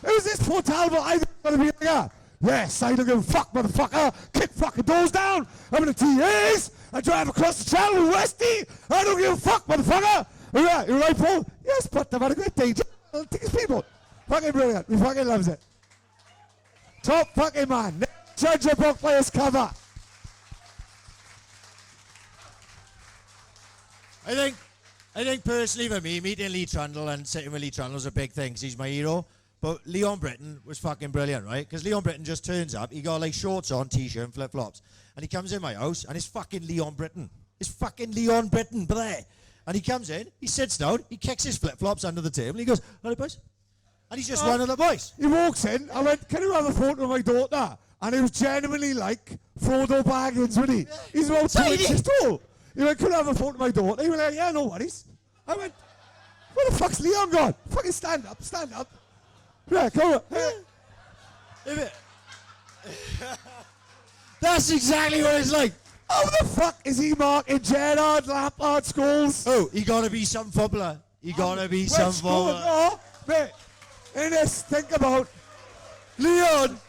who's this poor Talbot? I'm gonna be like that. Yes, I don't give a fuck, motherfucker. Kick fucking doors down. I'm in the TAs. I drive across the channel with Westie. I don't give a fuck, motherfucker. You right, Paul? Yes, but I've had a great day. I'll take his people. Fucking brilliant. He fucking loves it. Top fucking man. Judge a book by his cover. I think personally for me, meeting Lee Trundle and sitting with Lee Trundle is a big thing because he's my hero. But Leon Britton was fucking brilliant, right? Because Leon Britton just turns up, he got like shorts on, t-shirt and flip-flops. And he comes in my house and it's fucking Leon Britton. It's fucking Leon Britton, bleh. And he comes in, he sits down, he kicks his flip-flops under the table, and he goes, "Hello, boys." And he's just one of the boys. He walks in, I went, "Can you have a photo of my daughter?" And he was genuinely like Frodo Baggins, wasn't he? He's about 2 inches tall. He went, "Can I have a photo of my daughter?" He went, "Yeah, no worries." I went, "Where the fuck's Leon gone? Fucking stand up. Yeah, come on. That's exactly what it's like. How the fuck is he marking Gerrard Lampard schools? Oh, he gotta be some footballer. He gotta be some footballer. No, mate. In this, think about Leon.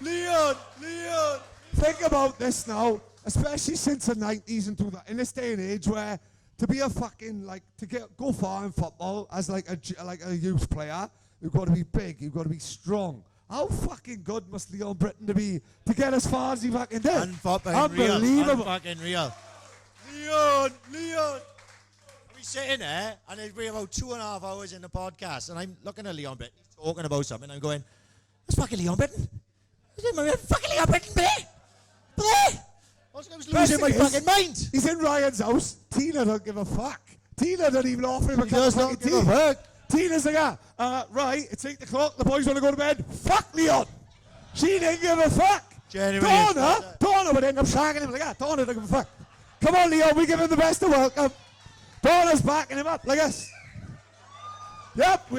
Think about this now, especially since the 90s and in this day and age where to be a fucking go far in football as like a youth player, you've got to be big, you've got to be strong. How fucking good must Leon Britton to get as far as he fucking did? Unbelievable. Unfucking real. Leon. We sitting there, and we're about 2.5 hours in the podcast, and I'm looking at Leon Britton, he's talking about something, I'm going, "That's fucking Leon Britton. Fucking Leon Britton, mate. I was losing my fucking mind." He's in Ryan's house. Tina don't give a fuck. Tina don't even offer him a cup of fucking tea. Tina's like, right, it's 8 o'clock, the boys want to go to bed. Fuck Leon. She didn't give a fuck. Donna would end up shagging him like that. Donna didn't give a fuck. Come on, Leon, we give him the best of welcome. Donna's backing him up like this. Yep.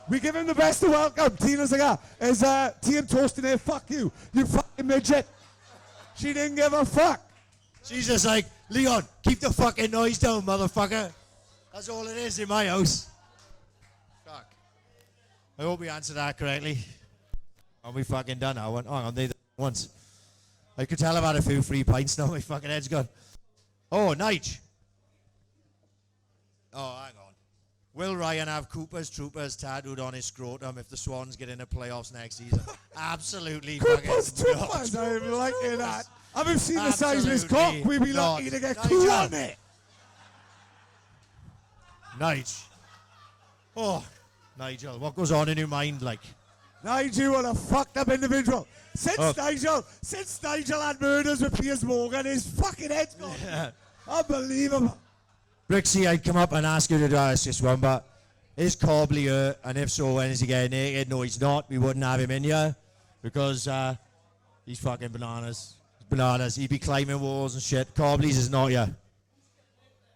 We give him the best of welcome. Tina's like, is Tia toasting there? Fuck you. You fucking midget. She didn't give a fuck. She's just like, Leon, keep the fucking noise down, motherfucker. That's all it is in my house. Fuck. I hope we answered that correctly. Are we fucking done now? Hang on, they did it once. I could tell I've had a few free pints now. My fucking head's gone. Oh, Nige. Oh, hang on. Will Ryan have Cooper's Troopers tattooed on his scrotum if the Swans get in the playoffs next season? Absolutely Cooper's fucking Troopers, not. I'm liking that. Haven't seen the size of his cock. We'd be lucky to get cool on it. Nige. Oh, Nigel, what goes on in your mind, like? Nigel, what a fucked up individual. Since Nigel had murders with Piers Morgan, his fucking head's gone. Yeah. Unbelievable. Brixie, I'd come up and ask you to ask this one, but is Cobley hurt? And if so, when is he getting naked? No, he's not. We wouldn't have him in here because he's fucking bananas. Bananas. He'd be climbing walls and shit. Cobley's is not here.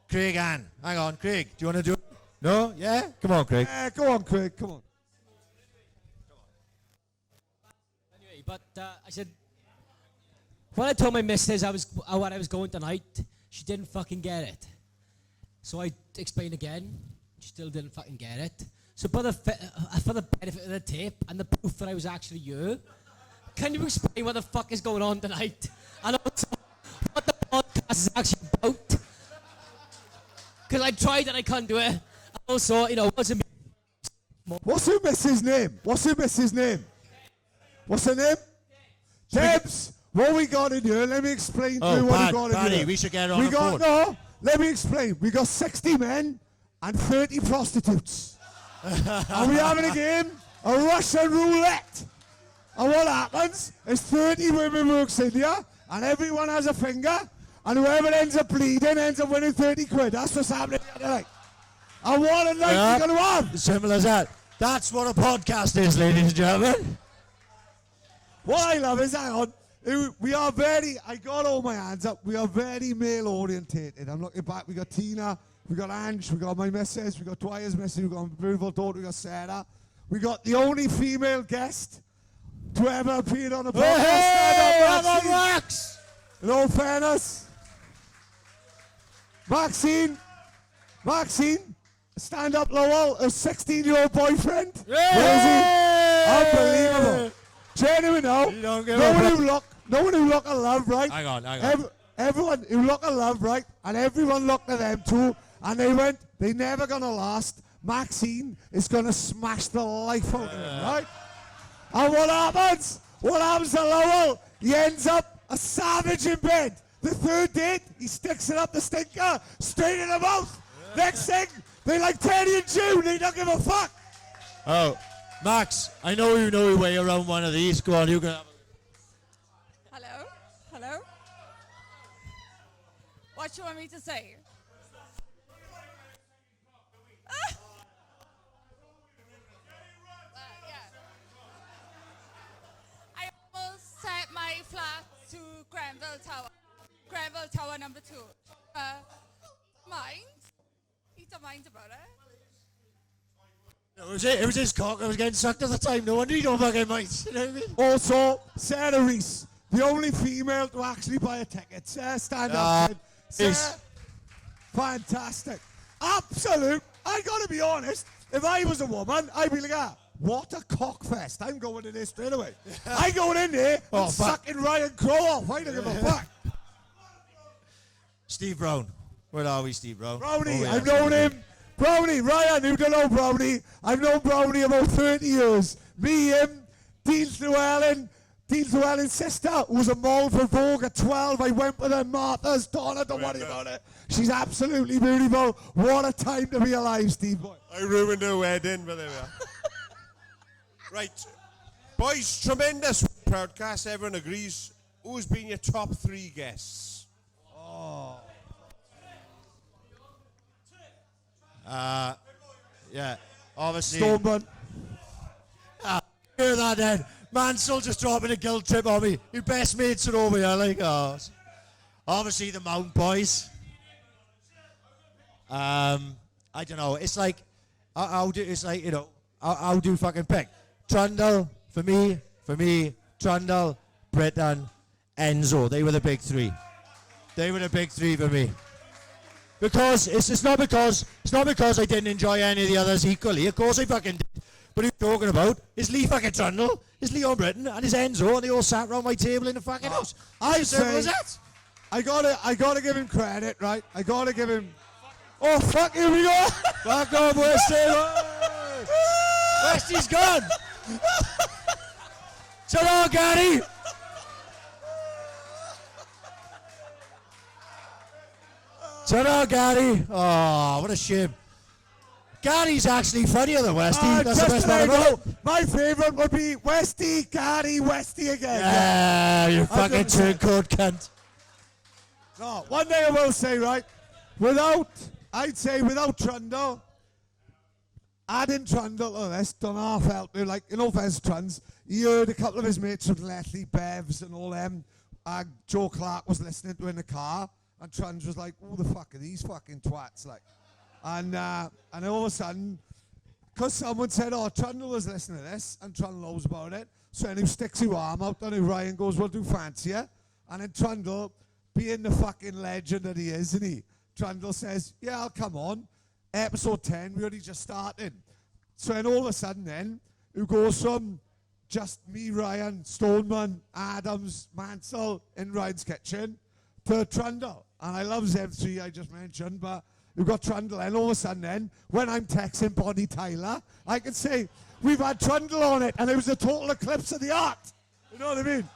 Craig Ann. Hang on, Craig. Do you want to do it? No? Yeah? Come on, Craig. Go on, Craig. Come on. Anyway, but I said, when I told my missus what I was going tonight, she didn't fucking get it. So I explained again. She still didn't fucking get it. So for the benefit of the tape and the proof that I was actually here, can you explain what the fuck is going on tonight? And also what the podcast is actually about? Because I tried and I couldn't do it. And also, you know, what's her missus' name? What's her missus' name? What's her name? Debs. What we got in here? Let me explain to you what we got in here. We should get her on the phone. No, let me explain. We got 60 men and 30 prostitutes. And we're having a game, a Russian roulette. And what happens is 30 women works in here, and everyone has a finger, and whoever ends up bleeding ends up winning 30 quid. That's what's happening tonight. And what a night we're going to have. Simple as that. That's what a podcast is, ladies and gentlemen. What I love is, hang on, we are very, I got all my hands up, we are very male orientated. I'm looking back, we got Tina, we got Ange, we got my missus, we got Dwyer's missus, we got my beautiful daughter, we got Sarah. We got the only female guest to ever appear on a podcast. Hey, Max! In all fairness, Maxine, stand up, Lowell, a 16-year-old boyfriend. Where is he? Unbelievable. Genuine now. No one who look at love, right? Hang on. Everyone who look at love, right? And everyone looked at them too. And they went, they're never going to last. Maxine is going to smash the life out of him, right? And what happens? What happens to Lowell? He ends up a savage in bed. The third date, he sticks it up the stinker, straight in the mouth. Next thing, they like Teddy and June. They don't give a fuck. Oh, Max, I know you know your way around one of these. Go on, you can have a... Hello? What you want me to say? I almost set my flat to Grenville Tower number 2. Mind? You don't mind about it? It was his cock. I was getting sucked at the time. No wonder you don't fucking mind. You know what I mean? Also, Sarah Reese, the only female to actually buy a ticket. Sarah, stand up. Sarah, fantastic. Absolute. I gotta be honest. If I was a woman, I'd be like, what a cock fest. I'm going to this straight away. I'm going in there and sucking Ryan Crow off. I don't give a fuck. Steve Brown. Where are we, Steve Brown? Brownie, I've known him. Brownie, Ryan, you don't know Brownie. I've known Brownie about 30 years. Me, him, Dean Llewellyn's sister, who was a model for Vogue at 12. I went with her, Martha's. Donna, don't worry about it. She's absolutely beautiful. What a time to be alive, Steve boy. I ruined her wedding, but there we are. Right. Boys, tremendous podcast. Everyone agrees. Who's been your top 3 guests? Yeah. Obviously. Stoneman. Hear that then? Mansell just dropping a guilt trip on me. Your best mates are over here, like, oh. Obviously, the Mount Boys. I don't know. It's like, how do you fucking pick? Trundle, for me, Trundle, Britton, Enzo. They were the big three. They were the big three for me. Because it's not because I didn't enjoy any of the others equally. Of course I fucking did. But who you're talking about is Lee fucking Trundle, is Leon Britton, and his Enzo, and they all sat around my table in the fucking house. I Simple as say, that. I gotta give him credit, right? I gotta give him. Oh fuck! Here we go. Fuck off, Westy. Westy's gone. Ta-ra, Gary. Ta-ra, Gary. Oh, what a shame. Gary's actually funnier than Westy. That's the best part about it. My favourite would be Westy, Gary, Westy again. Yeah, you fucking turncoat cunt. No, one thing I will say, right? I'd say without Trundle, adding Trundle to this done half help me. Like, you know, Fez Truns, he heard a couple of his mates from Letley, Bevs and all them. Joe Clark was listening to in the car, and Truns was like, who the fuck are these fucking twats? Like, and all of a sudden, because someone said, oh, Trundle was listening to this, and Trundle knows about it, so then he sticks his arm out, and Ryan goes, well, do fancy it? And then Trundle, being the fucking legend that he is, isn't he? Trundle says, yeah, I'll come on. Episode 10, we only just started. So then all of a sudden then, who goes from just me, Ryan, Stoneman, Adams, Mansell in Ryan's kitchen to Trundle. And I love them three I just mentioned, but you've got Trundle, and all of a sudden then, when I'm texting Bonnie Tyler, I can say, we've had Trundle on it, and it was a total eclipse of the art. You know what I mean?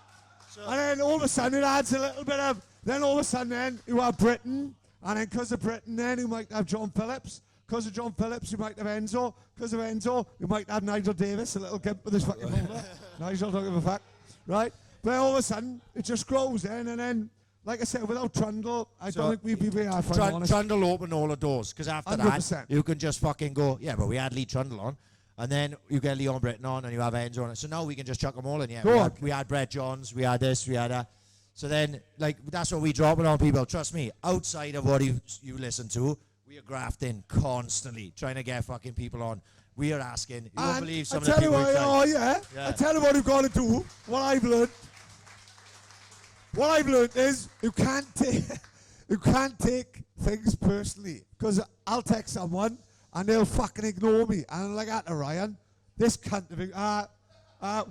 And then all of a sudden it adds a little bit of, then all of a sudden then, you have Britain, and then because of Britain then, you might have John Phillips. Because of John Phillips, you might have Enzo. Because of Enzo, you might have Nigel Davis, a little gimp with his fucking holder. Nigel, don't give a fuck. Right? But all of a sudden, it just grows then, and then, like I said, without Trundle, I don't think we'd be very hard for honest. Trundle opened all the doors, because after 100%. that, you can just fucking go, yeah, but we had Lee Trundle on, and then you get Leon Britton on, and you have Enzo on it. So now we can just chuck them all in, yeah. We had Brett Johns, we had this, we had that. So then, like, that's what we drop it on people. Trust me, outside of what you listen to, we are grafting constantly, trying to get fucking people on. We are asking. You won't believe some of the people. I tell you what you've got to do. What I've learned is you can't take things personally. Because I'll text someone and they'll fucking ignore me. And I'm like, Ryan, this cunt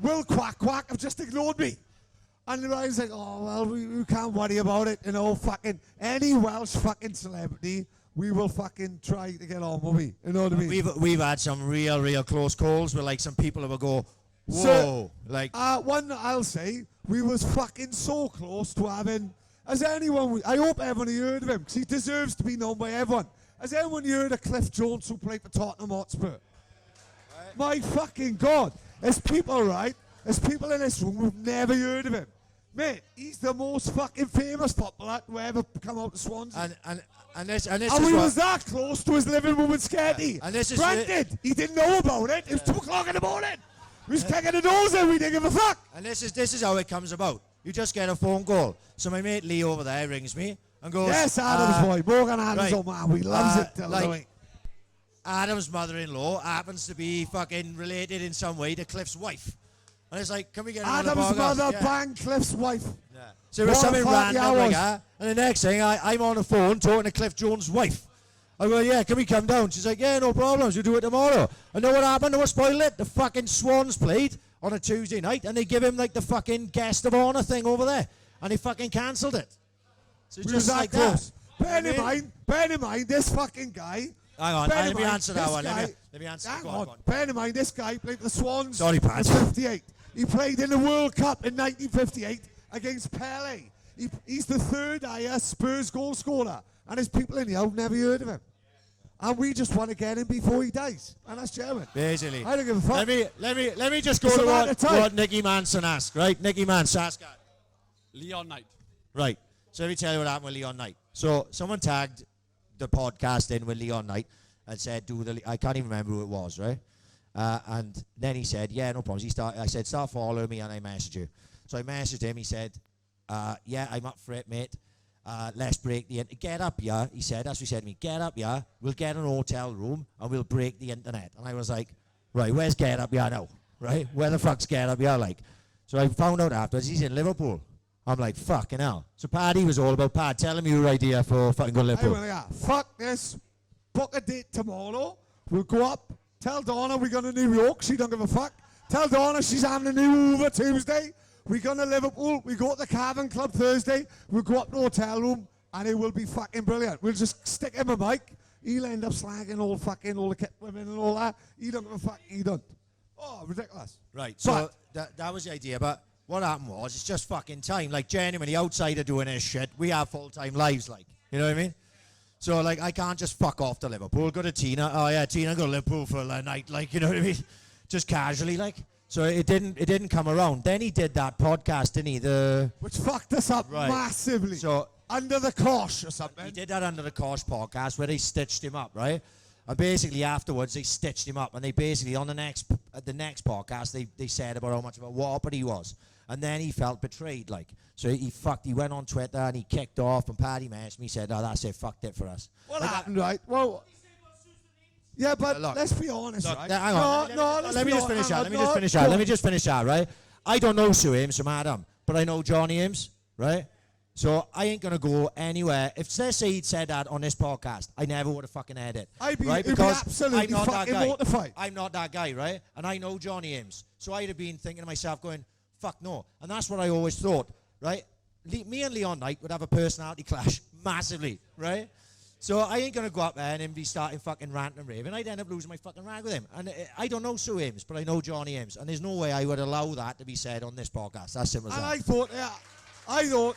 Will Quack have just ignored me. And Ryan's like, oh, well, we can't worry about it. You know, fucking any Welsh fucking celebrity, we will fucking try to get on with me. You know what I mean? We've had some real close calls where, like, some people will go, whoa. One I'll say, we was fucking so close to having, has anyone, I hope everyone heard of him, because he deserves to be known by everyone. Has anyone heard of Cliff Jones who played for Tottenham Hotspur? My fucking God. There's people, right? There's people in this room who've never heard of him. Mate, he's the most fucking famous footballer to ever come out of Swansea. And we was that close to his living room in Sketty. And this is granted, he didn't know about it. It was 2 o'clock in the morning. He was kicking the doors in. We didn't give a fuck. And this is how it comes about. You just get a phone call. So my mate Lee over there rings me and goes, yes, Adam's boy. Morgan Adams, oh man, we loves it. Like, Adam's mother-in-law happens to be fucking related in some way to Cliff's wife. And it's like, can we get another Adam's podcast? mother banged Cliff's wife. Yeah. So it was something random like that. And the next thing, I'm on the phone talking to Cliff Jones' wife. I go, yeah, can we come down? She's like, yeah, no problems. We'll do it tomorrow. And know what happened? What spoiled it? The fucking Swans played on a Tuesday night, and they give him, like, the fucking guest of honour thing over there. And he fucking cancelled it. So it's just like that. Bear in mind, this fucking guy. Hang on, let me answer that one. Let me answer. Hang on. Bear in mind, this guy played for the Swans. Sorry, Pat. In 58. He played in the World Cup in 1958 against Pele. He's the third highest Spurs goal scorer. And there's people in here who've never heard of him. And we just want to get him before he dies. And that's German. Basically. I don't give a fuck. Let me just go to what Nicky Manson asked, right? Nicky Manson asked. Leon Knight. Right. So let me tell you what happened with Leon Knight. So someone tagged the podcast in with Leon Knight. and said, I can't even remember who it was, right? And then he said, yeah, no problems. I said, start following me, and I messaged you. So I messaged him. He said, yeah, I'm up for it, mate. Let's break the internet. Get up, yeah, he said. That's what he said to me. Get up, yeah. We'll get an hotel room, and we'll break the internet. And I was like, right, where's Get Up, yeah, now? Right? Where the fuck's Get Up, yeah, like? So I found out afterwards he's in Liverpool. I'm like, fucking hell. So Paddy was all about, Pad, tell him your idea for fucking going to Liverpool. Hey, well, yeah, fuck this. Book a date tomorrow. We'll go up. Tell Donna we're going to New York. She don't give a fuck. Tell Donna she's having a new Uber Tuesday. We're going to Liverpool. We go to the Cavern Club Thursday. We'll go up to the hotel room, and it will be fucking brilliant. We'll just stick him a mic. He'll end up slagging all the kid women and all that. He don't give a fuck. He don't. Oh, ridiculous. Right, so that was the idea, but what happened was, it's just fucking time. Like, genuinely, outside of doing this shit, we have full-time lives, like, you know what I mean? So, like, I can't just fuck off to Liverpool, go to Tina, oh yeah, Tina, go to Liverpool for a night, like, you know what I mean? Just casually, like. So it didn't come around. Then he did that podcast, didn't he? Which fucked us up massively. So Under the Kosh or something. He did that Under the Kosh podcast where they stitched him up, right? And basically afterwards they stitched him up, and they basically on the next podcast they said about how much of a whopper he was, and then he felt betrayed, like. So he went on Twitter and he kicked off, and Paddy messaged me, said, oh, that's it, fucked it for us. What happened, right? Well, yeah, but let's be honest, right? Hang on. Let me just finish that, right? I don't know Sue Ames from Adam, but I know Johnny Ames, right? So I ain't going to go anywhere. If let's say he'd said that on this podcast, I never would have fucking heard it. Because absolutely I'm not that guy. mortified. I'm not that guy, right? And I know Johnny Ames. So I'd have been thinking to myself going, fuck no. And that's what I always thought, right? Me and Leon Knight would have a personality clash massively, right? So I ain't going to go up there and him be starting fucking ranting and raving. I'd end up losing my fucking rag with him. And I don't know Sue Ames, but I know Johnny Ames. And there's no way I would allow that to be said on this podcast. That's simple as that. I thought,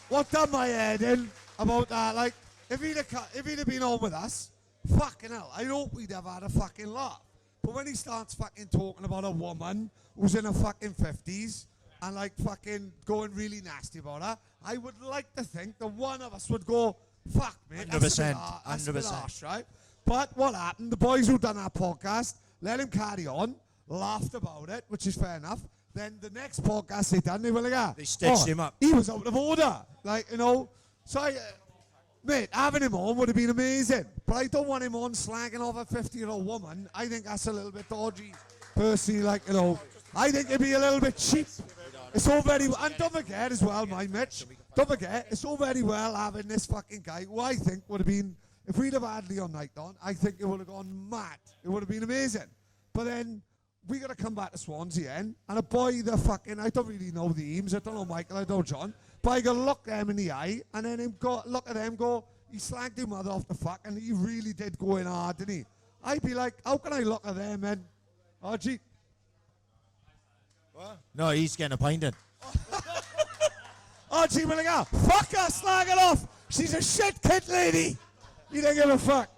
what done my head in about that, like, if he'd have been on with us, fucking hell, I hope we'd have had a fucking laugh. But when he starts fucking talking about a woman who's in her fucking 50s and like fucking going really nasty about her, I would like to think that one of us would go, fuck, mate, 100%, that's a bit harsh, right? But what happened, the boys who done our podcast, let him carry on, laughed about it, which is fair enough. Then the next podcast they done, they were like, they stitched him up. He was out of order. Like, you know. So, mate, having him on would have been amazing. But I don't want him on slagging off a 50-year-old woman. I think that's a little bit dodgy. Personally, like, you know, I think it'd be a little bit cheap. It's all very well. And don't forget as well, my Mitch, don't forget, it's all very well having this fucking guy who I think would have been, if we'd have had Leon Knight on, I think it would have gone mad. It would have been amazing. But then we got to come back to Swansea and a boy the fucking, I don't really know the Eames, I don't know Michael, I don't know John, but I got to look them in the eye and then look at them go, he slagged his mother off the fuck and he really did go in hard, didn't he? I'd be like, how can I look at them and, RG? What? No, he's getting a pint in. RG will go, fuck her, slag it off, she's a shit kid lady. You don't give a fuck.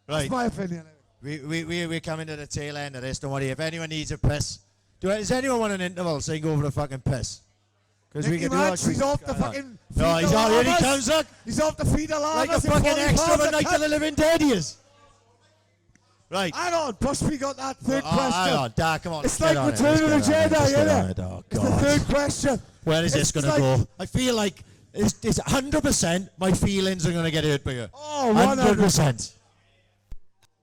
Right. That's my opinion. We're coming to the tail end of this, don't worry. If anyone needs a piss, does anyone want an interval so you can go over the fucking piss? Because we can do that. He's off the fucking. No, he's already comes up. He's off the feet of like a fucking extra of a Night of the Living Dead he is. Right. Hang on, plus we got that third question. Hang on, Dad, come on. It's like Return of the Jedi, isn't it? Oh, it's the third question. Where is this going to go? I feel like it's 100% my feelings are going to get hurt by you. Oh, 100%.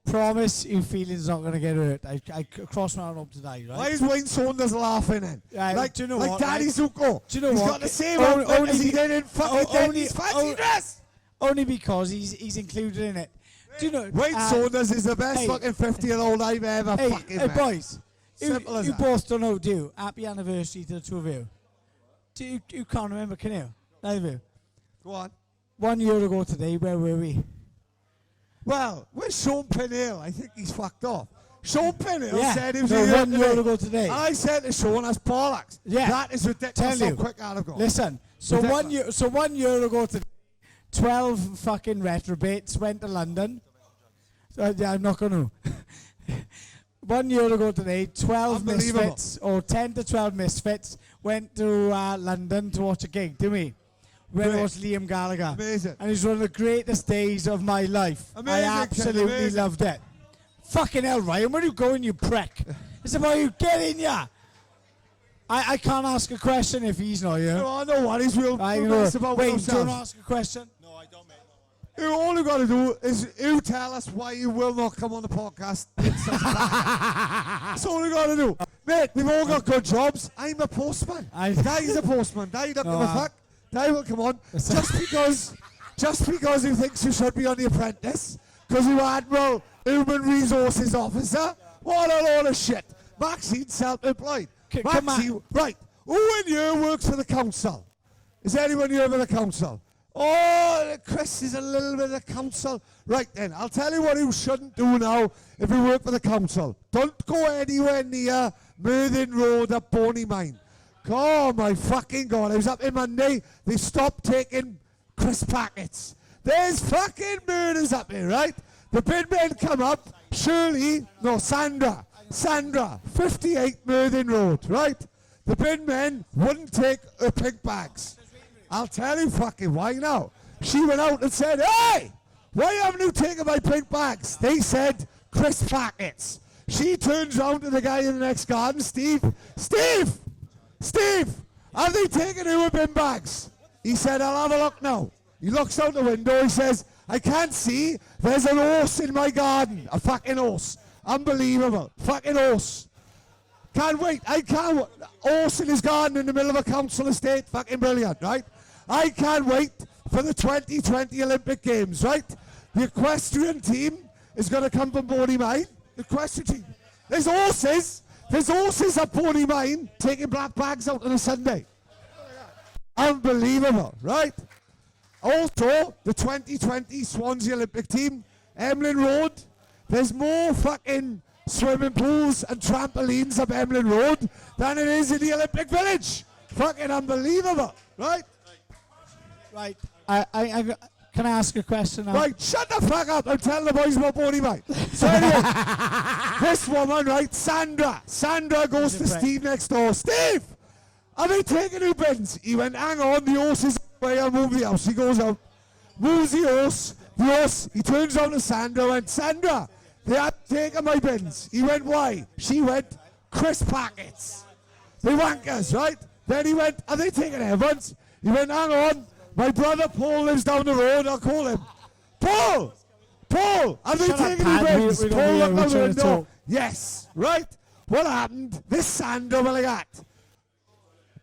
Promise your feelings not going to get hurt. I cross my arm up to die, right? Why is Wayne Saunders laughing then? Like, do you know like what? Daddy Zuko. Do you know He's what? got the same outfit as he did in fucking Daddy's fancy dress. Only because he's included in it. Do you know? Wayne Saunders is the best fucking 50-year-old I've ever fucking met. Hey, boys. Simple as you that. both don't know, do you? Happy anniversary to the two of you. You can't remember, can you? Neither of you. Go on. 1 year ago today, where were we? Well, where's Sean Penhill? I think he's fucked off. Sean Penhill said he was 1 year ago today. I said to Sean, that's bollocks. Yeah. That is ridiculous how quick I'd have gone. Listen, so 1 year, 1 year ago today, 12 fucking retrobates went to London. Yeah, I'm not going to. 1 year ago today, 12 misfits, or 10 to 12 misfits, went to London to watch a gig, didn't we? when Great. it was Liam Gallagher. Amazing. And it was one of the greatest days of my life. Amazing, I Ken, absolutely amazing. loved it. Fucking hell, Ryan, where are you going, you prick? It's about you, get in ya! I can't ask a question if he's not here. No worries, we'll mess about Wait, with do you want to ourselves. ask a question? All you got to do is you tell us why you will not come on the podcast. That's all you got to do. Mate, we've all got good jobs. I'm a postman. Daddy's a postman. Daddy don't give a fuck. Daddy will come on. Just because he thinks you should be on The Apprentice, because you Admiral Human Resources Officer. What a load of shit. Maxine's self-employed. Maxine, right. Who in here works for the council? Is anyone here for the council? Oh, Chris is a little bit of the council. Right then, I'll tell you what you shouldn't do now if you work for the council. Don't go anywhere near Merthin Road at Boney Mine. Oh my fucking God, I was up there Monday, they stopped taking crisp packets. There's fucking murders up here, right? The bin men come up, Sandra, 58 Merthin Road, right? The bin men wouldn't take her pink bags. I'll tell you fucking why now. She went out and said, hey, why haven't you taken my pink bags? They said, crisp packets. She turns round to the guy in the next garden, Steve, have they taken your bin bags? He said, I'll have a look now. He looks out the window, he says, I can't see, there's an horse in my garden. A fucking horse. Unbelievable. Fucking horse. Can't wait. Horse in his garden in the middle of a council estate. Fucking brilliant, right? I can't wait for the 2020 Olympic Games, right? The equestrian team is going to come from Boney Mine. The equestrian team. There's horses at Boney Mine taking black bags out on a Sunday. Unbelievable, right? Also, the 2020 Swansea Olympic team, Emlyn Road. There's more fucking swimming pools and trampolines up Emlyn Road than it is in the Olympic Village. Fucking unbelievable, right? Right. Can I ask a question now? Right, shut the fuck up. I'm telling the boys about Boney Mine. So anyway, this woman, right, Sandra goes to Steve next door. Steve, are they taking new bins? He went, hang on, the horse is away, I'll move the house. He goes out, moves the horse, he turns on to Sandra and went, Sandra, they have taken my bins. He went, why? She went, crisp packets. They wankers, right? Then he went, are they taking Evans? He went, hang on, my brother Paul lives down the road, I'll call him. Paul, are they taking your bins? Paul looked out the window. Yes, right? What happened? This Sandra will have got.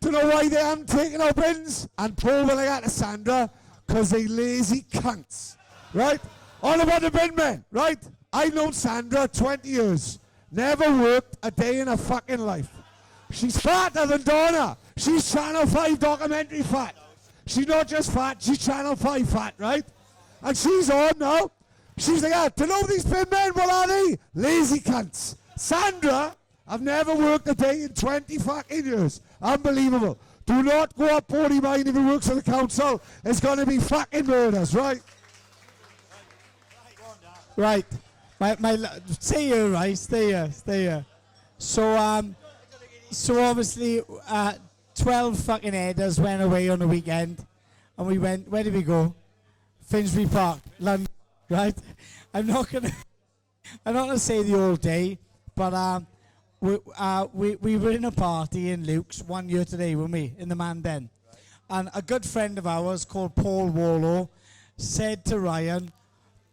Do you know why they haven't taken our bins? And Paul will have got to Sandra, because they lazy cunts, right? All about the bin men, right? I've known Sandra 20 years. Never worked a day in her fucking life. She's fatter than Donna. She's Channel 5 documentary fat. She's not just fat, she's Channel 5 fat, right? And she's on now. She's like, do you know these bin men? What are they? Lazy cunts. Sandra, I've never worked a day in 20 fucking years. Unbelievable. Do not go up Boney Mine if he works for the council. It's going to be fucking murders, right? Right. Stay here, right? Stay here. So obviously, 12 fucking headers went away on the weekend. And we went, where did we go? Finsbury Park, London, right? I'm not gonna say the whole day, but we were in a party in Luke's 1 year today, weren't we? In the Man Den. And a good friend of ours called Paul Warlow said to Ryan,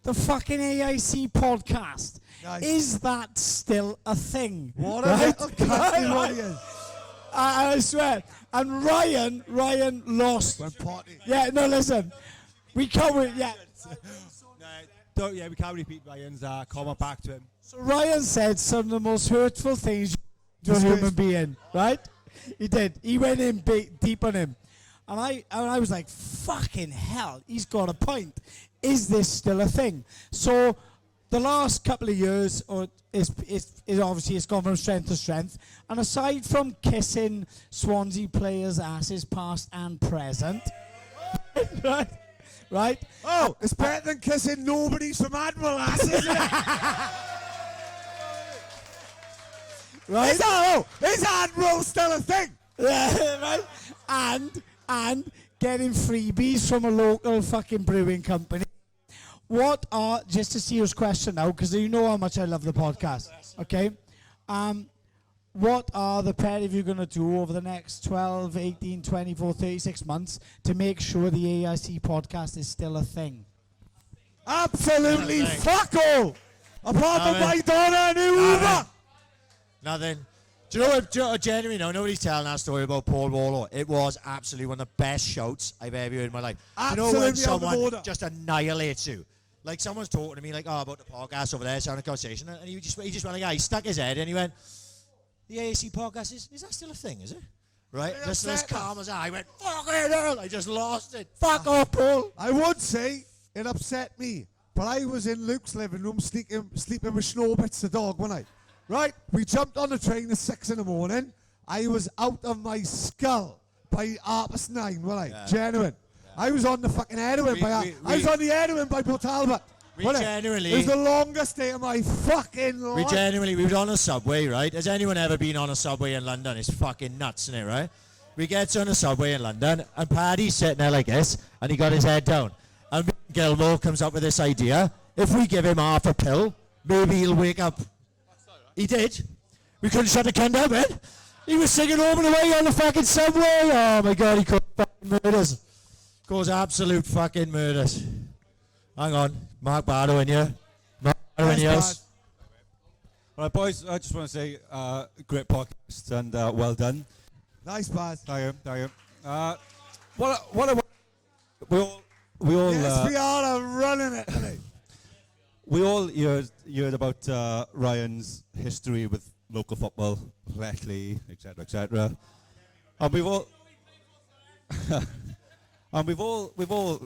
the fucking AiC podcast, is that still a thing? What a little cunt what he is. I swear. And Ryan lost. Yeah, no, listen. We can't, yeah. We can't repeat Ryan's comment back to him. So Ryan said some of the most hurtful things to a human being, right? He did. He went in deep on him. And I was like, fucking hell, he's got a point. Is this still a thing? So the last couple of years is obviously it's gone from strength to strength. And aside from kissing Swansea players' asses past and present, right? Oh, it's better than kissing nobody's from Admiral ass, isn't it? Right? Is Admiral still a thing? Yeah, right? And getting freebies from a local fucking brewing company. What are, just a serious question now, because you know how much I love the podcast, okay? What are the pair of you going to do over the next 12, 18, 24, 36 months to make sure the AiC podcast is still a thing? Absolutely fuck all! Apart from my daughter and Uber! Nothing. Do you know what, genuinely, nobody's telling that story about Paul Warlow. It was absolutely one of the best shouts I've ever heard in my life. Absolutely, you know when on the someone border. just annihilates you? Like someone's talking to me like, about the podcast over there, having a conversation, and he just went like, he stuck his head and he went, the AiC podcast, is that still a thing, is it? Right? Just as calm as I went, fuck it, I just lost it. Fuck off, Paul. I would say it upset me, but I was in Luke's living room sleeping with Snowbits the dog one night. Right? We jumped on the train at 6 in the morning. I was out of my skull by 9:30, wasn't I? Yeah. Genuine. Yeah. I was on the fucking heroin I was on the heroin by Port Talbot. We genuinely... It was the longest day of my fucking life. We were on a subway, right? Has anyone ever been on a subway in London? It's fucking nuts, isn't it, right? We get on a subway in London, and Paddy's sitting there like this, and he got his head down. And Gilmore comes up with this idea. If we give him half a pill, maybe he'll wake up. He did. We couldn't shut the cunt up, man. He was singing all the way on the fucking subway. Oh, my God, he caused fucking murders. Caused absolute fucking murders. Hang on. Mark Bardo in here. Mark Bardo in yours. All right, boys, I just want to say great podcast and well done. Nice, Baz. Thank you. We all yes, we are running it today. We all heard about Ryan's history with local football, Lechley, etc. And we've all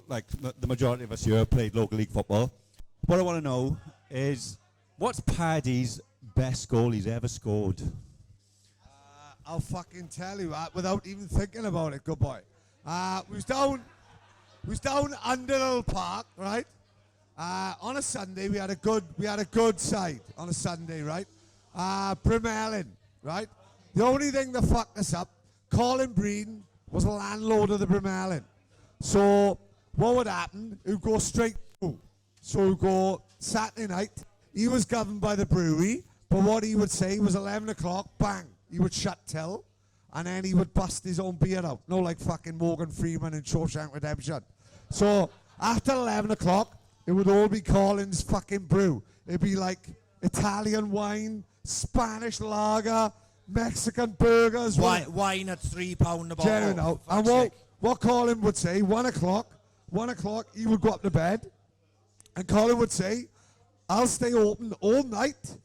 like the majority of us here played local league football. What I want to know is what's Paddy's best goal he's ever scored? I'll fucking tell you without even thinking about it. Good boy. We was down Underhill Park, right? On a Sunday, we had a good side on a Sunday, right? Brimellin, right? The only thing that fucked us up, Colin Breen was a landlord of the Brimellin. So what would happen? It would go straight through. So it would go Saturday night. He was governed by the brewery, but what he would say was 11 o'clock, bang, he would shut till, and then he would bust his own beer out. No, like fucking Morgan Freeman in Shawshank Redemption. So after 11 o'clock, it would all be Colin's fucking brew. It'd be like Italian wine, Spanish lager, Mexican burgers. Wine at £3 a bottle. Genuine out. And what Colin would say, 1 o'clock, he would go up to bed, and Colin would say, I'll stay open all night,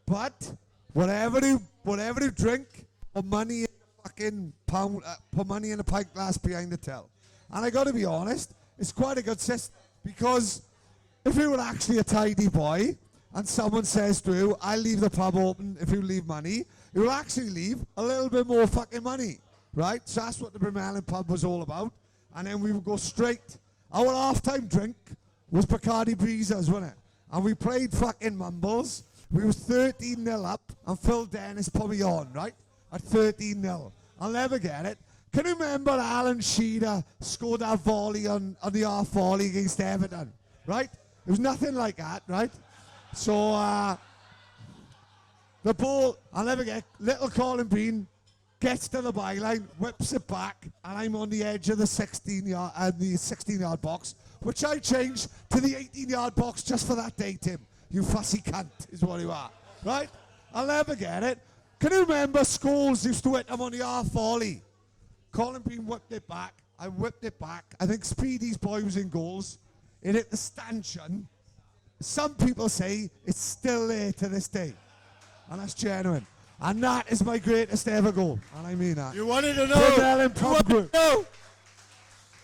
but whatever you drink, put money in a fucking pound, put money in a pint glass behind the till. And I got to be honest, it's quite a good system, because if you were actually a tidy boy and someone says to you, I'll leave the pub open if you leave money, you will actually leave a little bit more fucking money, right? So that's what the Brimellin pub was all about. And then we would go straight. Our half-time drink was Bacardi Breezers, wasn't it? And we played fucking mumbles. We was 13-0 up, and Phil Dennis put me on, right? At 13-0. I'll never get it. Can you remember Alan Shearer scored that volley on the half volley against Everton, right? It was nothing like that, right? So the ball, I'll never get, little Colin Bean gets to the byline, whips it back, and I'm on the edge of the 16-yard box, which I changed to the 18-yard box just for that day, Tim. You fussy cunt is what you are, right? I'll never get it. Can you remember Scholes used to hit him on the half volley? Colin Bean whipped it back. I whipped it back. I think Speedy's boy was in goals. It hit the stanchion. Some people say it's still there to this day. And that's genuine. And that is my greatest ever goal. And I mean that. You wanted to know? You wanted to know?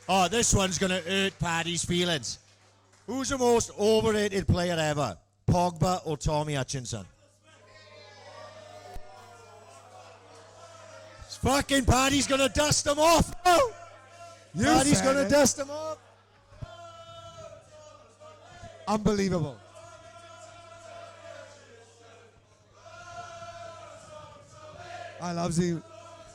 Oh, this one's going to hurt Paddy's feelings. Who's the most overrated player ever? Pogba or Tommy Hutchinson? Fucking Paddy's going to dust them off. Oh. Paddy's going to dust them off. Unbelievable. I loves it.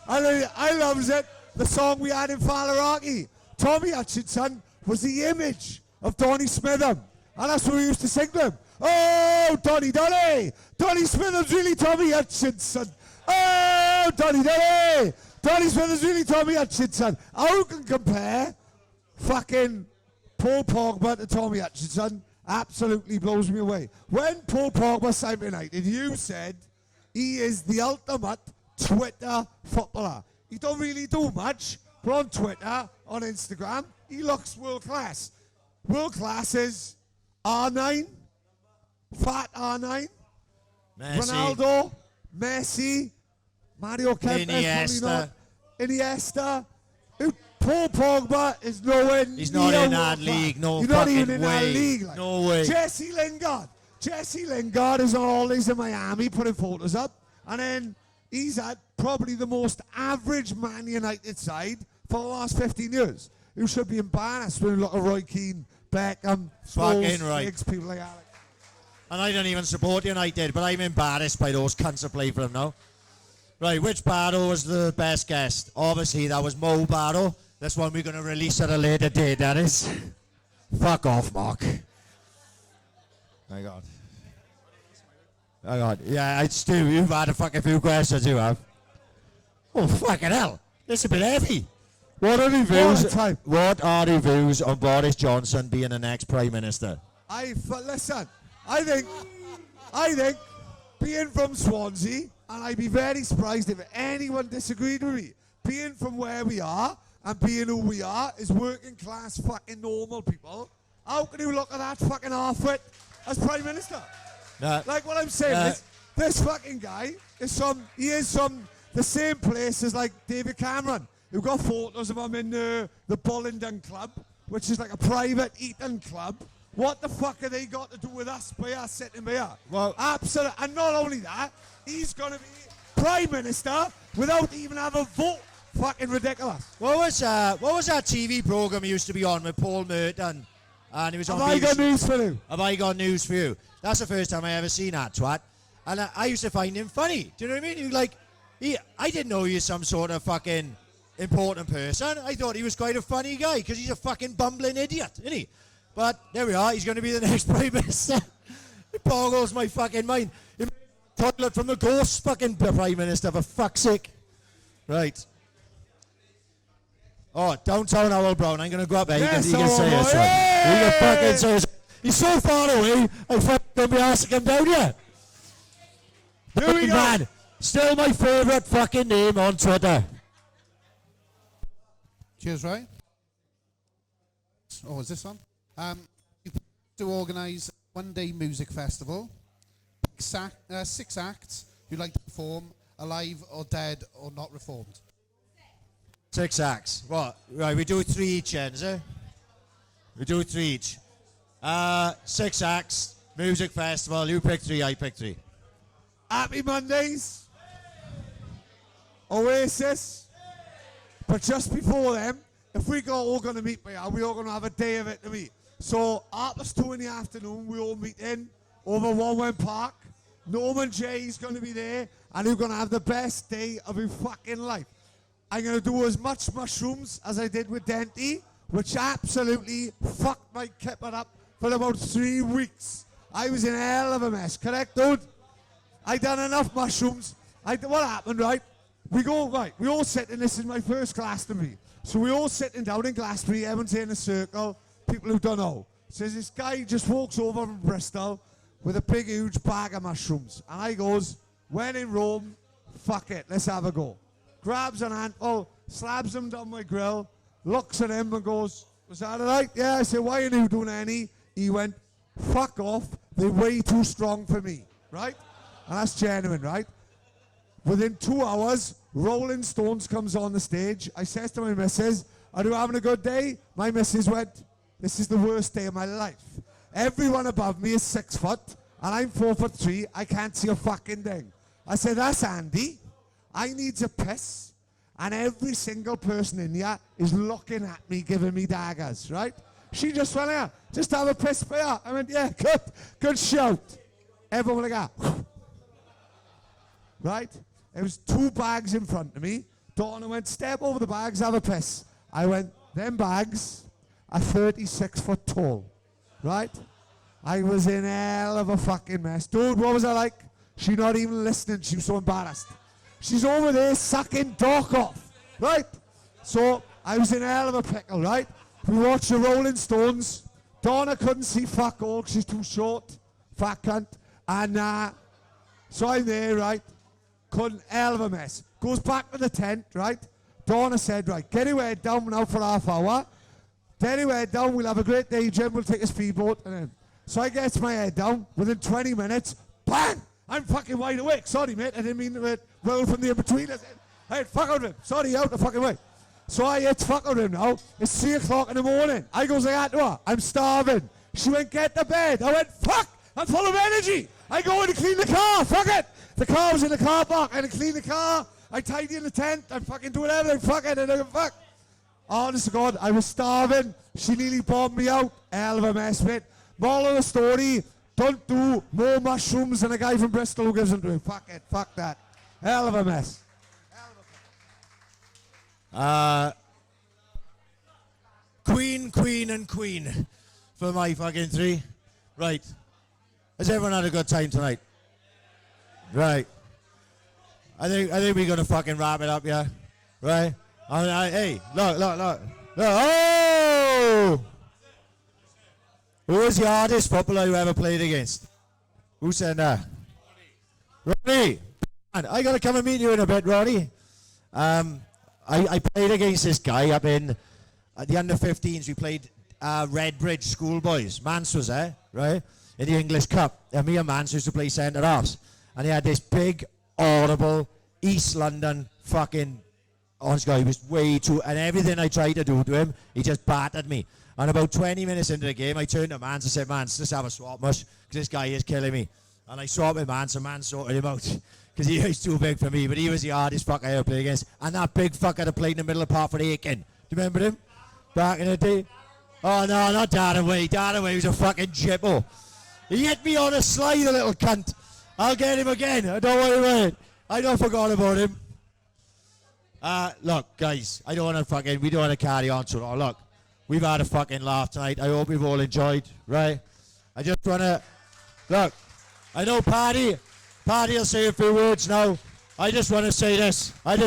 I loves it. The song we had in Falaraki. Tommy Hutchinson was the image of Donny Smitham. And that's what we used to sing to him. Oh, Donny. Donny Smitham's really Tommy Hutchinson. Oh, Donny. Donny Smitham's really Tommy Hutchinson. How can compare fucking Paul Pogba to Tommy Hutchinson? Absolutely blows me away. When Paul Pogba signed for United, you said he is the ultimate Twitter footballer. He don't really do much, but on Twitter, on Instagram, he looks world class. World class is R9, fat R9, Messi. Ronaldo, Messi, Mario Kempes, Iniesta. Paul Pogba is nowhere near. He's not in that league, no He's not even fucking in that way. league. Like. No way. Jesse Lingard is always in Miami putting photos up. And then he's had probably the most average Man United side for the last 15 years. You should be embarrassed when you look at Roy Keane, Beckham, Fucking Scholes, right. Giggs, people like that. And I don't even support United, but I'm embarrassed by those cunts that play for them now. Right, which Barrow was the best guest? Obviously, that was Mo Barrow. This one we're going to release at a later date, that is. Fuck off, Mark. My God. My God. Yeah, Stu, you've had a fucking few questions, you have. Oh, fucking hell. This is a bit heavy. What are the views on Boris Johnson being the next Prime Minister? Listen, I think being from Swansea, and I'd be very surprised if anyone disagreed with me, being from where we are and being who we are is working class fucking normal people. How can you look at that fucking half-wit as Prime Minister? Like what I'm saying is, this fucking guy is from the same place as like David Cameron. You've got photos of him in the Bullingdon Club, which is like a private eating club. What the fuck have they got to do with us here sitting here? Well, absolutely. And not only that, he's going to be Prime Minister without even having a vote. Fucking ridiculous. What was that TV program he used to be on with Paul Merton? And he was on Have I got BBC. news for you? Have I got news for you? That's the first time I ever seen that twat. And I used to find him funny. Do you know what I mean? I didn't know he was some sort of fucking important person. I thought he was quite a funny guy because he's a fucking bumbling idiot, isn't he? But there we are. He's going to be the next Prime Minister. It boggles my fucking mind. He made a toilet from the ghost fucking Prime Minister, for fuck's sake. Right. Oh, downtown Owl Brown. I'm going to go up there. Yes, you can say it. Son. You can fucking say it. He's so far away, I fucking don't be asking him down here. Here we go. Man, still my favourite fucking name on Twitter. Cheers, Ray. Oh, is this on? To organise a one-day music festival. 6 acts who like to perform, alive or dead or not reformed. 6 acts. What? Right, we do 3 each, is it? We do 3 each. 6 acts, music festival. You pick 3, I pick 3. Happy Mondays. Oasis. But just before them, if we all going to meet, we're all going to have a day of it to meet. So, 2:30 in the afternoon, we all meet in over Wanwen Park. Norman J is going to be there, and we're going to have the best day of your fucking life. I'm going to do as much mushrooms as I did with Denty, which absolutely fucked my kipper up for about 3 weeks. I was in hell of a mess, correct, dude? I done enough mushrooms. What happened, right? We all sitting, this is my first Glastonbury. So we all sitting down in Glastonbury, everyone's in a circle, people who don't know. So this guy just walks over from Bristol with a big, huge bag of mushrooms. And I goes, when in Rome, fuck it, let's have a go. Grabs an handful, slabs them down my grill, looks at him and goes, was that all right? Yeah, I said, why are you doing any? He went, fuck off, they're way too strong for me, right? And that's genuine, right? Within 2 hours, Rolling Stones comes on the stage. I says to my missus, are you having a good day? My missus went, this is the worst day of my life. Everyone above me is 6 foot, and I'm 4'3". I can't see a fucking thing. I said, that's Andy. I need a piss, and every single person in here is looking at me, giving me daggers, right? She just went, yeah, just have a piss for you. I went, yeah, good shout. Everyone like that. Right? There was 2 bags in front of me. Donna went, step over the bags, have a piss. I went, them bags are 36 foot tall, right? I was in hell of a fucking mess. Dude, what was I like? She not even listening. She was so embarrassed. She's over there sucking Doc off, right? So I was in hell of a pickle, right? We watched the Rolling Stones. Donna couldn't see fuck all. She's too short. Fat cunt. And so I'm there, right? Couldn't, hell of a mess. Goes back to the tent, right? Donna said, right, get your head down now for half hour. Get your head down. We'll have a great day, Jim. We'll take a speedboat. And then, so I get my head down. Within 20 minutes, bang! I'm fucking wide awake. Sorry, mate. I didn't mean to roll from the in-between. Hey, fuck out of him. Sorry, out the fucking way. So I hit fuck out of him now. It's 3 o'clock in the morning. I goes like that to her. I'm starving. She went, get to bed. I went, fuck! I'm full of energy. I go in to clean the car. Fuck it. The car was in the car park. I had to clean the car. I tidy in the tent. I'm fucking doing everything. Fuck it. And I go, fuck. Honest to God, I was starving. She nearly bombed me out. Hell of a mess, mate. Moral of the story, don't do more mushrooms than a guy from Bristol who gives them to him. Fuck it. Fuck that. Hell of a mess. Queen, Queen, and Queen for my fucking 3. Right. Has everyone had a good time tonight? Right. I think we're gonna fucking wrap it up, yeah. Right. Hey, look. Oh! Who was the hardest footballer you ever played against? Who said that? Ronnie. Man, I gotta come and meet you in a bit, Ronnie. I played against this guy up in the under-15s. We played Redbridge Schoolboys. Mance was there, right? In the English Cup. And me and Mance used to play centre-halves. And he had this big, audible, East London fucking... Honest guy, he was way too... And everything I tried to do to him, he just battered me. And about 20 minutes into the game, I turned to Mance and said, Mance, let's have a swap, mush, because this guy is killing me. And I swapped with Mance, and Mance sorted him out. Because he was too big for me, but he was the hardest fuck I ever played against. And that big fucker that played in the middle of the park for Aiken. Do you remember him? Back in the day? Oh, no, not Darnaway. Darnaway was a fucking jippo. He hit me on a slide, the little cunt. I'll get him again. Don't worry about it. I don't forgot about him. Look, guys, we don't want to carry on too long. Look, we've had a fucking laugh tonight. I hope you've all enjoyed, right? I just want to, look, I know Paddy will say a few words now. I just want to say this. Sit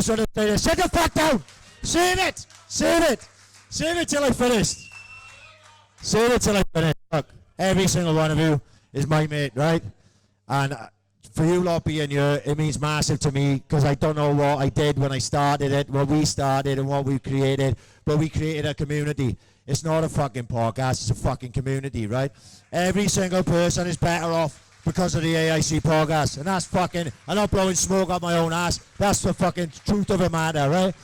the fuck down. Save it till I finish. Look, every single one of you is my mate, right? And for you lot being here, it means massive to me, because I don't know what I did when I started it, what we started and what we created, but we created a community. It's not a fucking podcast, it's a fucking community, right? Every single person is better off because of the AiC podcast, and that's fucking, I'm not blowing smoke up my own ass, that's the fucking truth of the matter, right?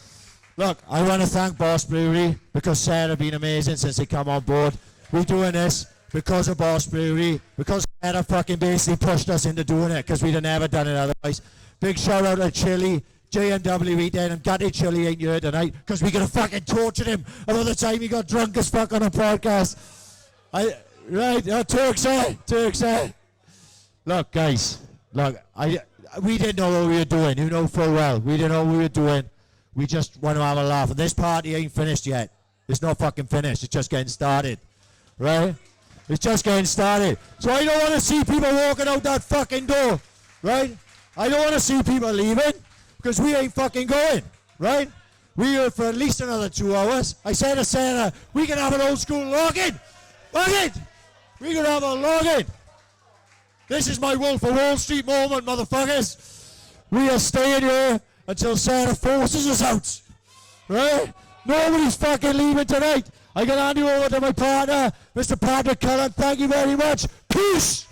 Look, I want to thank Boss Brewery, because Sarah been amazing since they come on board. We're doing this because of Boss Brewery, because Sarah fucking basically pushed us into doing it, because we'd have never done it otherwise. Big shout out to Chili, JMW weekend, and gutted Chili ain't here tonight, because we could have fucking tortured him another time he got drunk as fuck on a podcast. Turks there. Look, guys, we didn't know what we were doing, you know full well. We didn't know what we were doing. We just want to have a laugh. And this party ain't finished yet. It's not fucking finished. It's just getting started. Right? It's just getting started. So I don't want to see people walking out that fucking door. Right? I don't want to see people leaving, because we ain't fucking going. Right? We're here for at least another 2 hours. I said to Sarah, we can have an old school login. Login! We can have a login. This is my Wolf of Wall Street moment, motherfuckers. We are staying here until Sarah forces us out. Right? Nobody's fucking leaving tonight. I can hand you over to my partner, Mr. Patrick Cullen. Thank you very much. Peace!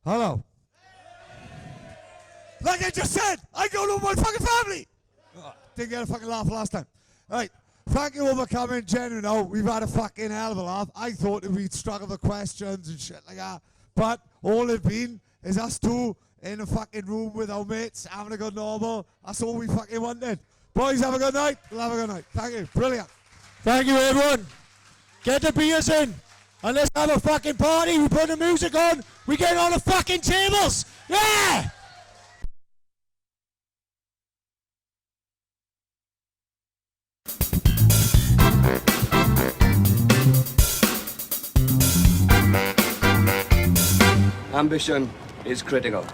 Hello. Like I just said, I don't know my fucking family. Didn't get a fucking laugh last time. Right. Thank you all for coming, Jen. You know, we've had a fucking hell of a laugh. I thought that we'd struggle for questions and shit like that. But all it's been is us two in a fucking room with our mates, having a good normal. That's all we fucking wanted. Boys, have a good night. We'll have a good night. Thank you. Brilliant. Thank you, everyone. Get the beers in. And let's have a fucking party. We put the music on. We get on the fucking tables. Yeah! Ambition is critical.